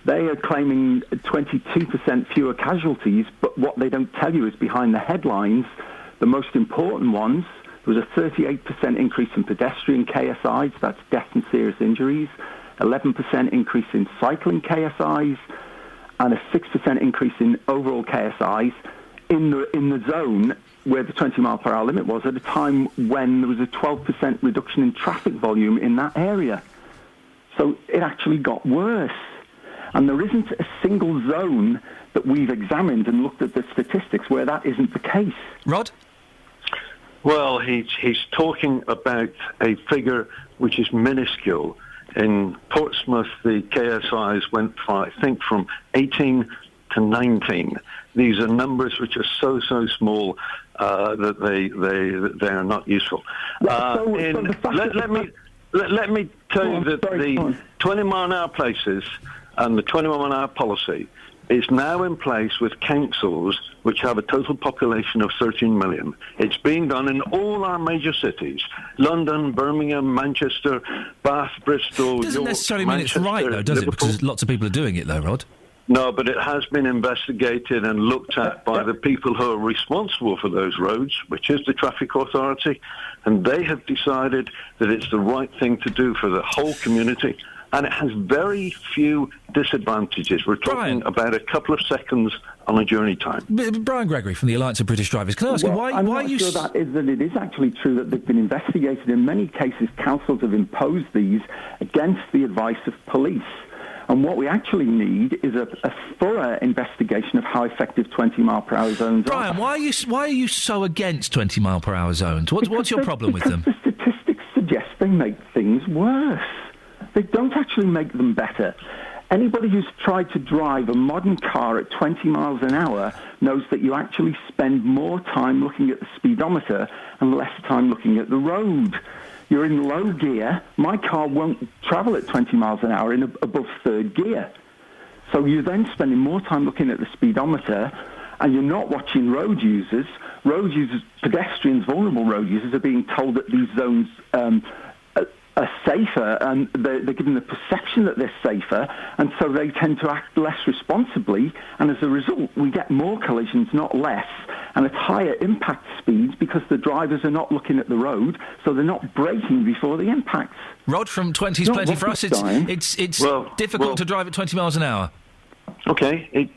they are claiming 22% fewer casualties, but what they don't tell you is behind the headlines, the most important ones, there was a 38% increase in pedestrian KSIs, that's death and serious injuries, 11% increase in cycling KSIs, and a 6% increase in overall KSIs in the zone where the 20 mile per hour limit was at a time when there was a 12% reduction in traffic volume in that area. So it actually got worse. And there isn't a single zone that we've examined and looked at the statistics where that isn't the case. Rod? Well, he's talking about a figure which is minuscule. In Portsmouth, the KSIs went, I think, from 18 to 19. These are numbers which are so small that they are not useful. Let me tell you that the 20 mile an hour places and the 20 mile an hour policy is now in place with councils which have a total population of 13 million. It's being done in all our major cities. London, Birmingham, Manchester, Bath, Bristol, Doesn't York, necessarily mean it's right, though, does Liverpool. it? Because lots of people are doing it, though, Rod. No, but it has been investigated and looked at by the people who are responsible for those roads, which is the Traffic Authority, and they have decided that it's the right thing to do for the whole community. And it has very few disadvantages. We're talking about a couple of seconds on a journey time. Brian Gregory from the Alliance of British Drivers. Can I ask you, why I'm are not you... sure that it is actually true that they've been investigated. In many cases, councils have imposed these against the advice of police. And what we actually need is a thorough investigation of how effective 20 mile per hour zones Brian, are. why are you so against 20 mile per hour zones? What's your problem with them? The statistics suggest they make things worse. They don't actually make them better. Anybody who's tried to drive a modern car at 20 miles an hour knows that you actually spend more time looking at the speedometer and less time looking at the road. You're in low gear. My car won't travel at 20 miles an hour in above third gear. So you're then spending more time looking at the speedometer, and you're not watching road users. Road users, pedestrians, vulnerable road users are being told that these zones are safer, and they're given the perception that they're safer, and so they tend to act less responsibly, and as a result we get more collisions, not less, and at higher impact speeds because the drivers are not looking at the road, so they're not braking before the impacts. Rod from 20's Plenty. For us, it's difficult to drive at 20 miles an hour. Okay,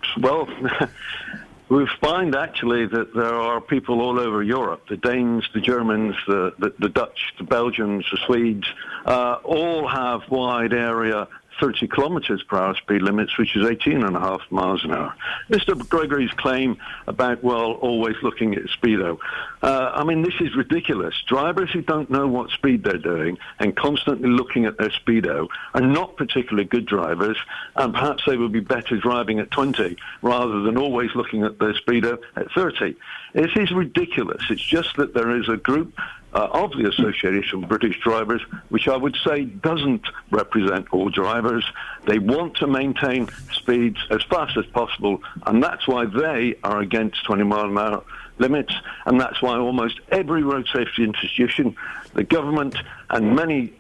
we find actually that there are people all over Europe, the Danes, the Germans, the Dutch, the Belgians, the Swedes, all have wide area 30 kilometres per hour speed limits, which is 18.5 miles an hour. Mr. Gregory's claim about, always looking at speedo. This is ridiculous. Drivers who don't know what speed they're doing and constantly looking at their speedo are not particularly good drivers, and perhaps they would be better driving at 20 rather than always looking at their speedo at 30. It is ridiculous. It's just that there is a group of the Association of British Drivers, which I would say doesn't represent all drivers. They want to maintain speeds as fast as possible, and that's why they are against 20 mile an hour limits, and that's why almost every road safety institution, the government and many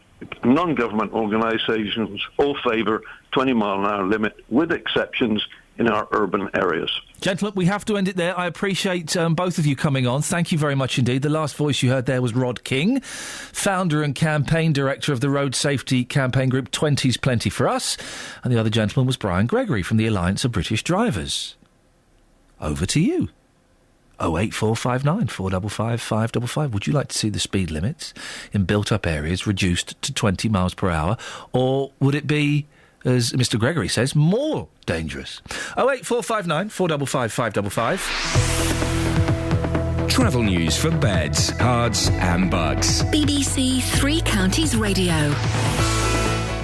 non-government organisations all favour 20 mile an hour limit, with exceptions in our urban areas. Gentlemen, we have to end it there. I appreciate both of you coming on. Thank you very much indeed. The last voice you heard there was Rod King, founder and campaign director of the road safety campaign group 20's Plenty for Us. And the other gentleman was Brian Gregory from the Alliance of British Drivers. Over to you. 08459 455 555. Would you like to see the speed limits in built-up areas reduced to 20 miles per hour? Or would it be, as Mr. Gregory says, more dangerous? 08459 455 555. Travel news for beds, cards and bugs. BBC Three Counties Radio.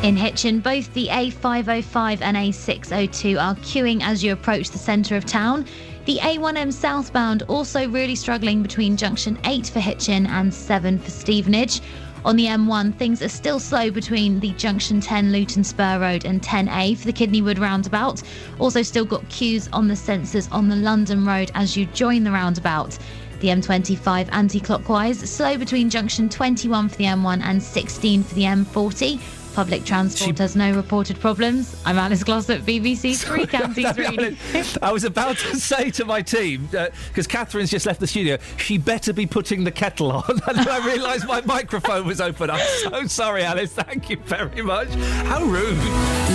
In Hitchin, both the A505 and A602 are queuing as you approach the centre of town. The A1M southbound also really struggling between junction 8 for Hitchin and 7 for Stevenage. On the M1, things are still slow between the junction 10 Luton Spur Road and 10A for the Kidneywood roundabout. Also still got queues on the sensors on the London Road as you join the roundabout. The M25 anti-clockwise, slow between junction 21 for the M1 and 16 for the M40. Public transport has no reported problems. I'm Alice Glossop, BBC Three Counties Radio. I was about to say to my team, because Catherine's just left the studio, she better be putting the kettle on. And then I realised my microphone was open. I'm so sorry, Alice. Thank you very much. How rude.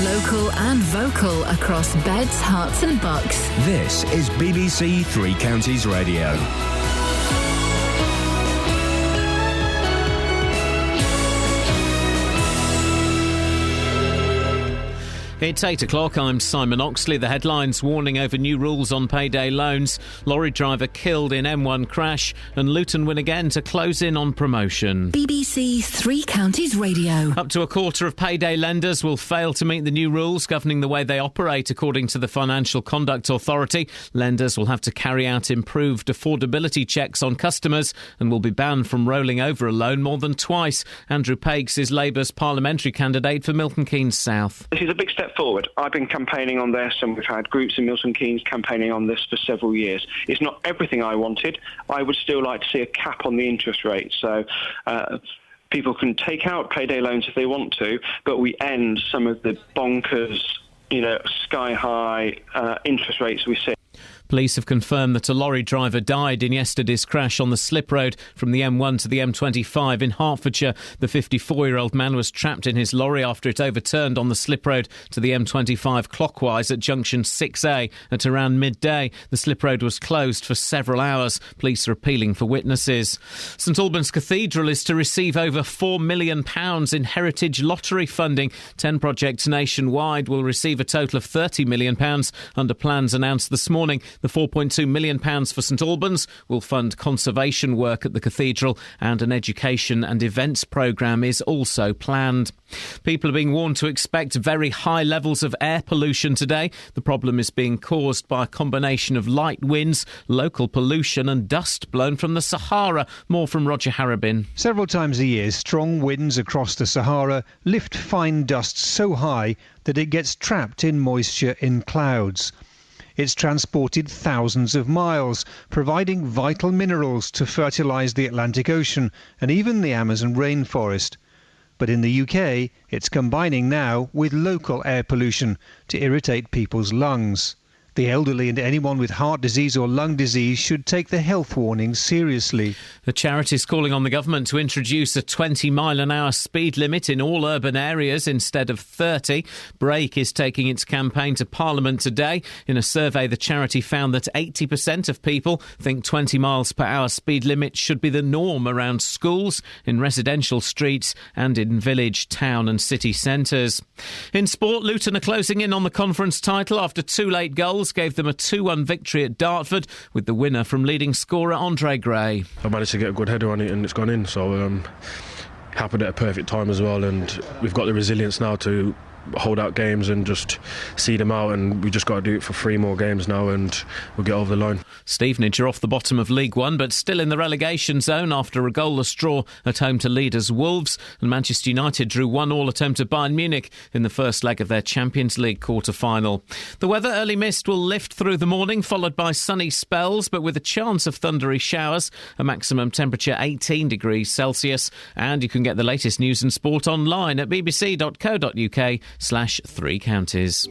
Local and vocal across beds, hearts and bucks. This is BBC Three Counties Radio. It's 8 o'clock. I'm Simon Oxley. The headlines: warning over new rules on payday loans, lorry driver killed in M1 crash, and Luton win again to close in on promotion. BBC Three Counties Radio. Up to a quarter of payday lenders will fail to meet the new rules governing the way they operate, according to the Financial Conduct Authority. Lenders will have to carry out improved affordability checks on customers and will be banned from rolling over a loan more than twice. Andrew Pakes is Labour's parliamentary candidate for Milton Keynes South. This is a big step forward. I've been campaigning on this, and we've had groups in Milton Keynes campaigning on this for several years. It's not everything I wanted. I would still like to see a cap on the interest rate, so people can take out payday loans if they want to, but we end some of the bonkers, sky-high interest rates we see. Police have confirmed that a lorry driver died in yesterday's crash on the slip road from the M1 to the M25 in Hertfordshire. The 54-year-old man was trapped in his lorry after it overturned on the slip road to the M25 clockwise at junction 6A at around midday. The slip road was closed for several hours. Police are appealing for witnesses. St Albans Cathedral is to receive over £4 million in heritage lottery funding. 10 projects nationwide will receive a total of £30 million under plans announced this morning. The £4.2 million for St Albans will fund conservation work at the cathedral, and an education and events programme is also planned. People are being warned to expect very high levels of air pollution today. The problem is being caused by a combination of light winds, local pollution and dust blown from the Sahara. More from Roger Harrabin. Several times a year, strong winds across the Sahara lift fine dust so high that it gets trapped in moisture in clouds. It's transported thousands of miles, providing vital minerals to fertilise the Atlantic Ocean and even the Amazon rainforest. But in the UK, it's combining now with local air pollution to irritate people's lungs. The elderly and anyone with heart disease or lung disease should take the health warnings seriously. The charity's calling on the government to introduce a 20-mile-an-hour speed limit in all urban areas instead of 30. Brake is taking its campaign to Parliament today. In a survey, the charity found that 80% of people think 20 miles per hour speed limit should be the norm around schools, in residential streets and in village, town and city centres. In sport, Luton are closing in on the conference title after 2 late goals gave them a 2-1 victory at Dartford, with the winner from leading scorer Andre Gray. I managed to get a good header on it and it's gone in, so happened at a perfect time as well, and we've got the resilience now to hold out games and just see them out, and we just got to do it for 3 more games now and we'll get over the line. Stevenage are off the bottom of League One but still in the relegation zone after a goalless draw at home to leaders Wolves, and Manchester United drew 1-1 at home to Bayern Munich in the first leg of their Champions League quarter-final. The weather, early mist will lift through the morning, followed by sunny spells but with a chance of thundery showers, a maximum temperature 18 degrees Celsius, and you can get the latest news and sport online at bbc.co.uk/3 counties.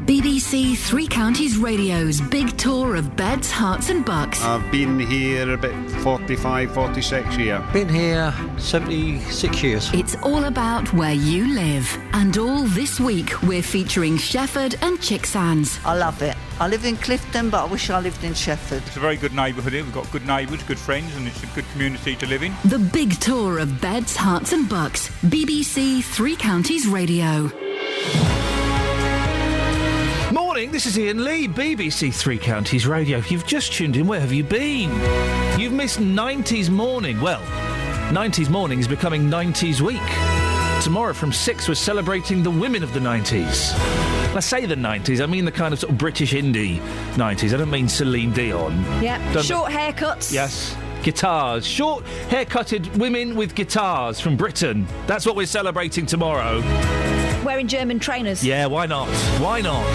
BBC Three Counties Radio's big tour of beds, hearts and bucks. I've been here about 45, 46 years. Been here 76 years. It's all about where you live. And all this week we're featuring Shefford and Chicksands. I love it. I live in Clifton, but I wish I lived in Shefford. It's a very good neighbourhood here. We've got good neighbours, good friends, and it's a good community to live in. The big tour of beds, hearts and bucks. BBC Three Counties Radio. Morning, this is Iain Lee, BBC Three Counties Radio. If you've just tuned in, where have you been? You've missed 90s morning. Well, 90s morning is becoming 90s week. Tomorrow from 6 we're celebrating the women of the 90s. I say the 90s, I mean the kind of sort of British indie 90s. I don't mean Celine Dion. Yep, short haircuts. Yes. Guitars. Short, haircutted women with guitars from Britain. That's what we're celebrating tomorrow. Wearing German trainers. Yeah, why not? Why not?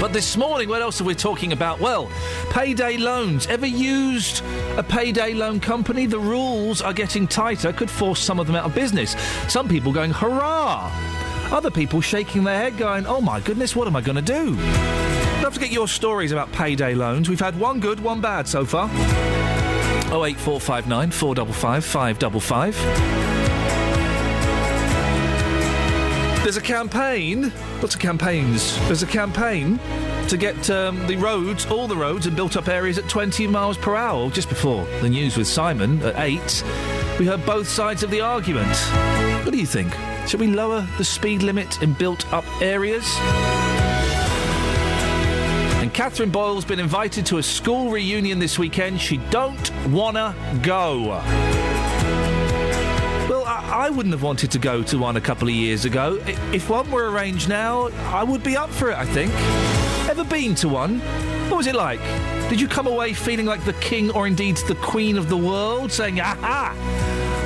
But this morning, what else are we talking about? Well, payday loans. Ever used a payday loan company? The rules are getting tighter, could force some of them out of business. Some people going, hurrah! Other people shaking their head going, oh my goodness, what am I going to do? I'd love to get your stories about payday loans. We've had one good, one bad so far. 08459 455 555. There's a campaign, lots of campaigns, there's a campaign to get the roads, all the roads and built-up areas at 20 miles per hour. Just before the news with Simon at 8, we heard both sides of the argument. What do you think? Should we lower the speed limit in built-up areas? And Catherine Boyle's been invited to a school reunion this weekend. She don't wanna go. Well, I wouldn't have wanted to go to one a couple of years ago. If one were arranged now, I would be up for it, I think. Ever been to one? What was it like? Did you come away feeling like the king or indeed the queen of the world, saying, aha,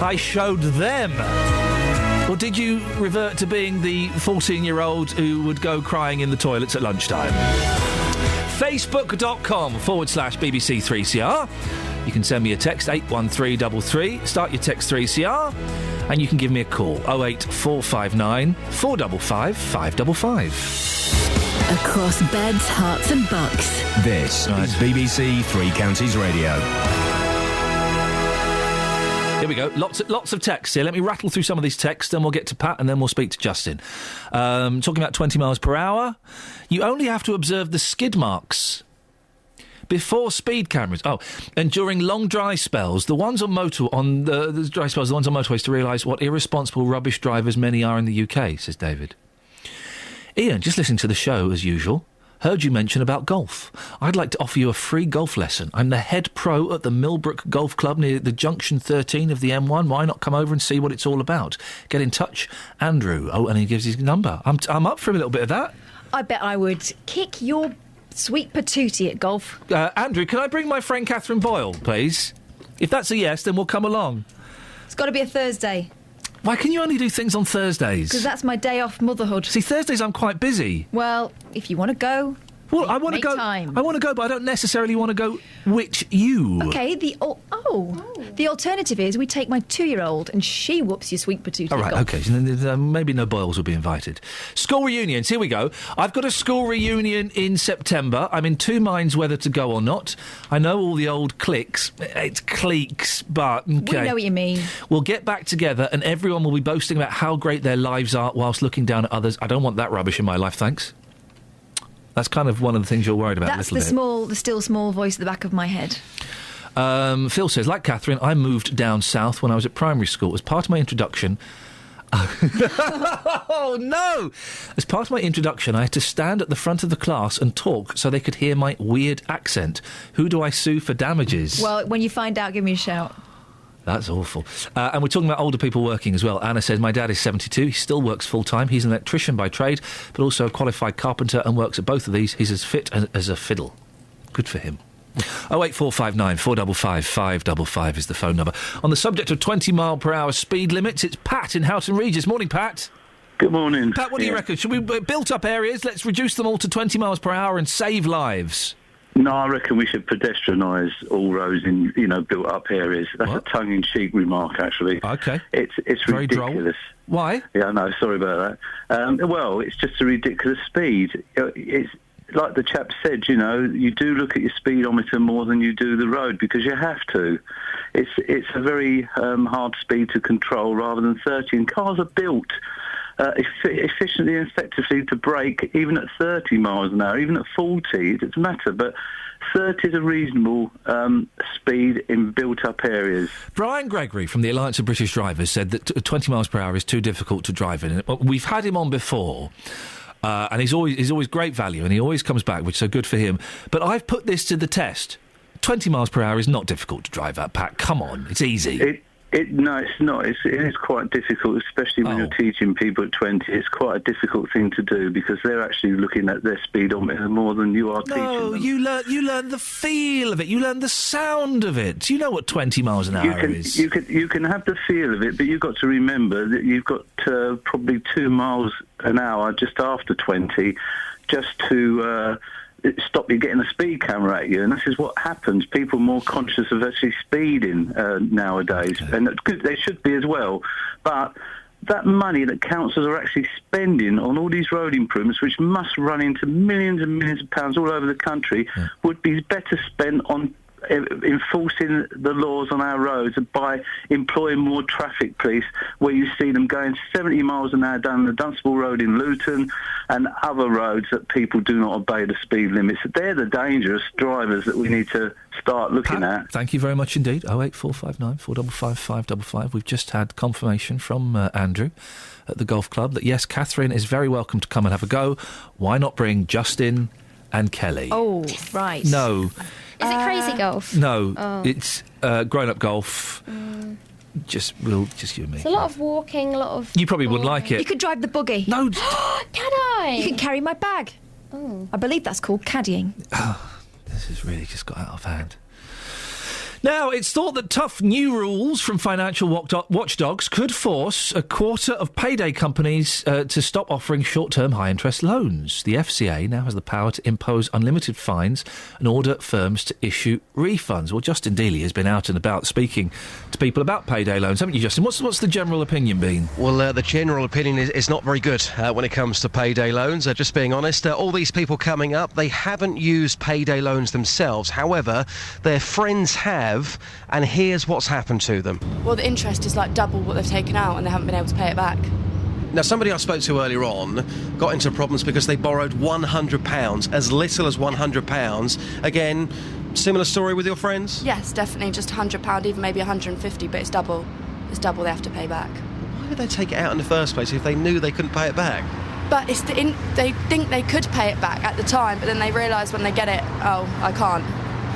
I showed them? Or did you revert to being the 14-year-old who would go crying in the toilets at lunchtime? Facebook.com/BBC3CR. You can send me a text, 81333. Start your text 3CR. And you can give me a call, 08459 455 555. Across beds, hearts and bucks. This is BBC Three Counties Radio. Here we go. Lots of texts here. Let me rattle through some of these texts, then we'll get to Pat, and then we'll speak to Justin. Talking about 20 miles per hour. You only have to observe the skid marks before speed cameras. Oh, and during long dry spells, the ones on motorways to realise what irresponsible rubbish drivers many are in the UK, says David. Iain, just listening to the show as usual. Heard you mention about golf. I'd like to offer you a free golf lesson. I'm the head pro at the Millbrook Golf Club near the Junction 13 of the M1. Why not come over and see what it's all about? Get in touch, Andrew. Oh, and he gives his number. I'm up for a little bit of that. I bet I would kick your sweet patootie at golf. Andrew, can I bring my friend Catherine Boyle, please? If that's a yes, then we'll come along. It's got to be a Thursday. Why can you only do things on Thursdays? Because that's my day off motherhood. See, Thursdays I'm quite busy. Well, if you want to go, Well, I want to go. time. I want to go, but I don't necessarily want to go. Which you? Okay, the alternative is we take my 2-year-old and she whoops your sweet potato. All right, okay. So then, maybe no Boyles will be invited. School reunions, here we go. I've got a school reunion in September. I'm in two minds whether to go or not. I know all the old cliques. It's cliques, but okay. We know what you mean. We'll get back together and everyone will be boasting about how great their lives are whilst looking down at others. I don't want that rubbish in my life, thanks. That's kind of one of the things you're worried about. That's a little bit. the still small voice at the back of my head. Phil says, like Catherine, I moved down south when I was at primary school. As part of my introduction... Oh, no! As part of my introduction, I had to stand at the front of the class and talk so they could hear my weird accent. Who do I sue for damages? Well, when you find out, give me a shout. That's awful. And we're talking about older people working as well. Anna says, my dad is 72. He still works full-time. He's an electrician by trade, but also a qualified carpenter and works at both of these. He's as fit as a fiddle. Good for him. 08459 455 555 is the phone number. On the subject of 20-mile-per-hour speed limits, it's Pat in Houghton Regis. Morning, Pat. Good morning. Pat, what do you reckon? Should we built up areas? Let's reduce them all to 20 miles per hour and save lives. No, I reckon we should pedestrianise all roads in, built-up areas. That's a tongue-in-cheek remark, actually. OK. It's very ridiculous. Droll. Why? Yeah, no, sorry about that. Well, it's just a ridiculous speed. It's like the chap said, you do look at your speedometer more than you do the road because you have to. It's a very hard speed to control rather than 30, and cars are built efficiently and effectively to brake even at 30 miles an hour, even at 40, it doesn't matter, but 30 is a reasonable speed in built-up areas. Brian Gregory from the Alliance of British Drivers said that 20 miles per hour is too difficult to drive in. We've had him on before, and he's always great value, and he always comes back, which is so good for him. But I've put this to the test. 20 miles per hour is not difficult to drive at, Pat. Come on, it's easy. No, it's not. It is quite difficult, especially when you're teaching people at 20. It's quite a difficult thing to do because they're actually looking at their speedometer more than you are teaching them. No, you learn the feel of it. You learn the sound of it. Do you know what 20 miles an hour is? You can have the feel of it, but you've got to remember that you've got probably 2 miles an hour just after 20 just to... stop you getting a speed camera at you, and this is what happens. People are more conscious of actually speeding nowadays, and they should be as well. But that money that councils are actually spending on all these road improvements, which must run into millions and millions of pounds all over the country, would be better spent on enforcing the laws on our roads by employing more traffic police, where you see them going 70 miles an hour down the Dunstable Road in Luton and other roads that people do not obey the speed limits. They're the dangerous drivers that we need to start looking at. Thank you very much indeed. 08459 455 555. We've just had confirmation from Andrew at the golf club that yes, Catherine is very welcome to come and have a go. Why not bring Justin and Kelly? Oh, right. No. Is it crazy golf? No, it's grown-up golf. Just you and me. It's a lot of walking, a lot of... You probably wouldn't like it. You could drive the buggy. No. Can I? You can carry my bag. Oh. I believe that's called caddying. This has really just got out of hand. Now, it's thought that tough new rules from financial watchdogs could force a quarter of payday companies to stop offering short-term high-interest loans. The FCA now has the power to impose unlimited fines and order firms to issue refunds. Well, Justin Dealey has been out and about speaking to people about payday loans, haven't you, Justin? What's the general opinion been? Well, the general opinion is not very good when it comes to payday loans. Just being honest, all these people coming up, they haven't used payday loans themselves. However, their friends have, and here's what's happened to them. Well, the interest is like double what they've taken out and they haven't been able to pay it back. Now, somebody I spoke to earlier on got into problems because they borrowed £100, as little as £100. Again, similar story with your friends? Yes, definitely, just £100, even maybe 150, but it's double. It's double they have to pay back. Why did they take it out in the first place if they knew they couldn't pay it back? But it's they think they could pay it back at the time, but then they realise when they get it, oh, I can't.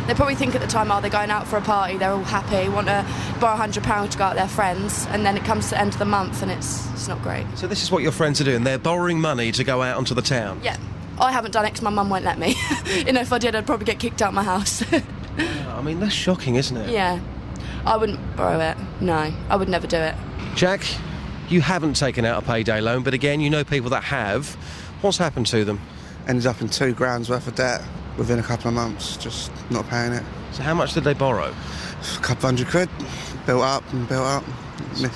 They probably think at the time, they're going out for a party, they're all happy, want to borrow £100 to go out with their friends, and then it comes to the end of the month and it's not great. So this is what your friends are doing, they're borrowing money to go out onto the town? Yeah. I haven't done it because my mum won't let me. If I did, I'd probably get kicked out of my house. I mean, that's shocking, isn't it? Yeah. I wouldn't borrow it. No, I would never do it. Jack, you haven't taken out a payday loan, but again, you know people that have. What's happened to them? ended up in £2,000 worth of debt within a couple of months, just not paying it. So how much did they borrow? A couple £100, built up,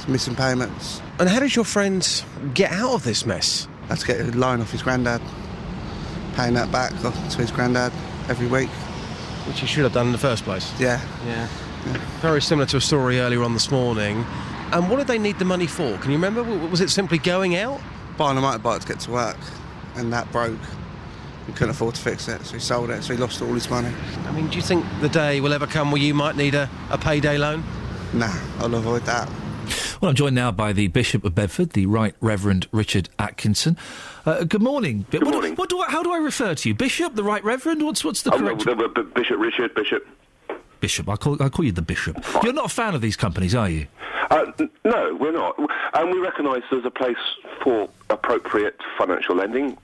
missing payments. And how did your friend get out of this mess? Had to get a loan off his granddad, paying that back to his granddad every week. Which he should have done in the first place. Yeah. Very similar to a story earlier on this morning. And what did they need the money for? Can you remember? Was it simply going out? Buying a motorbike to get to work, and that broke. He couldn't afford to fix it, so he sold it, so he lost all his money. I mean, do you think the day will ever come where you might need a payday loan? Nah, I'll avoid that. Well, I'm joined now by the Bishop of Bedford, the Right Reverend Richard Atkinson. Good morning. Good morning. How do I refer to you? Bishop, the Right Reverend? What's the correct... Bishop Richard, Bishop. Bishop, I'll call you the Bishop. Fine. You're not a fan of these companies, are you? No, we're not. And we recognise there's a place for appropriate financial lending.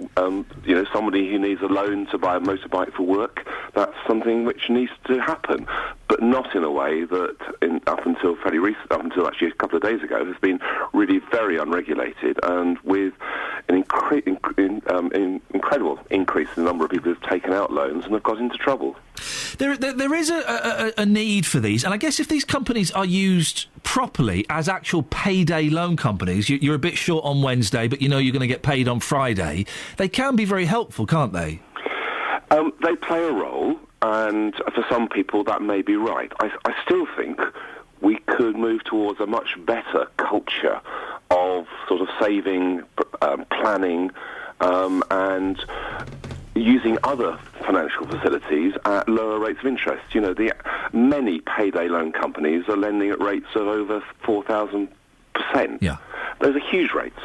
Somebody who needs a loan to buy a motorbike for work, that's something which needs to happen, but not in a way that, up until actually a couple of days ago, has been really very unregulated and with an incredible increase in the number of people who've taken out loans and have got into trouble. There is a need for these, and I guess if these companies are used properly as actual payday loan companies, you're a bit short on Wednesday, but you know you're going to get paid on Friday, they can be very helpful, can't they? They play a role, and for some people that may be right. I still think we could move towards a much better culture of sort of saving, planning, and using other financial facilities at lower rates of interest. Many payday loan companies are lending at rates of over 4,000%. Yeah. Those are huge rates.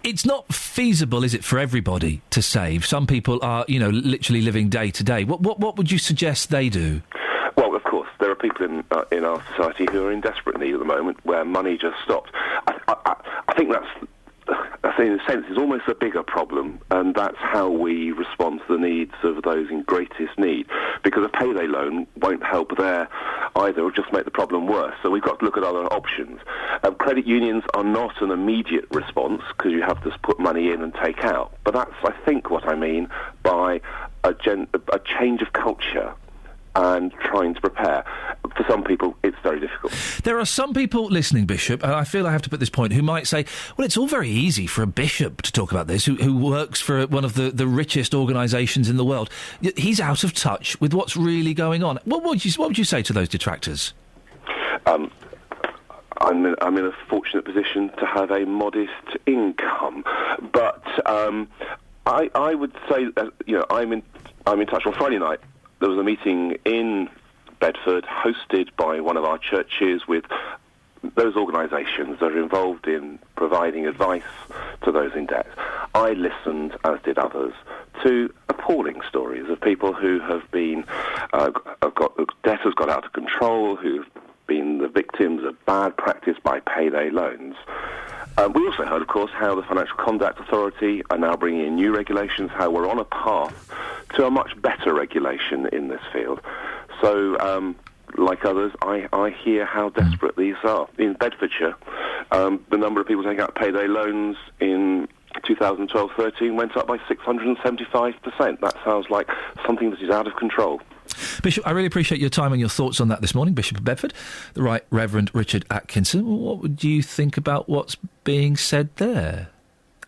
It's not feasible, is it, for everybody to save? Some people are, literally living day to day. What would you suggest they do? Well, of course, there are people in our society who are in desperate need at the moment where money just stopped. I think that's, in a sense, is almost a bigger problem, and that's how we respond to the needs of those in greatest need, because a payday loan won't help there either, it'll just make the problem worse. So we've got to look at other options. Credit unions are not an immediate response, because you have to put money in and take out, but that's, I think, what I mean by a change of culture and trying to prepare. For some people, it's very difficult. There are some people listening, Bishop, and I feel I have to put this point, who might say, well, it's all very easy for a bishop to talk about this, who works for one of the richest organisations in the world. He's out of touch with what's really going on. What would you say to those detractors? I'm in a fortunate position to have a modest income, but I would say that, I'm in touch. On Friday night, there was a meeting in Bedford hosted by one of our churches with those organisations that are involved in providing advice to those in debt. I listened, as did others, to appalling stories of people who have been debt has got out of control, who've been the victims of bad practice by payday loans. We also heard, of course, how the Financial Conduct Authority are now bringing in new regulations, how we're on a path to a much better regulation in this field. So, like others, I hear how desperate these are. In Bedfordshire, the number of people taking out payday loans in 2012-13 went up by 675%. That sounds like something that is out of control. Bishop, I really appreciate your time and your thoughts on that this morning. Bishop of Bedford, the Right Reverend Richard Atkinson. What would you think about what's being said there?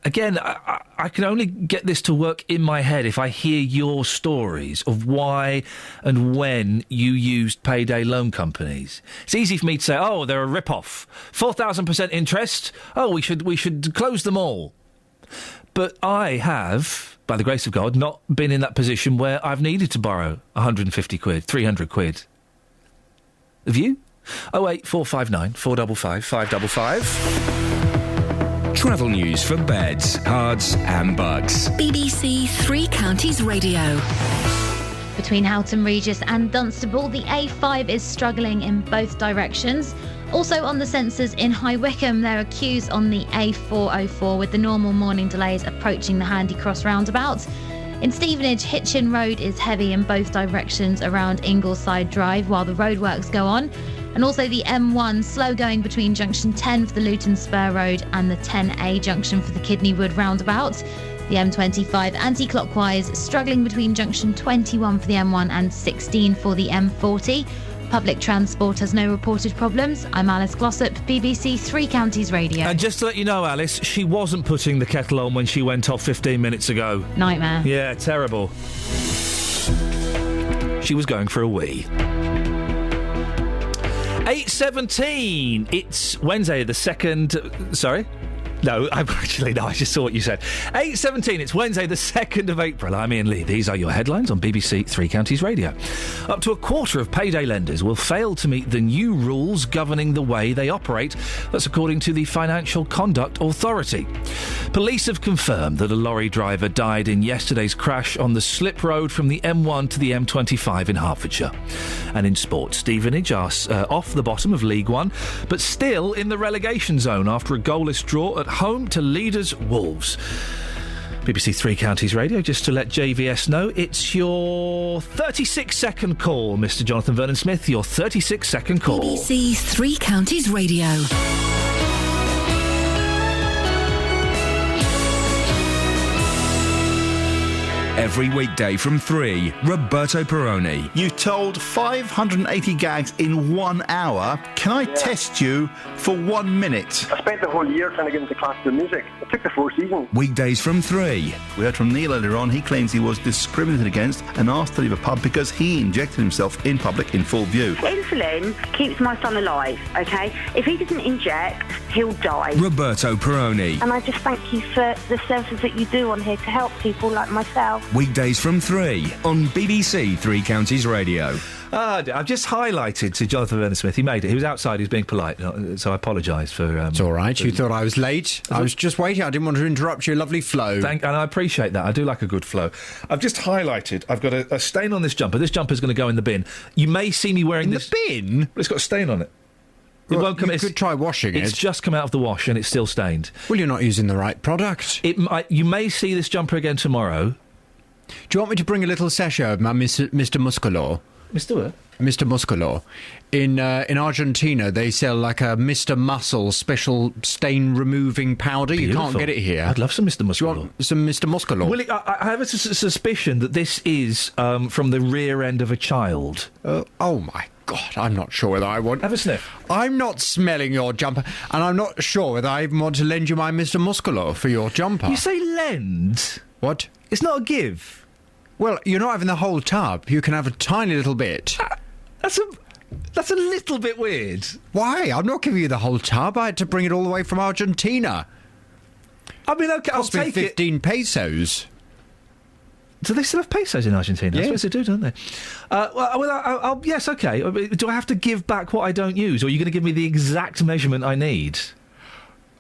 Again, I can only get this to work in my head if I hear your stories of why and when you used payday loan companies. It's easy for me to say, oh, they're a rip-off. 4,000% interest. Oh, we should close them all. But I have, by the grace of God, not been in that position where I've needed to borrow 150 quid, 300 quid. Have you? 08459 455 555. Travel news for beds, cards and bugs. BBC Three Counties Radio. Between Houghton Regis and Dunstable, the A5 is struggling in both directions. Also on the sensors in High Wycombe, there are queues on the A404 with the normal morning delays approaching the Handy Cross roundabout. In Stevenage, Hitchin Road is heavy in both directions around Ingleside Drive while the roadworks go on. And also the M1 slow going between junction 10 for the Luton Spur Road and the 10A junction for the Kidney Wood roundabout. The M25 anti-clockwise, struggling between junction 21 for the M1 and 16 for the M40. Public transport has no reported problems. I'm Alice Glossop, BBC Three Counties Radio. And just to let you know, Alice, she wasn't putting the kettle on when she went off 15 minutes ago. Nightmare. Yeah, terrible. She was going for a wee. 8:17. It's Wednesday, the 2nd... Sorry? No, I just saw what you said. 8:17, it's Wednesday, the 2nd of April. I'm Iain Lee. These are your headlines on BBC Three Counties Radio. Up to a quarter of payday lenders will fail to meet the new rules governing the way they operate. That's according to the Financial Conduct Authority. Police have confirmed that a lorry driver died in yesterday's crash on the slip road from the M1 to the M25 in Hertfordshire. And in sport, Stevenage are off the bottom of League One, but still in the relegation zone after a goalless draw at home to leaders Wolves. BBC Three Counties Radio, just to let JVS know, it's your 36-second call, Mr. Jonathan Vernon-Smith, your 36-second call. BBC Three Counties Radio. Every weekday from 3, Roberto Perrone. You told 580 gags in 1 hour. Can I test you for 1 minute? I spent the whole year trying to get into classical music. It took the 4 seasons. Weekdays from 3. We heard from Neil earlier on. He claims he was discriminated against and asked to leave a pub because he injected himself in public in full view. Insulin keeps my son alive, OK? If he doesn't inject, he'll die. Roberto Perrone. And I just thank you for the services that you do on here to help people like myself. Weekdays from 3 on BBC Three Counties Radio. I've just highlighted to Jonathan Vernon-Smith. He made it. He was outside. He was being polite, so I apologise for... it's all right. You thought I was late. I was just waiting. I didn't want to interrupt your lovely flow. And I appreciate that. I do like a good flow. I've just highlighted. I've got a stain on this jumper. This jumper's going to go in the bin. You may see me wearing this... In the bin? It's got a stain on it. It won't come. You could try washing it. It's just come out of the wash and it's still stained. Well, you're not using the right product. You may see this jumper again tomorrow. Do you want me to bring a little sachet of my Mr. Muscular? Mr. what? Mr. Muscular. In Argentina, they sell like a Mr. Muscle special stain-removing powder. Beautiful. You can't get it here. I'd love some Mr. Muscular. Do you want some Mr. Muscular? Well, I have a suspicion that this is from the rear end of a child. Oh, my God, I'm not sure whether I want... Have a sniff. I'm not smelling your jumper, and I'm not sure whether I even want to lend you my Mr. Muscular for your jumper. You say lend? What? It's not a give. Well, you're not having the whole tub. You can have a tiny little bit. That's a little bit weird. Why? I'm not giving you the whole tub. I had to bring it all the way from Argentina. I mean, OK, I'll take 15 pesos. Do they still have pesos in Argentina? Yeah. I suppose they do, don't they? I'll yes, OK. Do I have to give back what I don't use, or are you going to give me the exact measurement I need?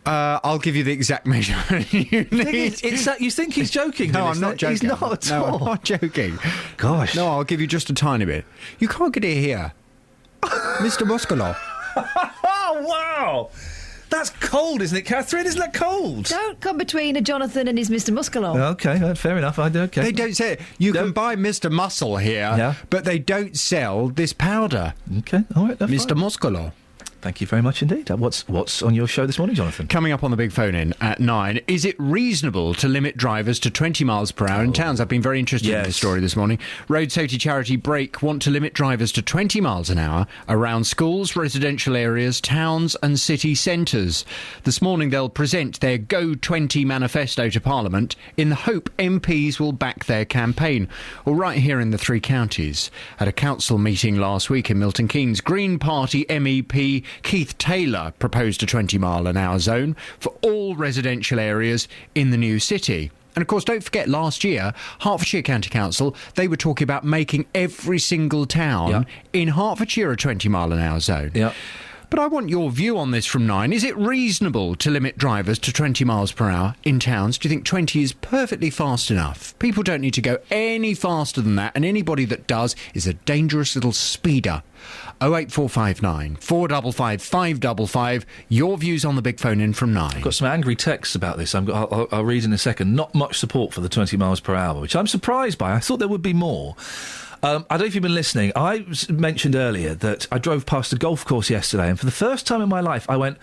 I'll give you the exact measurement you need. You think he's joking? No, I'm not joking. He's not at all. all. I'm not joking. Gosh. No, I'll give you just a tiny bit. You can't get it here. Mr. Muscular. Oh, wow. That's cold, isn't it, Catherine? Isn't that cold? Don't come between a Jonathan and his Mr. Muscular. OK, fair enough. Okay. They don't say it. You can buy Mr. Muscle here, but they don't sell this powder. OK, all right. Mr. Fine. Muscular. Thank you very much indeed. What's on your show this morning, Jonathan? Coming up on the big phone-in at 9, is it reasonable to limit drivers to 20 miles per hour in towns? I've been very interested in this story this morning. Road safety charity Break want to limit drivers to 20 miles an hour around schools, residential areas, towns and city centres. This morning they'll present their Go 20 manifesto to Parliament in the hope MPs will back their campaign. Well, right here in the Three Counties, at a council meeting last week in Milton Keynes, Green Party MEP Keith Taylor proposed a 20-mile-an-hour zone for all residential areas in the new city. And, of course, don't forget, last year, Hertfordshire County Council, they were talking about making every single town in Hertfordshire a 20-mile-an-hour zone. Yeah. But I want your view on this from 9. Is it reasonable to limit drivers to 20 miles per hour in towns? Do you think 20 is perfectly fast enough? People don't need to go any faster than that, and anybody that does is a dangerous little speeder. 08459 455 555. Your views on the big phone in from 9. I've got some angry texts about this. I'll read in a second. Not much support for the 20 miles per hour, which I'm surprised by. I thought there would be more. I don't know if you've been listening. I mentioned earlier that I drove past a golf course yesterday, and for the first time in my life, I went,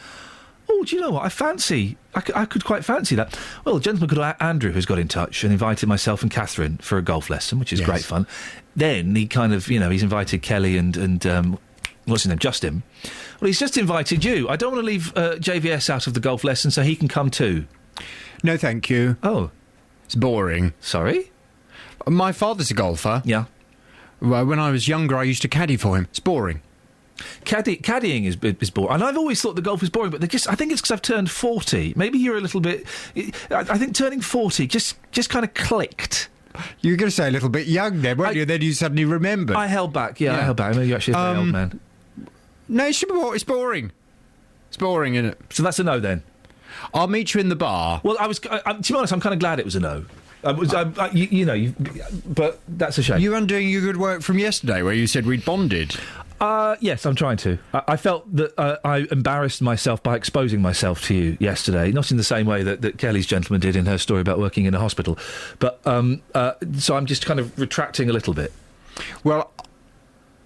Oh, do you know what? I could quite fancy that. Well, a gentleman called Andrew has got in touch and invited myself and Catherine for a golf lesson, which is great fun. Then he kind of, he's invited Kelly and what's his name, Justin. Well, he's just invited you. I don't want to leave JVS out of the golf lesson, so he can come too. No, thank you. Oh. It's boring. Sorry? My father's a golfer. Yeah. Well, when I was younger, I used to caddy for him. It's boring. Caddying is boring. And I've always thought the golf was boring, but I think it's because I've turned 40. Maybe you're a little bit... I think turning 40 just kind of clicked. You were going to say a little bit young then, weren't you? Then you suddenly remembered. I held back, I held back. Maybe you're actually a very old man. No, it's boring. It's boring, isn't it? So that's a no, then? I'll meet you in the bar. Well, to be honest, I'm kind of glad it was a no. But that's a shame. You're undoing your good work from yesterday where you said we'd bonded. Yes, I'm trying to. I felt that I embarrassed myself by exposing myself to you yesterday, not in the same way that Kelly's gentleman did in her story about working in a hospital. But so I'm just kind of retracting a little bit. Well,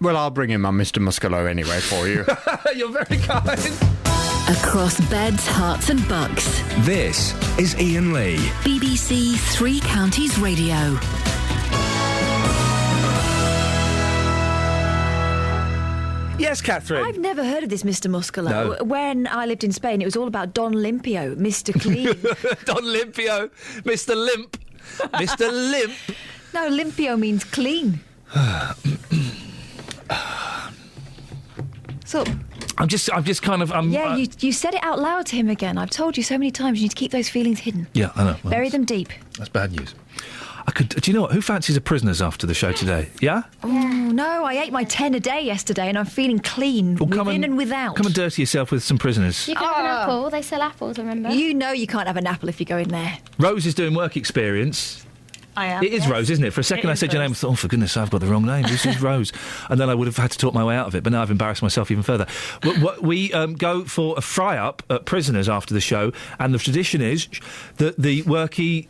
I'll bring in my Mr. Muscolo anyway for you. You're very kind. Across beds, hearts and bucks. This is Iain Lee. BBC Three Counties Radio. Yes, Catherine. I've never heard of this Mr. Muscolo. No. When I lived in Spain, it was all about Don Limpio, Mr. Clean. Don Limpio, Mr. Limp. Mr. Limp. No, Limpio means clean. So... I'm just kind of... you said it out loud to him again. I've told you so many times you need to keep those feelings hidden. Yeah, I know. Well, bury them deep. That's bad news. Do you know what? Who fancies a Prisoners after the show today? Yeah? Oh, no, I ate my 10 a day yesterday and I'm feeling clean, within and without. Come and dirty yourself with some Prisoners. You can have an apple. They sell apples, remember? You know you can't have an apple if you go in there. Rose is doing work experience. I am. It is yes. Rose, isn't it? For a second I said your name, I thought, oh, for goodness, I've got the wrong name. This is Rose. And then I would have had to talk my way out of it, but now I've embarrassed myself even further. We go for a fry-up at Prisoners after the show, and the tradition is that the workie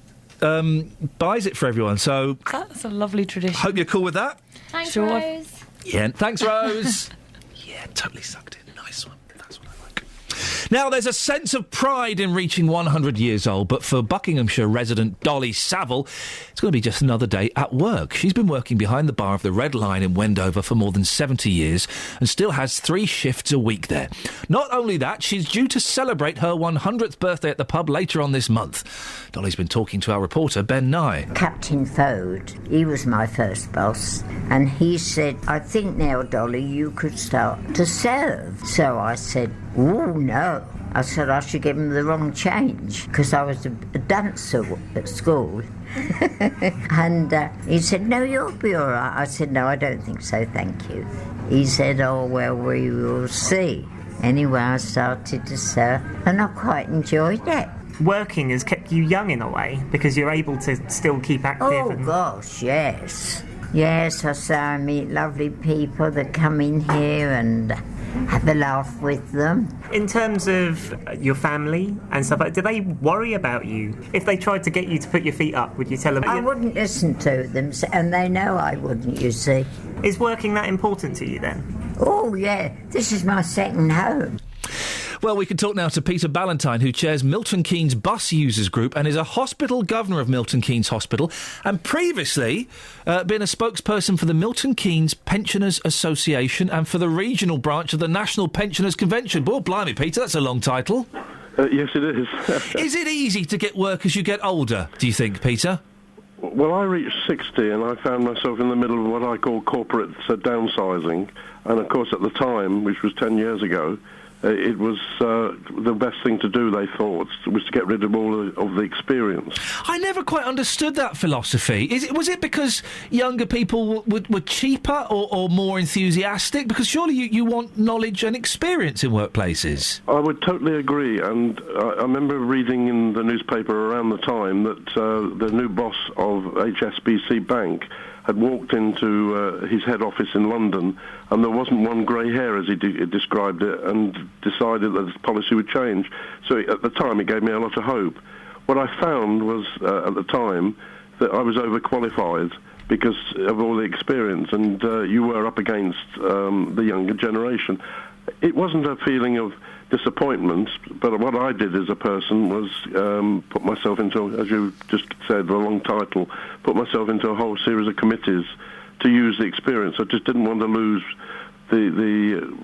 buys it for everyone, so... That's a lovely tradition. Hope you're cool with that. Thanks, Rose. Yeah, thanks, Rose. Yeah, totally sucked in. Nice one. That's what I like. Now, there's a sense of pride in reaching 100 years old, but for Buckinghamshire resident Dolly Saville, it's going to be just another day at work. She's been working behind the bar of the Red Lion in Wendover for more than 70 years and still has 3 shifts a week there. Not only that, she's due to celebrate her 100th birthday at the pub later on this month. Dolly's been talking to our reporter, Ben Nye. Captain Fode, he was my first boss, and he said, I think now, Dolly, you could start to serve. So I said, oh, no. I said I should give him the wrong change, because I was a dancer at school. And he said, no, you'll be all right. I said, no, I don't think so, thank you. He said, oh, well, we will see. Anyway, I started to serve, and I quite enjoyed it. Working has kept you young in a way, because you're able to still keep active. Oh, gosh, yes. Yes, I say I meet lovely people that come in here and have a laugh with them. In terms of your family and stuff, do they worry about you? If they tried to get you to put your feet up, would you tell them? I wouldn't listen to them, and they know I wouldn't, you see. Is working that important to you then? Oh, yeah. This is my second home. Well, we can talk now to Peter Ballantyne, who chairs Milton Keynes Bus Users Group and is a hospital governor of Milton Keynes Hospital, and previously been a spokesperson for the Milton Keynes Pensioners Association and for the regional branch of the National Pensioners Convention. Oh, blimey, Peter, that's a long title. Yes, it is. Is it easy to get work as you get older, do you think, Peter? Well, I reached 60 and I found myself in the middle of what I call corporate downsizing. And, of course, at the time, which was 10 years ago, it was the best thing to do, they thought, was to get rid of all of the experience. I never quite understood that philosophy. Was it because younger people were cheaper or more enthusiastic? Because surely you want knowledge and experience in workplaces. I would totally agree, and I remember reading in the newspaper around the time that the new boss of HSBC Bank had walked into his head office in London, and there wasn't one grey hair, as he described it, and decided that his policy would change. So at the time, it gave me a lot of hope. What I found was, at the time, that I was overqualified because of all the experience, and you were up against the younger generation. It wasn't a feeling of disappointments, but what I did as a person was put myself into, as you just said, the long title, put myself into a whole series of committees to use the experience. I just didn't want to lose the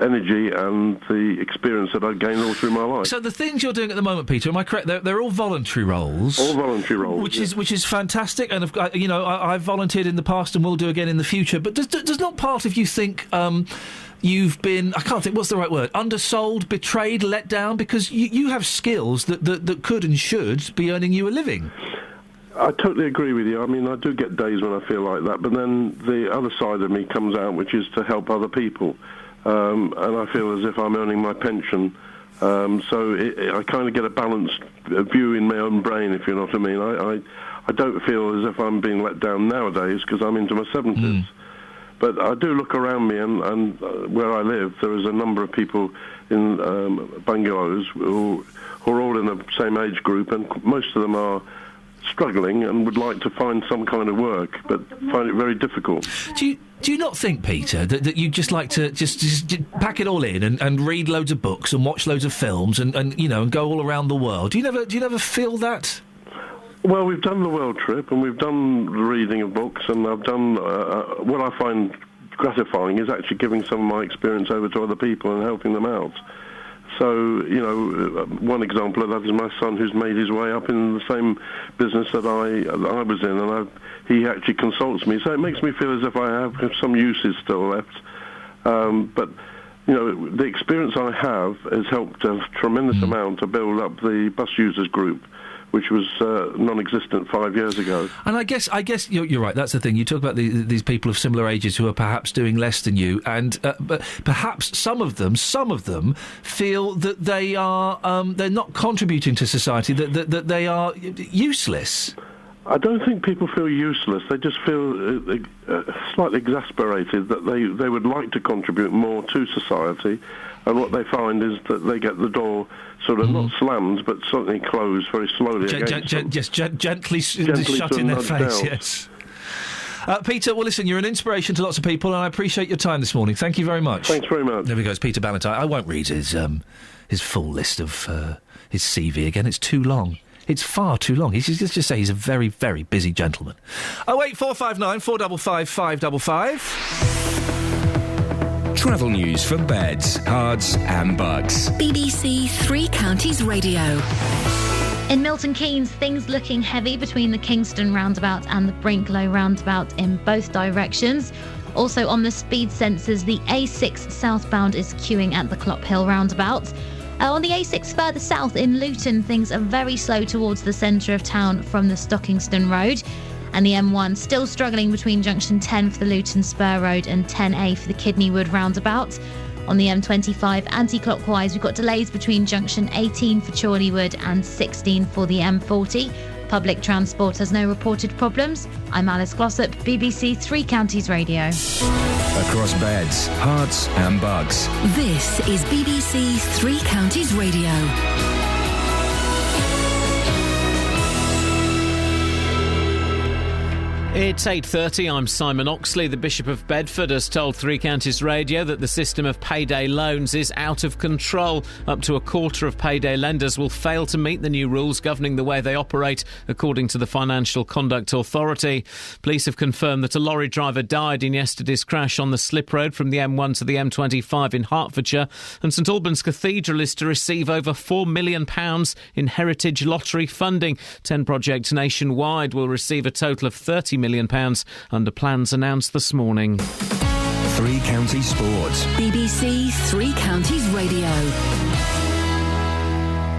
energy and the experience that I'd gained all through my life. So the things you're doing at the moment, Peter, am I correct? They're all voluntary roles. All voluntary roles, which is fantastic. And I've volunteered in the past and will do again in the future. But does not part of you think you've been, I can't think, what's the right word, undersold, betrayed, let down? Because you have skills that could and should be earning you a living. I totally agree with you. I mean, I do get days when I feel like that, but then the other side of me comes out, which is to help other people. And I feel as if I'm earning my pension. I kind of get a balanced view in my own brain, if you know what I mean. I don't feel as if I'm being let down nowadays because I'm into my 70s. But I do look around me, and where I live, there is a number of people in bungalows who are all in the same age group, and most of them are struggling and would like to find some kind of work, but find it very difficult. Do you not think, Peter, that you'd just like to just pack it all in and read loads of books and watch loads of films and go all around the world? Do you never feel that? Well, we've done the world trip and we've done the reading of books, and I've done what I find gratifying is actually giving some of my experience over to other people and helping them out. So, one example of that is my son, who's made his way up in the same business that I was in, and he actually consults me. So it makes me feel as if I have some uses still left. But, the experience I have has helped a tremendous amount to build up the bus users group, which was non-existent 5 years ago. And I guess you're right. That's the thing. You talk about these people of similar ages who are perhaps doing less than you, and but perhaps some of them feel that they are they're not contributing to society. That they are useless. I don't think people feel useless. They just feel slightly exasperated that they would like to contribute more to society, and what they find is that they get the door sort of not slammed, but certainly closed very slowly against them. Gently shut in their face, yes. Peter, well, listen, you're an inspiration to lots of people, and I appreciate your time this morning. Thank you very much. Thanks very much. There we go, it's Peter Ballantyne. I won't read his full list of his CV again. It's too long. It's far too long. Let's just say he's a very, very busy gentleman. 08459 455 555. Travel news for beds, cards and bugs. BBC Three Counties Radio. In Milton Keynes, things looking heavy between the Kingston roundabout and the Brinklow roundabout in both directions. Also on the speed sensors, the A6 southbound is queuing at the Clop Hill roundabout. On the A6 further south in Luton, things are very slow towards the centre of town from the Stockingstone Road. And the M1 still struggling between junction 10 for the Luton Spur Road and 10A for the Kidney Wood roundabout. On the M25 anti-clockwise, we've got delays between junction 18 for Chorleywood and 16 for the M40. Public transport has no reported problems. I'm Alice Glossop, BBC Three Counties Radio. Across beds, hearts and bugs. This is BBC Three Counties Radio. It's 8:30. I'm Simon Oxley. The Bishop of Bedford has told Three Counties Radio that the system of payday loans is out of control. Up to a quarter of payday lenders will fail to meet the new rules governing the way they operate, according to the Financial Conduct Authority. Police have confirmed that a lorry driver died in yesterday's crash on the slip road from the M1 to the M25 in Hertfordshire, and St Albans Cathedral is to receive over £4 million in Heritage Lottery funding. 10 projects nationwide will receive a total of £30 million under plans announced this morning. Three Counties Sports. BBC Three Counties Radio.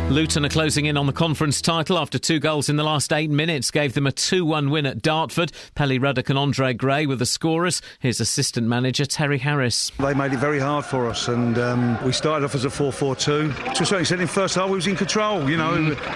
Luton are closing in on the conference title after 2 goals in the last 8 minutes gave them a 2-1 win at Dartford. Pelly Ruddock and Andre Gray were the scorers. Here's assistant manager Terry Harris. They made it very hard for us, and we started off as a 4-4-2. To a certain extent, in first half we was in control,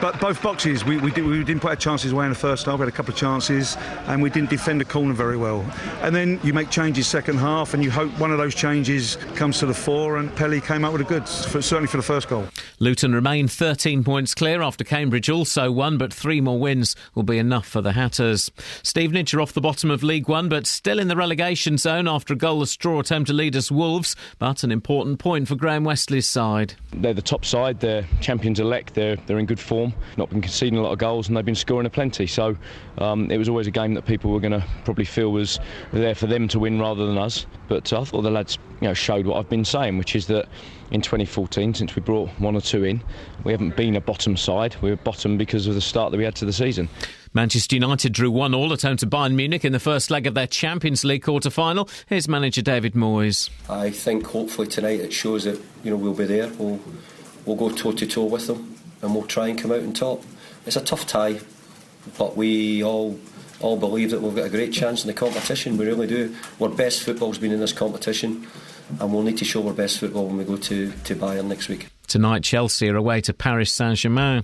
but both boxes we didn't put our chances away in the first half. We had a couple of chances and we didn't defend the corner very well. And then you make changes second half and you hope one of those changes comes to the fore, and Pelly came up with a good, certainly for the first goal. Luton remain 13 points clear after Cambridge also won, but 3 more wins will be enough for the Hatters. Stevenage are off the bottom of League One, but still in the relegation zone after a goalless draw attempt to lead us Wolves, but an important point for Graham Westley's side. They're the top side, they're champions-elect, they're in good form, not been conceding a lot of goals and they've been scoring a plenty, so it was always a game that people were going to probably feel was there for them to win rather than us, but I thought the lads showed what I've been saying, which is that in 2014, since we brought 1 or 2 in, we haven't been a bottom side. We were bottom because of the start that we had to the season. Manchester United drew 1-1 at home to Bayern Munich in the first leg of their Champions League quarter-final. Here's manager David Moyes. I think hopefully tonight it shows that we'll be there. We'll go toe-to-toe with them and we'll try and come out on top. It's a tough tie, but we all believe that we've got a great chance in the competition. We really do. Our best football's been in this competition, and we'll need to show our best football when we go to Bayern next week. Tonight, Chelsea are away to Paris Saint-Germain.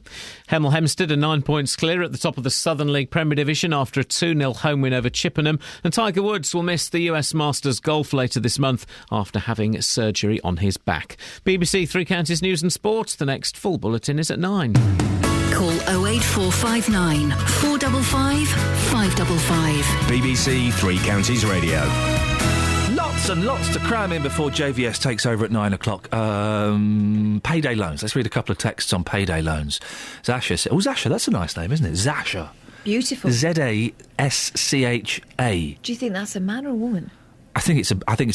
Hemel Hempstead are 9 points clear at the top of the Southern League Premier Division after a 2-0 home win over Chippenham. And Tiger Woods will miss the US Masters Golf later this month after having surgery on his back. BBC Three Counties News and Sport. The next full bulletin is at 9. Call 08459 455 555. BBC Three Counties Radio. Lots and lots to cram in before JVS takes over at 9 o'clock. Payday loans. Let's read a couple of texts on payday loans. Zasha said... Oh, Zasha, that's a nice name, isn't it? Zasha. Beautiful. Z-A-S-C-H-A. Do you think that's a man or a woman? I think it's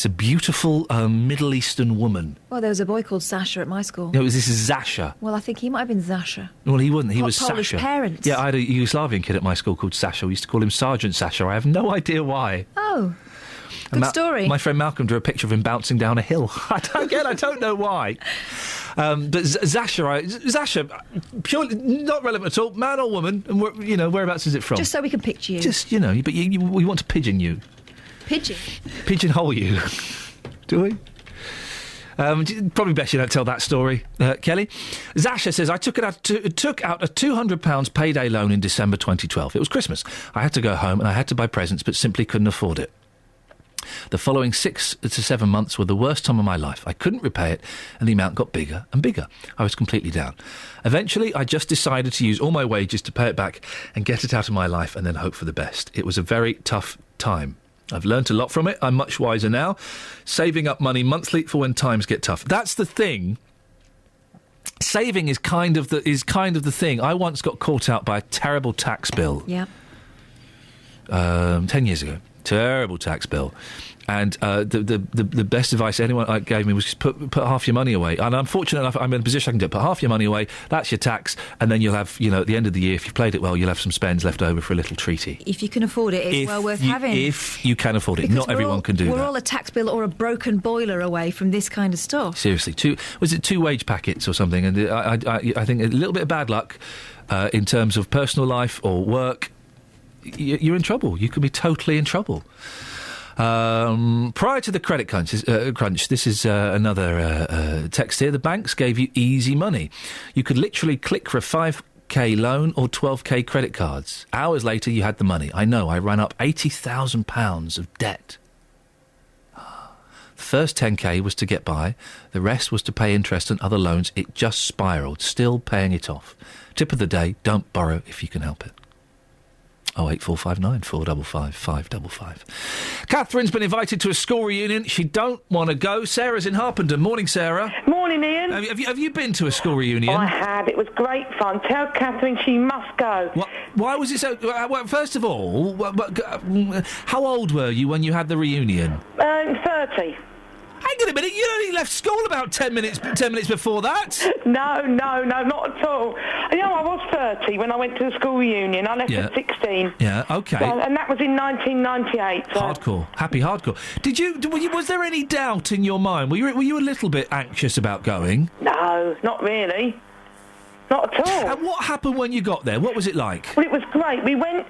a beautiful Middle Eastern woman. Well, there was a boy called Sasha at my school. No, this is Zasha. Well, I think he might have been Zasha. Well, he wasn't. He was Polish Sasha. parents. Yeah, I had a Yugoslavian kid at my school called Sasha. We used to call him Sergeant Sasha. I have no idea why. Oh. Good story. My friend Malcolm drew a picture of him bouncing down a hill. I don't know why. But Zasha, purely not relevant at all. Man or woman, and whereabouts is it from? Just so we can picture you. Just but we want to pigeon you. Pigeonhole you. Do we? Probably best you don't tell that story, Kelly. Zasha says, I took out a £200 payday loan in December 2012. It was Christmas. I had to go home and I had to buy presents, but simply couldn't afford it. The following 6 to 7 months were the worst time of my life. I couldn't repay it, and the amount got bigger and bigger. I was completely down. Eventually, I just decided to use all my wages to pay it back and get it out of my life and then hope for the best. It was a very tough time. I've learnt a lot from it. I'm much wiser now. Saving up money monthly for when times get tough. That's the thing. Saving is kind of the thing. I once got caught out by a terrible tax bill. Yeah. 10 years ago. Terrible tax bill. And the best advice anyone gave me was just put half your money away. And I'm fortunate enough, I'm in a position I can do it. Put half your money away, that's your tax, and then you'll have, at the end of the year, if you've played it well, you'll have some spends left over for a little treaty. If you can afford it, it's well worth having. If you can afford it. Because not everyone can do that. We're all a tax bill or a broken boiler away from this kind of stuff. Seriously. 2 wage packets or something? And I think a little bit of bad luck in terms of personal life or work, you're in trouble. You could be totally in trouble. Prior to the credit crunch, this is another text here. The banks gave you easy money. You could literally click for a 5k loan or 12k credit cards. Hours later, you had the money. I know, I ran up £80,000 of debt. The first 10k was to get by. The rest was to pay interest and other loans. It just spiralled, still paying it off. Tip of the day, don't borrow if you can help it. 08459 455 555. Catherine's been invited to a school reunion. She don't want to go. Sarah's in Harpenden. Morning, Sarah. Morning, Ian. Have you been to a school reunion? I have. It was great fun. Tell Catherine she must go. Why was it so... Well, first of all, how old were you when you had the reunion? 30. Hang on a minute, you only left school about 10 minutes before that. No, not at all. I was 30 when I went to the school reunion. I left at 16. Yeah, OK. And that was in 1998. So. Hardcore. Happy hardcore. Was there any doubt in your mind? Were you a little bit anxious about going? No, not really. Not at all. And what happened when you got there? What was it like? Well, it was great. We went,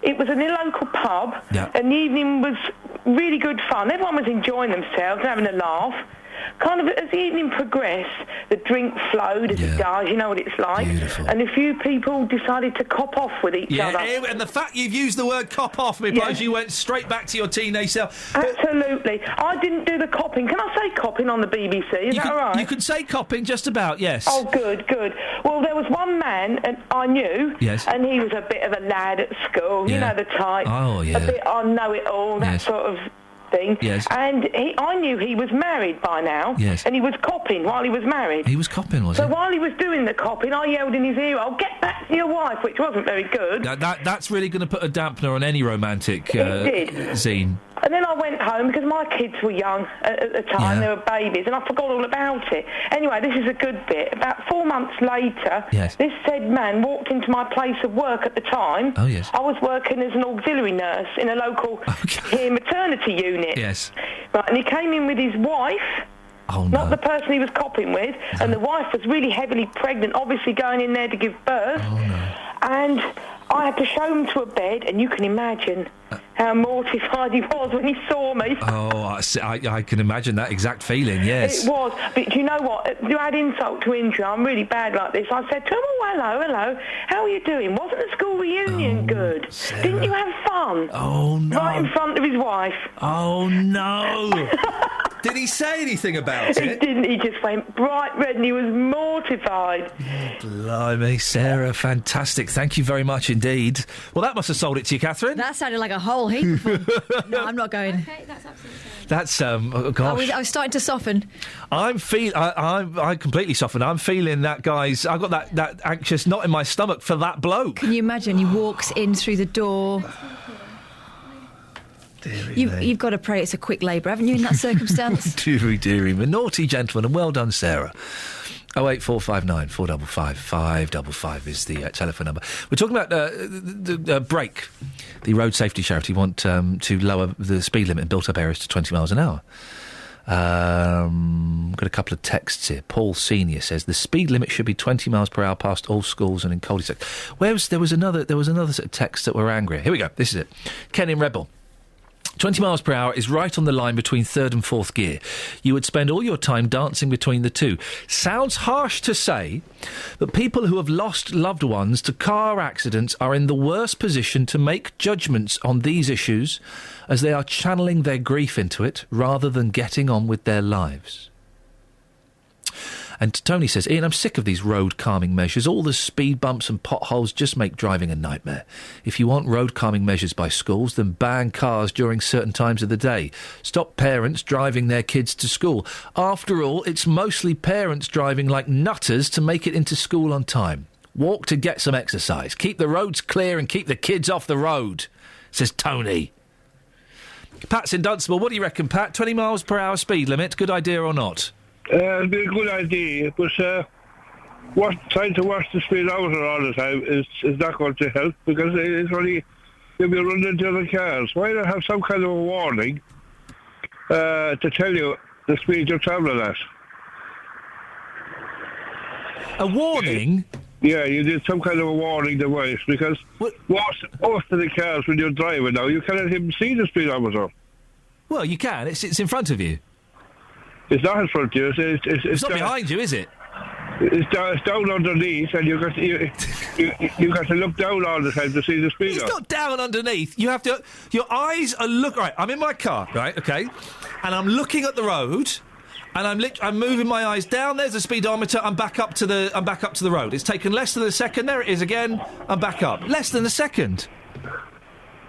it was in a local pub, and the evening was really good fun. Everyone was enjoying themselves and having a laugh. kind of as the evening progressed, the drink flowed as it does. You know what it's like. Beautiful. And a few people decided to cop off with each other. And the fact you've used the word cop off implies you went straight back to your teenage self. Absolutely. I didn't do the copping. Can I say copping on the BBC? Is that all right? You can say copping just about, yes. Oh, good. Well, there was one man I knew, and he was a bit of a lad at school, you know the type. Oh, yeah. A bit I know it all, that sort of thing. Yes. And I knew he was married by now, and he was copping while he was married. He was copping, was So he? while he was doing the copping, I yelled in his ear, "I'll get back to your wife," which wasn't very good. That's really going to put a dampener on any romantic scene. And then I went home because my kids were young at the time, they were babies, and I forgot all about it. Anyway, this is a good bit. About 4 months later, this said man walked into my place of work at the time. Oh, yes. I was working as an auxiliary nurse in a local care maternity unit. Yes. Right, and he came in with his wife. Oh, not the person he was copping with, and the wife was really heavily pregnant, obviously going in there to give birth. Oh, no. And I had to show him to a bed, and you can imagine how mortified he was when he saw me. Oh, I can imagine that exact feeling, yes. It was. But do you know what? To add insult to injury, I'm really bad like this. I said to him, "Oh, hello. How are you doing? Wasn't the school reunion good? Sarah. Didn't you have fun?" Oh, no. Right in front of his wife. Oh, no. Did he say anything about it? He didn't. He just went bright red and he was mortified. Blimey, Sarah, fantastic. Thank you very much indeed. Well, that must have sold it to you, Catherine. That sounded like a whole heap of fun. No, I'm not going. Okay, that's absolutely fine. That's, oh, gosh. I was starting to soften. I'm completely softened. I'm feeling that, guys. I've got that anxious knot in my stomach for that bloke. Can you imagine? He walks in through the door. You've got to pray it's a quick labour, haven't you, in that circumstance? Deary me. Naughty gentleman, and well done, Sarah. 08459 455 555 is the telephone number. We're talking about the Brake, the road safety charity, want to lower the speed limit in built-up areas to 20 miles an hour. Got a couple of texts here. Paul Senior says the speed limit should be 20 miles per hour past all schools and in cul-de-sacs. There was another set of texts that were angry. Here we go. This is it. Ken in Rebel. 20 miles per hour is right on the line between third and fourth gear. You would spend all your time dancing between the two. Sounds harsh to say, but people who have lost loved ones to car accidents are in the worst position to make judgments on these issues, as they are channeling their grief into it rather than getting on with their lives. And Tony says, Ian, I'm sick of these road calming measures. All the speed bumps and potholes just make driving a nightmare. If you want road calming measures by schools, then ban cars during certain times of the day. Stop parents driving their kids to school. After all, it's mostly parents driving like nutters to make it into school on time. Walk to get some exercise. Keep the roads clear and keep the kids off the road, says Tony. Pat's in Dunstable. What do you reckon, Pat? 20 miles per hour speed limit, good idea or not? It'd be a good idea, but trying to watch the speed out all the time is not going to help, because it's only you'll be running into other cars. Why not have some kind of a warning to tell you the speed you're travelling at? A warning? Yeah, you need some kind of a warning device, because most of the cars when you're driving now, you cannot even see the speedometer. Well, you can. It's in front of you. It's not in front of you. It's not behind you, is it? It's down underneath, and you got to look down all the time to see the speed. It's not down underneath. You have to. Your eyes are right. I'm in my car, right? Okay, and I'm looking at the road, and I'm moving my eyes down. There's the speedometer. I'm back up to the road. It's taken less than a second. There it is again. I'm back up. Less than a second.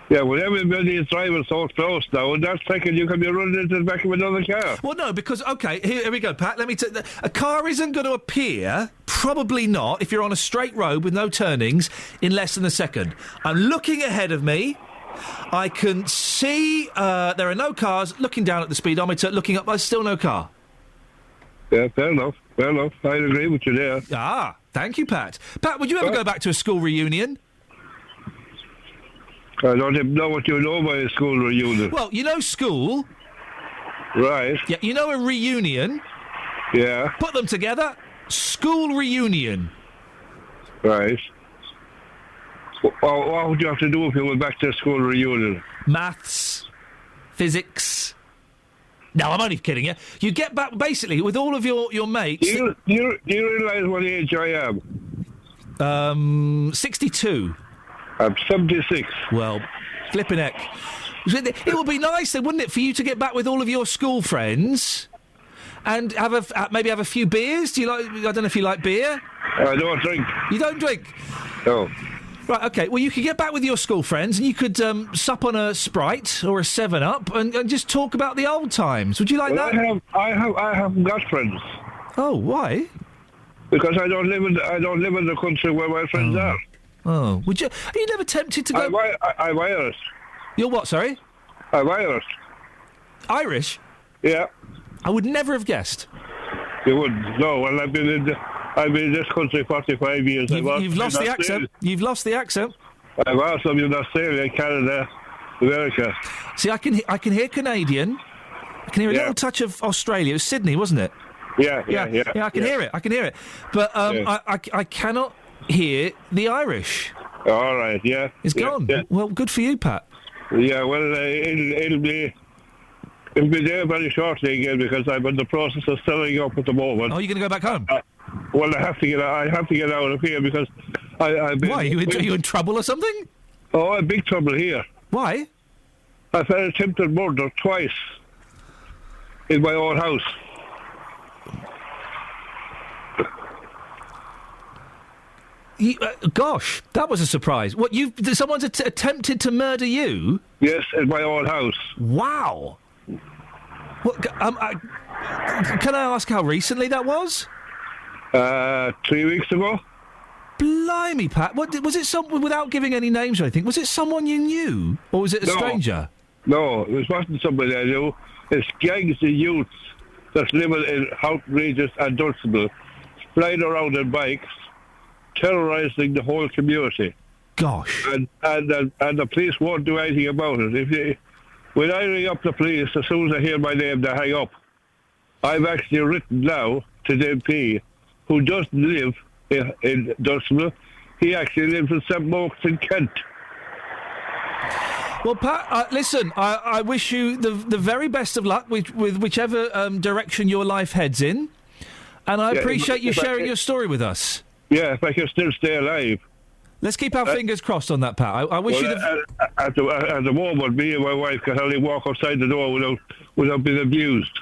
Yeah, well, everybody is driving so close now, and that second you can be running into the back of another car. Well, no, because, OK, here we go, Pat. Let me take a car isn't going to appear, probably not, if you're on a straight road with no turnings, in less than a second. I'm looking ahead of me. I can see there are no cars. Looking down at the speedometer, looking up, there's still no car. Yeah, fair enough. I agree with you there. Ah, thank you, Pat. Pat, would you ever go back to a school reunion? I don't even know what you know by a school reunion. Well, you know school. Right. Yeah, you know a reunion. Yeah. Put them together. School reunion. Right. What would you have to do if you went back to a school reunion? Maths. Physics. No, I'm only kidding you. You get back, basically, with all of your mates... Do you realise what age I am? 62. I'm 76. Well, flipping heck. It would be nice, then, wouldn't it, for you to get back with all of your school friends and maybe have a few beers? Do you like? I don't know if you like beer. I don't drink. You don't drink? No. Right, OK. Well, you could get back with your school friends and you could sup on a Sprite or a 7-Up and just talk about the old times. Would you like that? I haven't got friends. Oh, why? Because I don't live in the country where my friends are. Oh, are you never tempted to go? I'm Irish. You're what? Sorry. I'm Irish. Irish? Yeah. I would never have guessed. You wouldn't? No. Well, I've been in this country 45 years. You've lost the accent. You've lost the accent. I've also been in Australia, Canada, America. See, I can hear Canadian. I can hear a little touch of Australia. It was Sydney, wasn't it? Yeah. I can hear it. I can hear it. But I cannot hear the Irish. All right. Yeah. It's gone. Yeah. Well, good for you, Pat. Yeah. Well, it'll be there very shortly again because I'm in the process of selling up at the moment. Oh, you're going to go back home? Well, I have to get out of here because I've been... Why? Are you in trouble or something? Oh, I'm in big trouble here. Why? I've had attempted murder twice in my own house. Gosh, that was a surprise. What, someone's attempted to murder you? Yes, in my own house. Wow. What, can I ask how recently that was? 3 weeks ago. Blimey, Pat. What, was it someone, without giving any names or anything, was it someone you knew? Or was it a stranger? No, it wasn't somebody I knew. It's gangs of youths that's living in outrageous and Dunstable, flying around on bikes, terrorising the whole community. Gosh. And the police won't do anything about it. When I ring up the police, as soon as I hear my name, they hang up. I've actually written now to the MP, who doesn't live in Dunstable. He actually lives in St. Mark's in Kent. Well, Pat, listen, I wish you the very best of luck with whichever direction your life heads in. And I appreciate you sharing your story with us. Yeah, if I can still stay alive. Let's keep our fingers crossed on that, Pat. I wish you the... At the moment, me and my wife can hardly walk outside the door without being abused.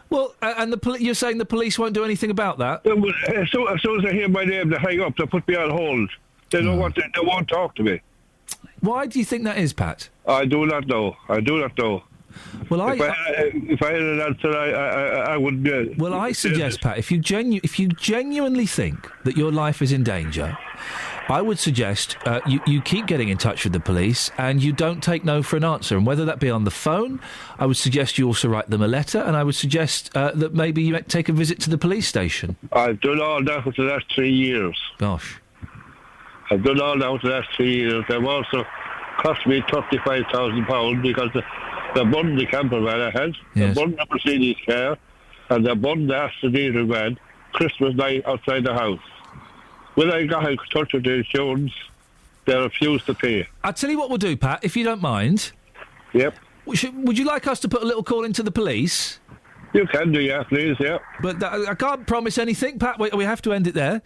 Well, and you're saying the police won't do anything about that? As soon as I hear my name, they hang up. They put me on hold. They don't want. They won't talk to me. Why do you think that is, Pat? I do not know. Well, if I had an answer, I would. Well, I suggest, Pat, if you genuinely think that your life is in danger, I would suggest you keep getting in touch with the police and you don't take no for an answer. And whether that be on the phone, I would suggest you also write them a letter, and I would suggest that maybe you take a visit to the police station. I've done all that for the last 3 years. Gosh. I've done all that for the last 3 years. They've also cost me £35,000 because they burned the camper van I had, they burned the Mercedes car, and they burned the Aston Diesel van Christmas night outside the house. When I got in touch with the insurance, they refused to pay. I'll tell you what we'll do, Pat, if you don't mind. Yep. Would you like us to put a little call into the police? You can do, yeah, please, yeah. But I can't promise anything, Pat. We have to end it there.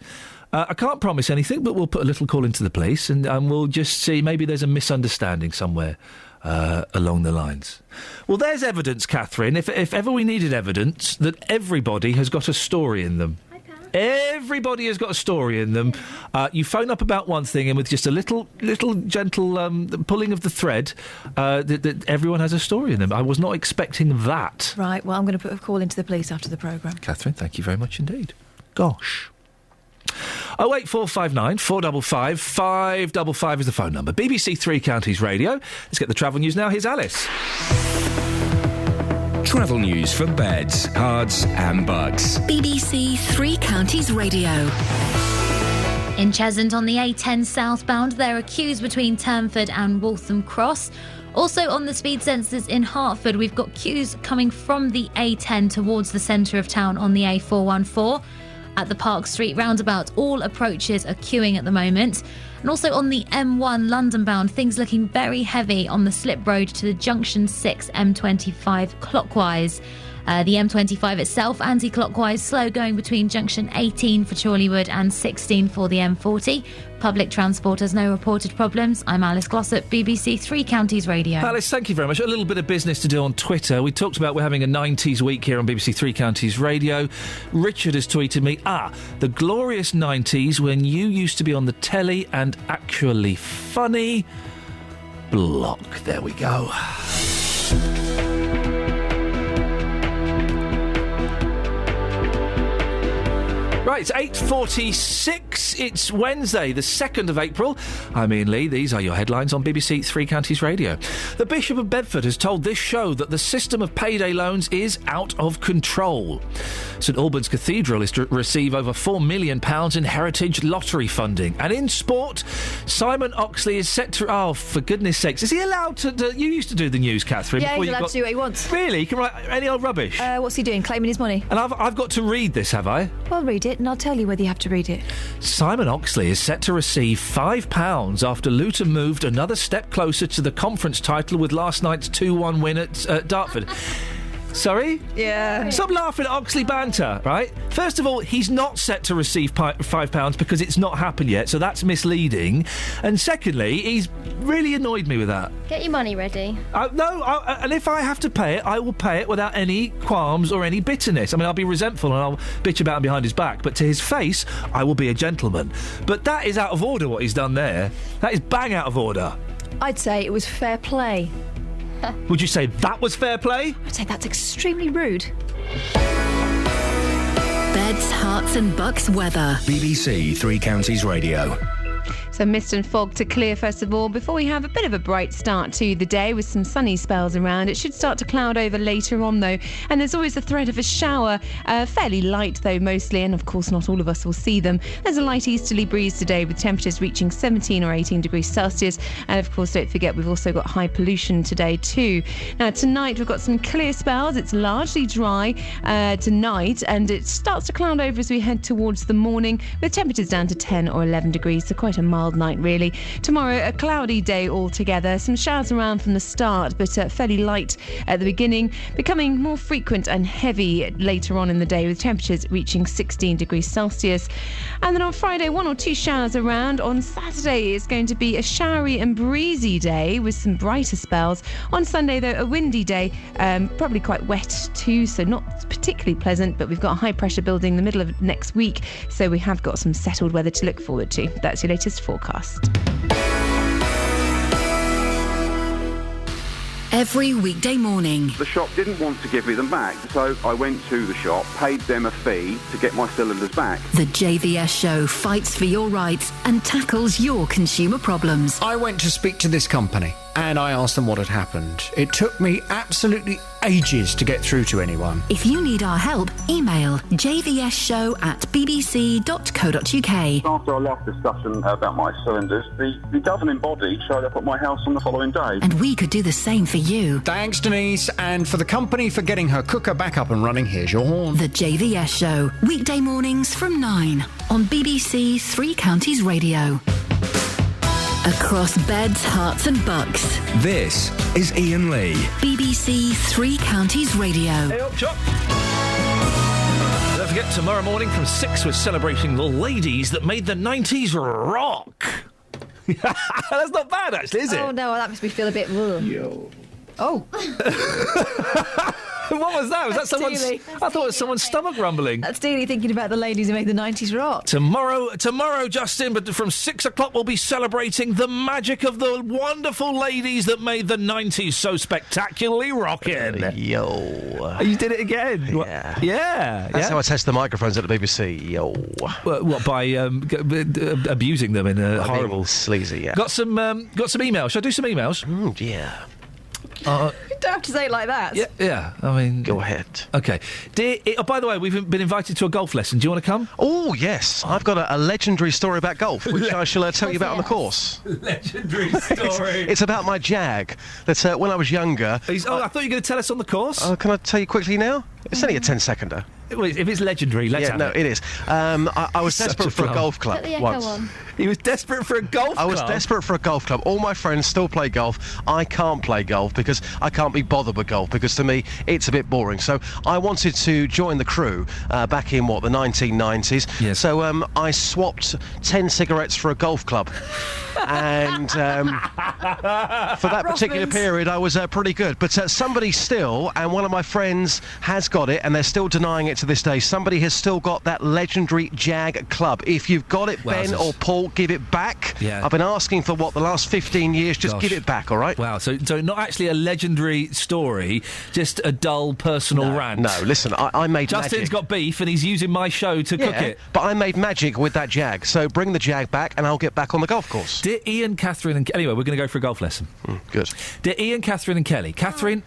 I can't promise anything, but we'll put a little call into the police and we'll just see. Maybe there's a misunderstanding somewhere along the lines. Well, there's evidence, Catherine, if ever we needed evidence, that everybody has got a story in them. Everybody has got a story in them. You phone up about one thing, and with just a little gentle pulling of the thread, that everyone has a story in them. I was not expecting that. Right, well, I'm going to put a call into the police after the programme. Catherine, thank you very much indeed. Gosh. 08459 455 555 is the phone number. BBC Three Counties Radio. Let's get the travel news now. Here's Alice. Travel news for beds, cards and bugs. BBC Three Counties Radio. In Cheshunt on the A10 southbound, there are queues between Turnford and Waltham Cross. Also on the speed sensors in Hertford, we've got queues coming from the A10 towards the centre of town on the A414. At the Park Street roundabout, all approaches are queuing at the moment. And also on the M1 London bound, things looking very heavy on the slip road to the Junction 6 M25 clockwise. The M25 itself, anti-clockwise, slow going between junction 18 for Chorleywood and 16 for the M40. Public transport has no reported problems. I'm Alice Glossop, BBC Three Counties Radio. Alice, thank you very much. A little bit of business to do on Twitter. We talked about we're having a 90s week here on BBC Three Counties Radio. Richard has tweeted me, the glorious 90s when you used to be on the telly and actually funny. Block. There we go. Right, it's 8:46. It's Wednesday, the 2nd of April. I'm Iain Lee. These are your headlines on BBC Three Counties Radio. The Bishop of Bedford has told this show that the system of payday loans is out of control. St Albans Cathedral is to receive over £4 million in heritage lottery funding. And in sport, Simon Oxley is set to... Oh, for goodness sakes. Is he allowed to... You used to do the news, Catherine. Yeah, he's allowed to do what he wants. Really? He can write any old rubbish? What's he doing? Claiming his money? And I've got to read this, have I? Well, read it and I'll tell you whether you have to read it. Simon Oxley is set to receive £5 after Luton moved another step closer to the conference title with last night's 2-1 win at Dartford. Sorry? Yeah. Stop laughing at Oxley banter, right? First of all, he's not set to receive £5 because it's not happened yet, so that's misleading. And secondly, he's really annoyed me with that. Get your money ready. And if I have to pay it, I will pay it without any qualms or any bitterness. I mean, I'll be resentful and I'll bitch about him behind his back, but to his face, I will be a gentleman. But that is out of order, what he's done there. That is bang out of order. I'd say it was fair play. Would you say that was fair play? I'd say that's extremely rude. Beds, hearts and bucks weather. BBC Three Counties Radio. So mist and fog to clear first of all before we have a bit of a bright start to the day with some sunny spells around. It should start to cloud over later on though, and there's always the threat of a shower, fairly light though mostly, and of course not all of us will see them. There's a light easterly breeze today with temperatures reaching 17 or 18 degrees Celsius, and of course don't forget we've also got high pollution today too. Now tonight we've got some clear spells. It's largely dry tonight, and it starts to cloud over as we head towards the morning with temperatures down to 10 or 11 degrees, so quite a mild night really. Tomorrow a cloudy day altogether, some showers around from the start but fairly light at the beginning, becoming more frequent and heavy later on in the day with temperatures reaching 16 degrees Celsius. And then on Friday 1 or 2 showers around. On Saturday it's going to be a showery and breezy day with some brighter spells. On Sunday though a windy day, probably quite wet too, so not particularly pleasant, but we've got a high pressure building in the middle of next week, so we have got some settled weather to look forward to. That's your latest forecast. Every weekday morning. The shop didn't want to give me them back, so I went to the shop, paid them a fee to get my cylinders back. The JVS show fights for your rights and tackles your consumer problems. I went to speak to this company and I asked them what had happened. It took me absolutely ages to get through to anyone. If you need our help, email jvsshow@bbc.co.uk. After a lot of discussion about my cylinders, the governing body showed up at my house on the following day. And we could do the same for you. Thanks, Denise, and for the company for getting her cooker back up and running. Here's your horn. The JVS show, weekday mornings from 9 on BBC Three Counties Radio. Across beds, hearts and bucks. This is Iain Lee. BBC Three Counties Radio. Hey up, chop. Don't forget, tomorrow morning from 6 we're celebrating the ladies that made the 90s rock. That's not bad, actually, is it? Oh, no, that makes me feel a bit... Yo. Oh. What was that? Was that someone's... Dealey. I thought it was someone's stomach rumbling. That's Dealey thinking about the ladies who made the 90s rock. Tomorrow, Justin, but from 6 o'clock we'll be celebrating the magic of the wonderful ladies that made the 90s so spectacularly rocking. Yo. You did it again. Yeah. Yeah. That's how I test the microphones at the BBC. Yo. What, by abusing them in a horrible... sleazy, yeah. Got some emails. Shall I do some emails? Yeah. You don't have to say it like that. Yeah. I mean, go ahead. Okay. By the way, we've been invited to a golf lesson. Do you want to come? Oh yes, I've got a legendary story about golf, which I shall tell you about on the course. Legendary story. It's about my Jag. That when I was younger. I thought you were going to tell us on the course. Can I tell you quickly now? It's only a 10-seconder. If it's legendary, let's have it. it is. I was Such desperate a for a flub. golf club Put the echo once. on. He was desperate for a golf club? I was desperate for a golf club. All my friends still play golf. I can't play golf because I can't be bothered with golf, because to me it's a bit boring. So I wanted to join the crew back in, the 1990s. Yes. So I swapped 10 cigarettes for a golf club. And for that particular period I was pretty good. But somebody still, and one of my friends has got it, and they're still denying it to this day, somebody has still got that legendary Jag club. If you've got it, Ben or Paul, give it back. Yeah. I've been asking for the last 15 years. Just Gosh. give it back, all right? Wow, so not actually a legendary story, just a dull personal rant. No, listen, I made Justin's magic. got beef and he's using my show to cook it. But I made magic with that Jag, so bring the Jag back and I'll get back on the golf course. Dear Ian, Catherine and... Anyway, we're going to go for a golf lesson. Good. Dear Ian, Catherine and Kelly. Catherine...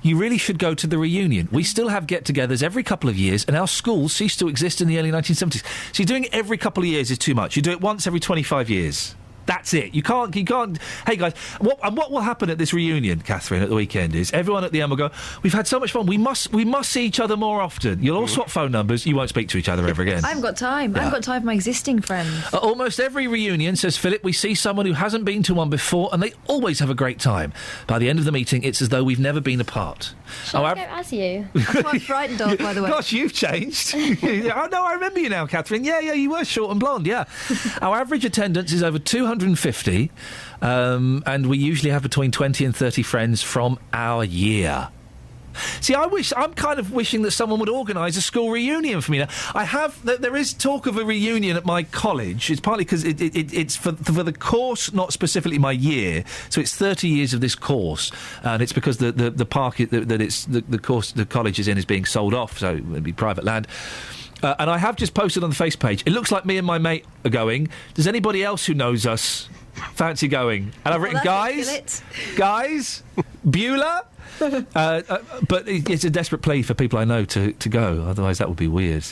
You really should go to the reunion. We still have get-togethers every couple of years, and our schools ceased to exist in the early 1970s. So doing it every couple of years is too much. You do it once every 25 years. That's it. You can't... Hey, guys, what will happen at this reunion, Catherine, at the weekend is everyone at the end will go, we've had so much fun. We must see each other more often. You'll all swap phone numbers. You won't speak to each other ever again. I haven't got time. I haven't got time for my existing friends. At almost every reunion, says Philip, we see someone who hasn't been to one before, and they always have a great time. By the end of the meeting, it's as though we've never been apart. Shall I go as you? I'm quite frightened of, by the way. Gosh, you've changed. Oh, no, I remember you now, Catherine. Yeah, you were short and blonde, yeah. Our average attendance is over 250, and we usually have between 20 and 30 friends from our year. See, I'm kind of wishing that someone would organise a school reunion for me now. There is talk of a reunion at my college. It's partly because it's for the course, not specifically my year. So it's 30 years of this course, and it's because the park the college is in is being sold off, so it'd be private land. And I have just posted on the face page. It looks like me and my mate are going. Does anybody else who knows us fancy going? And I've written, guys, Beulah. But it's a desperate plea for people I know to go. Otherwise, that would be weird.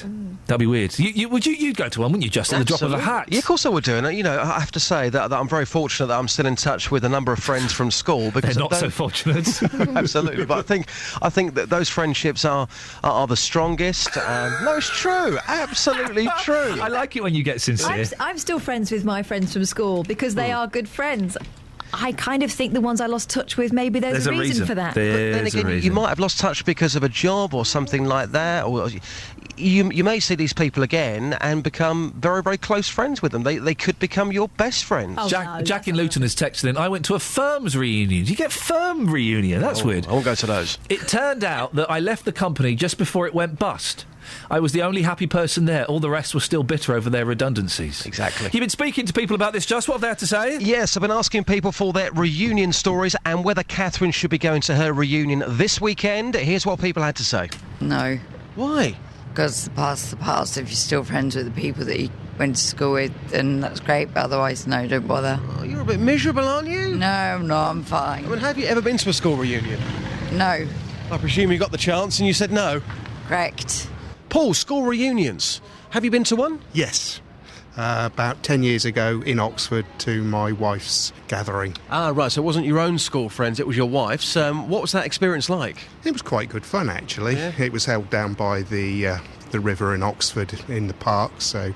That'd be weird. You'd go to one, wouldn't you? Just at the drop of a hat. Yeah, of course I would do. And I have to say that I'm very fortunate that I'm still in touch with a number of friends from school. Because they're not so fortunate. Absolutely, but I think that those friendships are the strongest. No, it's true. Absolutely true. I like it when you get sincere. I'm still friends with my friends from school because they are good friends. I kind of think the ones I lost touch with, maybe there's a reason for that. But then again, you might have lost touch because of a job or something like that, or you may see these people again and become very, very close friends with them. They could become your best friends. Jack in Luton has texted in, I went to a firm's reunion. You get firm reunion? That's weird. I won't go to those. It turned out that I left the company just before it went bust. I was the only happy person there. All the rest were still bitter over their redundancies. Exactly. You've been speaking to people about this, Just. What have they had to say? Yes, I've been asking people for their reunion stories and whether Catherine should be going to her reunion this weekend. Here's what people had to say. No. Why? Because the past's the past. If you're still friends with the people that you went to school with, then that's great. But otherwise, no, don't bother. Oh, you're a bit miserable, aren't you? No, I'm not. I'm fine. I mean, have you ever been to a school reunion? No. I presume you got the chance and you said no. Correct. Paul, school reunions. Have you been to one? Yes. About 10 years ago in Oxford to my wife's gathering. Ah, right, so it wasn't your own school friends, it was your wife's. What was that experience like? It was quite good fun, actually. Yeah. It was held down by the river in Oxford in the park, so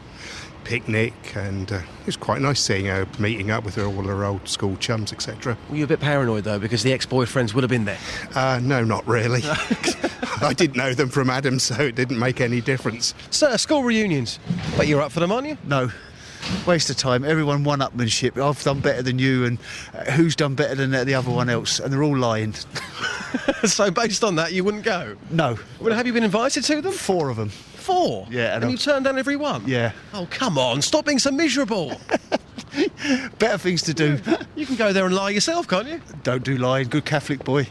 picnic, and it was quite nice seeing her, meeting up with all her old school chums, etc. Were you a bit paranoid, though, because the ex-boyfriends would have been there? No, not really. I didn't know them from Adam, so it didn't make any difference. So, school reunions. But you're up for them, aren't you? No. Waste of time. Everyone one-upmanship. I've done better than you, and who's done better than the other one else? And they're all lying. So, based on that, you wouldn't go? No. Well, have you been invited to them? 4 of them. 4? Yeah. And you turned down every one? Yeah. Oh, come on. Stop being so miserable. Better things to do. You can go there and lie yourself, can't you? Don't do lying. Good Catholic boy.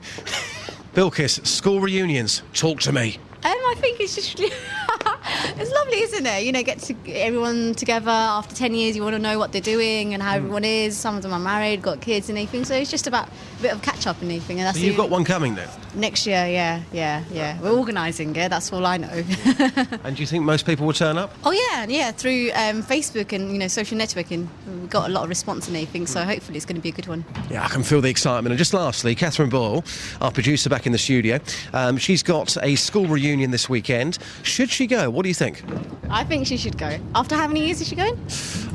Bilkis, school reunions. Talk to me. I think it's just... it's lovely, isn't it? You know, get everyone together after 10 years. You want to know what they're doing and how everyone is. Some of them are married, got kids and everything. So it's just about a bit of catch-up and everything. And that's So you've got one coming then? Next year, yeah. We're organising it, that's all I know. And do you think most people will turn up? Oh, yeah, through Facebook and, social networking. We've got a lot of response and everything, so hopefully it's going to be a good one. Yeah, I can feel the excitement. And just lastly, Catherine Boyle, our producer back in the studio, she's got a school reunion this weekend. Should she go? What do you think? I think she should go. After how many years is she going?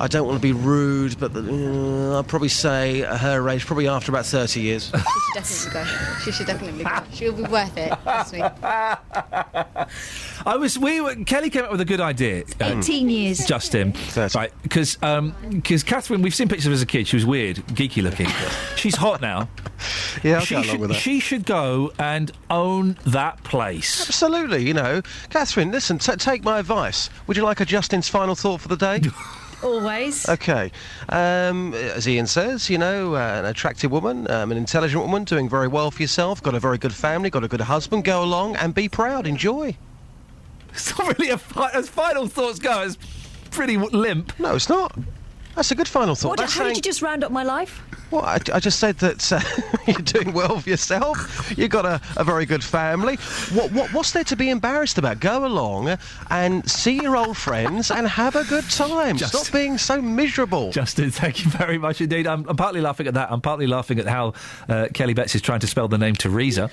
I don't want to be rude, but I'll probably say her age, probably after about 30 years. She should definitely go. She'll be worth it, trust me. Kelly came up with a good idea. 18 years. Justin. Right, because Catherine, we've seen pictures of her as a kid. She was weird, geeky looking. She's hot now. Yeah, I'll go along with that. She should go and own that place. Absolutely, Catherine, listen, take my advice. Would you like a Justin's final thought for the day? Always. Okay. As Iain says, an attractive woman, an intelligent woman, doing very well for yourself, got a very good family, got a good husband, go along and be proud, enjoy. It's not really as final thoughts go, it's pretty limp. No, it's not. That's a good final thought. How did you just round up my life? Well, I just said that you're doing well for yourself. You've got a very good family. What's there to be embarrassed about? Go along and see your old friends and have a good time. Stop being so miserable. Justin, thank you very much indeed. I'm partly laughing at that. I'm partly laughing at how Kelly Betts is trying to spell the name Teresa.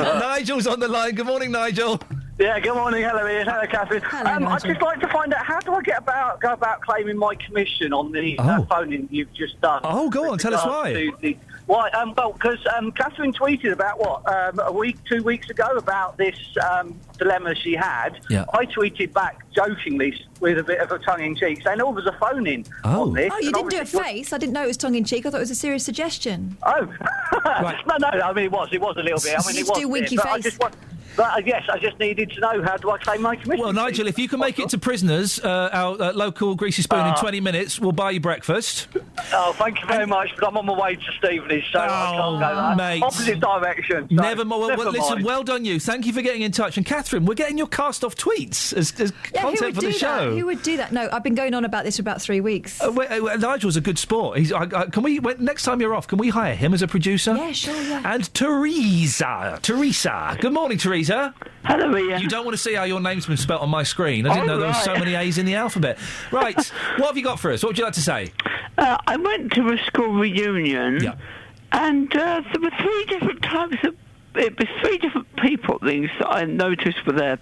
Nigel's on the line. Good morning, Nigel. Yeah, good morning. Hello, Iain. Hello, Catherine. I'd just like to find out, how do I go about claiming my commission on the phoning you've just done? Oh, go on. Tell us why. Because Catherine tweeted about, a week, 2 weeks ago about this dilemma she had. Yeah. I tweeted back jokingly with a bit of a tongue-in-cheek saying, there's a phone-in on this. Oh, you didn't do a face? I didn't know it was tongue-in-cheek. I thought it was a serious suggestion. Oh. Right. No, I mean, it was a little bit. I mean, you just do winky face. Yes, I just needed to know, how do I claim my commission? Well, Nigel, if you can make it to Prisoners, our local Greasy Spoon, in 20 minutes, we'll buy you breakfast. Oh, thank you very much, but I'm on my way to Stevenage, so I can't go that. Mate. Opposite direction. So Never more. Well, listen, well done you. Thank you for getting in touch. And Catherine, we're getting your cast-off tweets as content for the show. Who would do that? No, I've been going on about this for about 3 weeks. Nigel's a good sport. Can we, next time you're off, can we hire him as a producer? Yeah, sure, yeah. And Teresa. Good morning, Teresa. Hello, Iain. You don't want to see how your name's been spelt on my screen. I didn't know there were so many A's in the alphabet. Right, what have you got for us? What would you like to say? I went to a school reunion, and there were three different people, things that I noticed were there.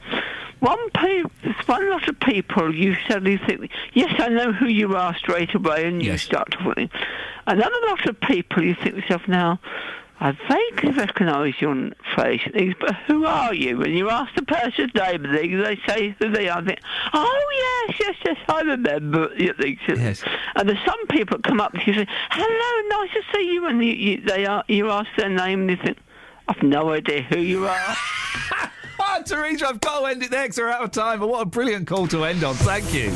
One lot of people, you suddenly think, yes, I know who you are straight away, and you start talking. Another lot of people, you think to yourself, now, I vaguely recognise your face and things, but who are you? And you ask the person's name and things, they say who they are. I think, oh, yes, I remember. Yes. And there's some people that come up and you say, hello, nice to see you. And you ask their name and you think, I've no idea who you are. Teresa, I've got to end it there because we're out of time, but what a brilliant call to end on. Thank you.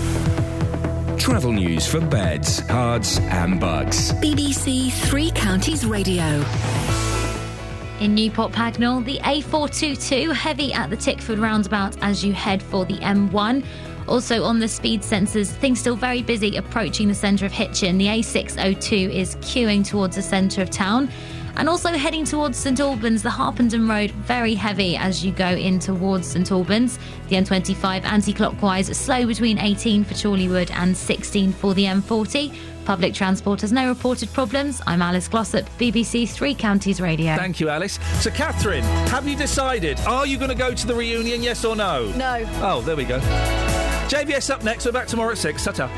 Travel news for beds, cards and bugs. BBC Three Counties Radio. In Newport Pagnell, the A422 heavy at the Tickford roundabout as you head for the M1. Also on the speed sensors, things still very busy approaching the centre of Hitchin. The A602 is queuing towards the centre of town. And also heading towards St Albans, the Harpenden Road, very heavy as you go in towards St Albans. The M25 anti-clockwise, slow between 18 for Chorleywood and 16 for the M40. Public transport has no reported problems. I'm Alice Glossop, BBC Three Counties Radio. Thank you, Alice. So, Catherine, have you decided? Are you going to go to the reunion, yes or no? No. Oh, there we go. JVS up next. We're back tomorrow at 6. Ta-ta.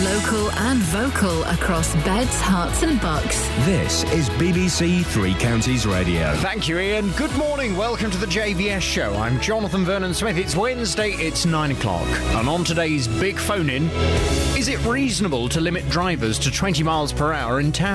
Local and vocal across beds, hearts and bucks. This is BBC Three Counties Radio. Thank you, Iain. Good morning. Welcome to the JVS show. I'm Jonathan Vernon Smith. It's Wednesday. It's 9 o'clock. And on today's big phone-in, is it reasonable to limit drivers to 20 miles per hour in town?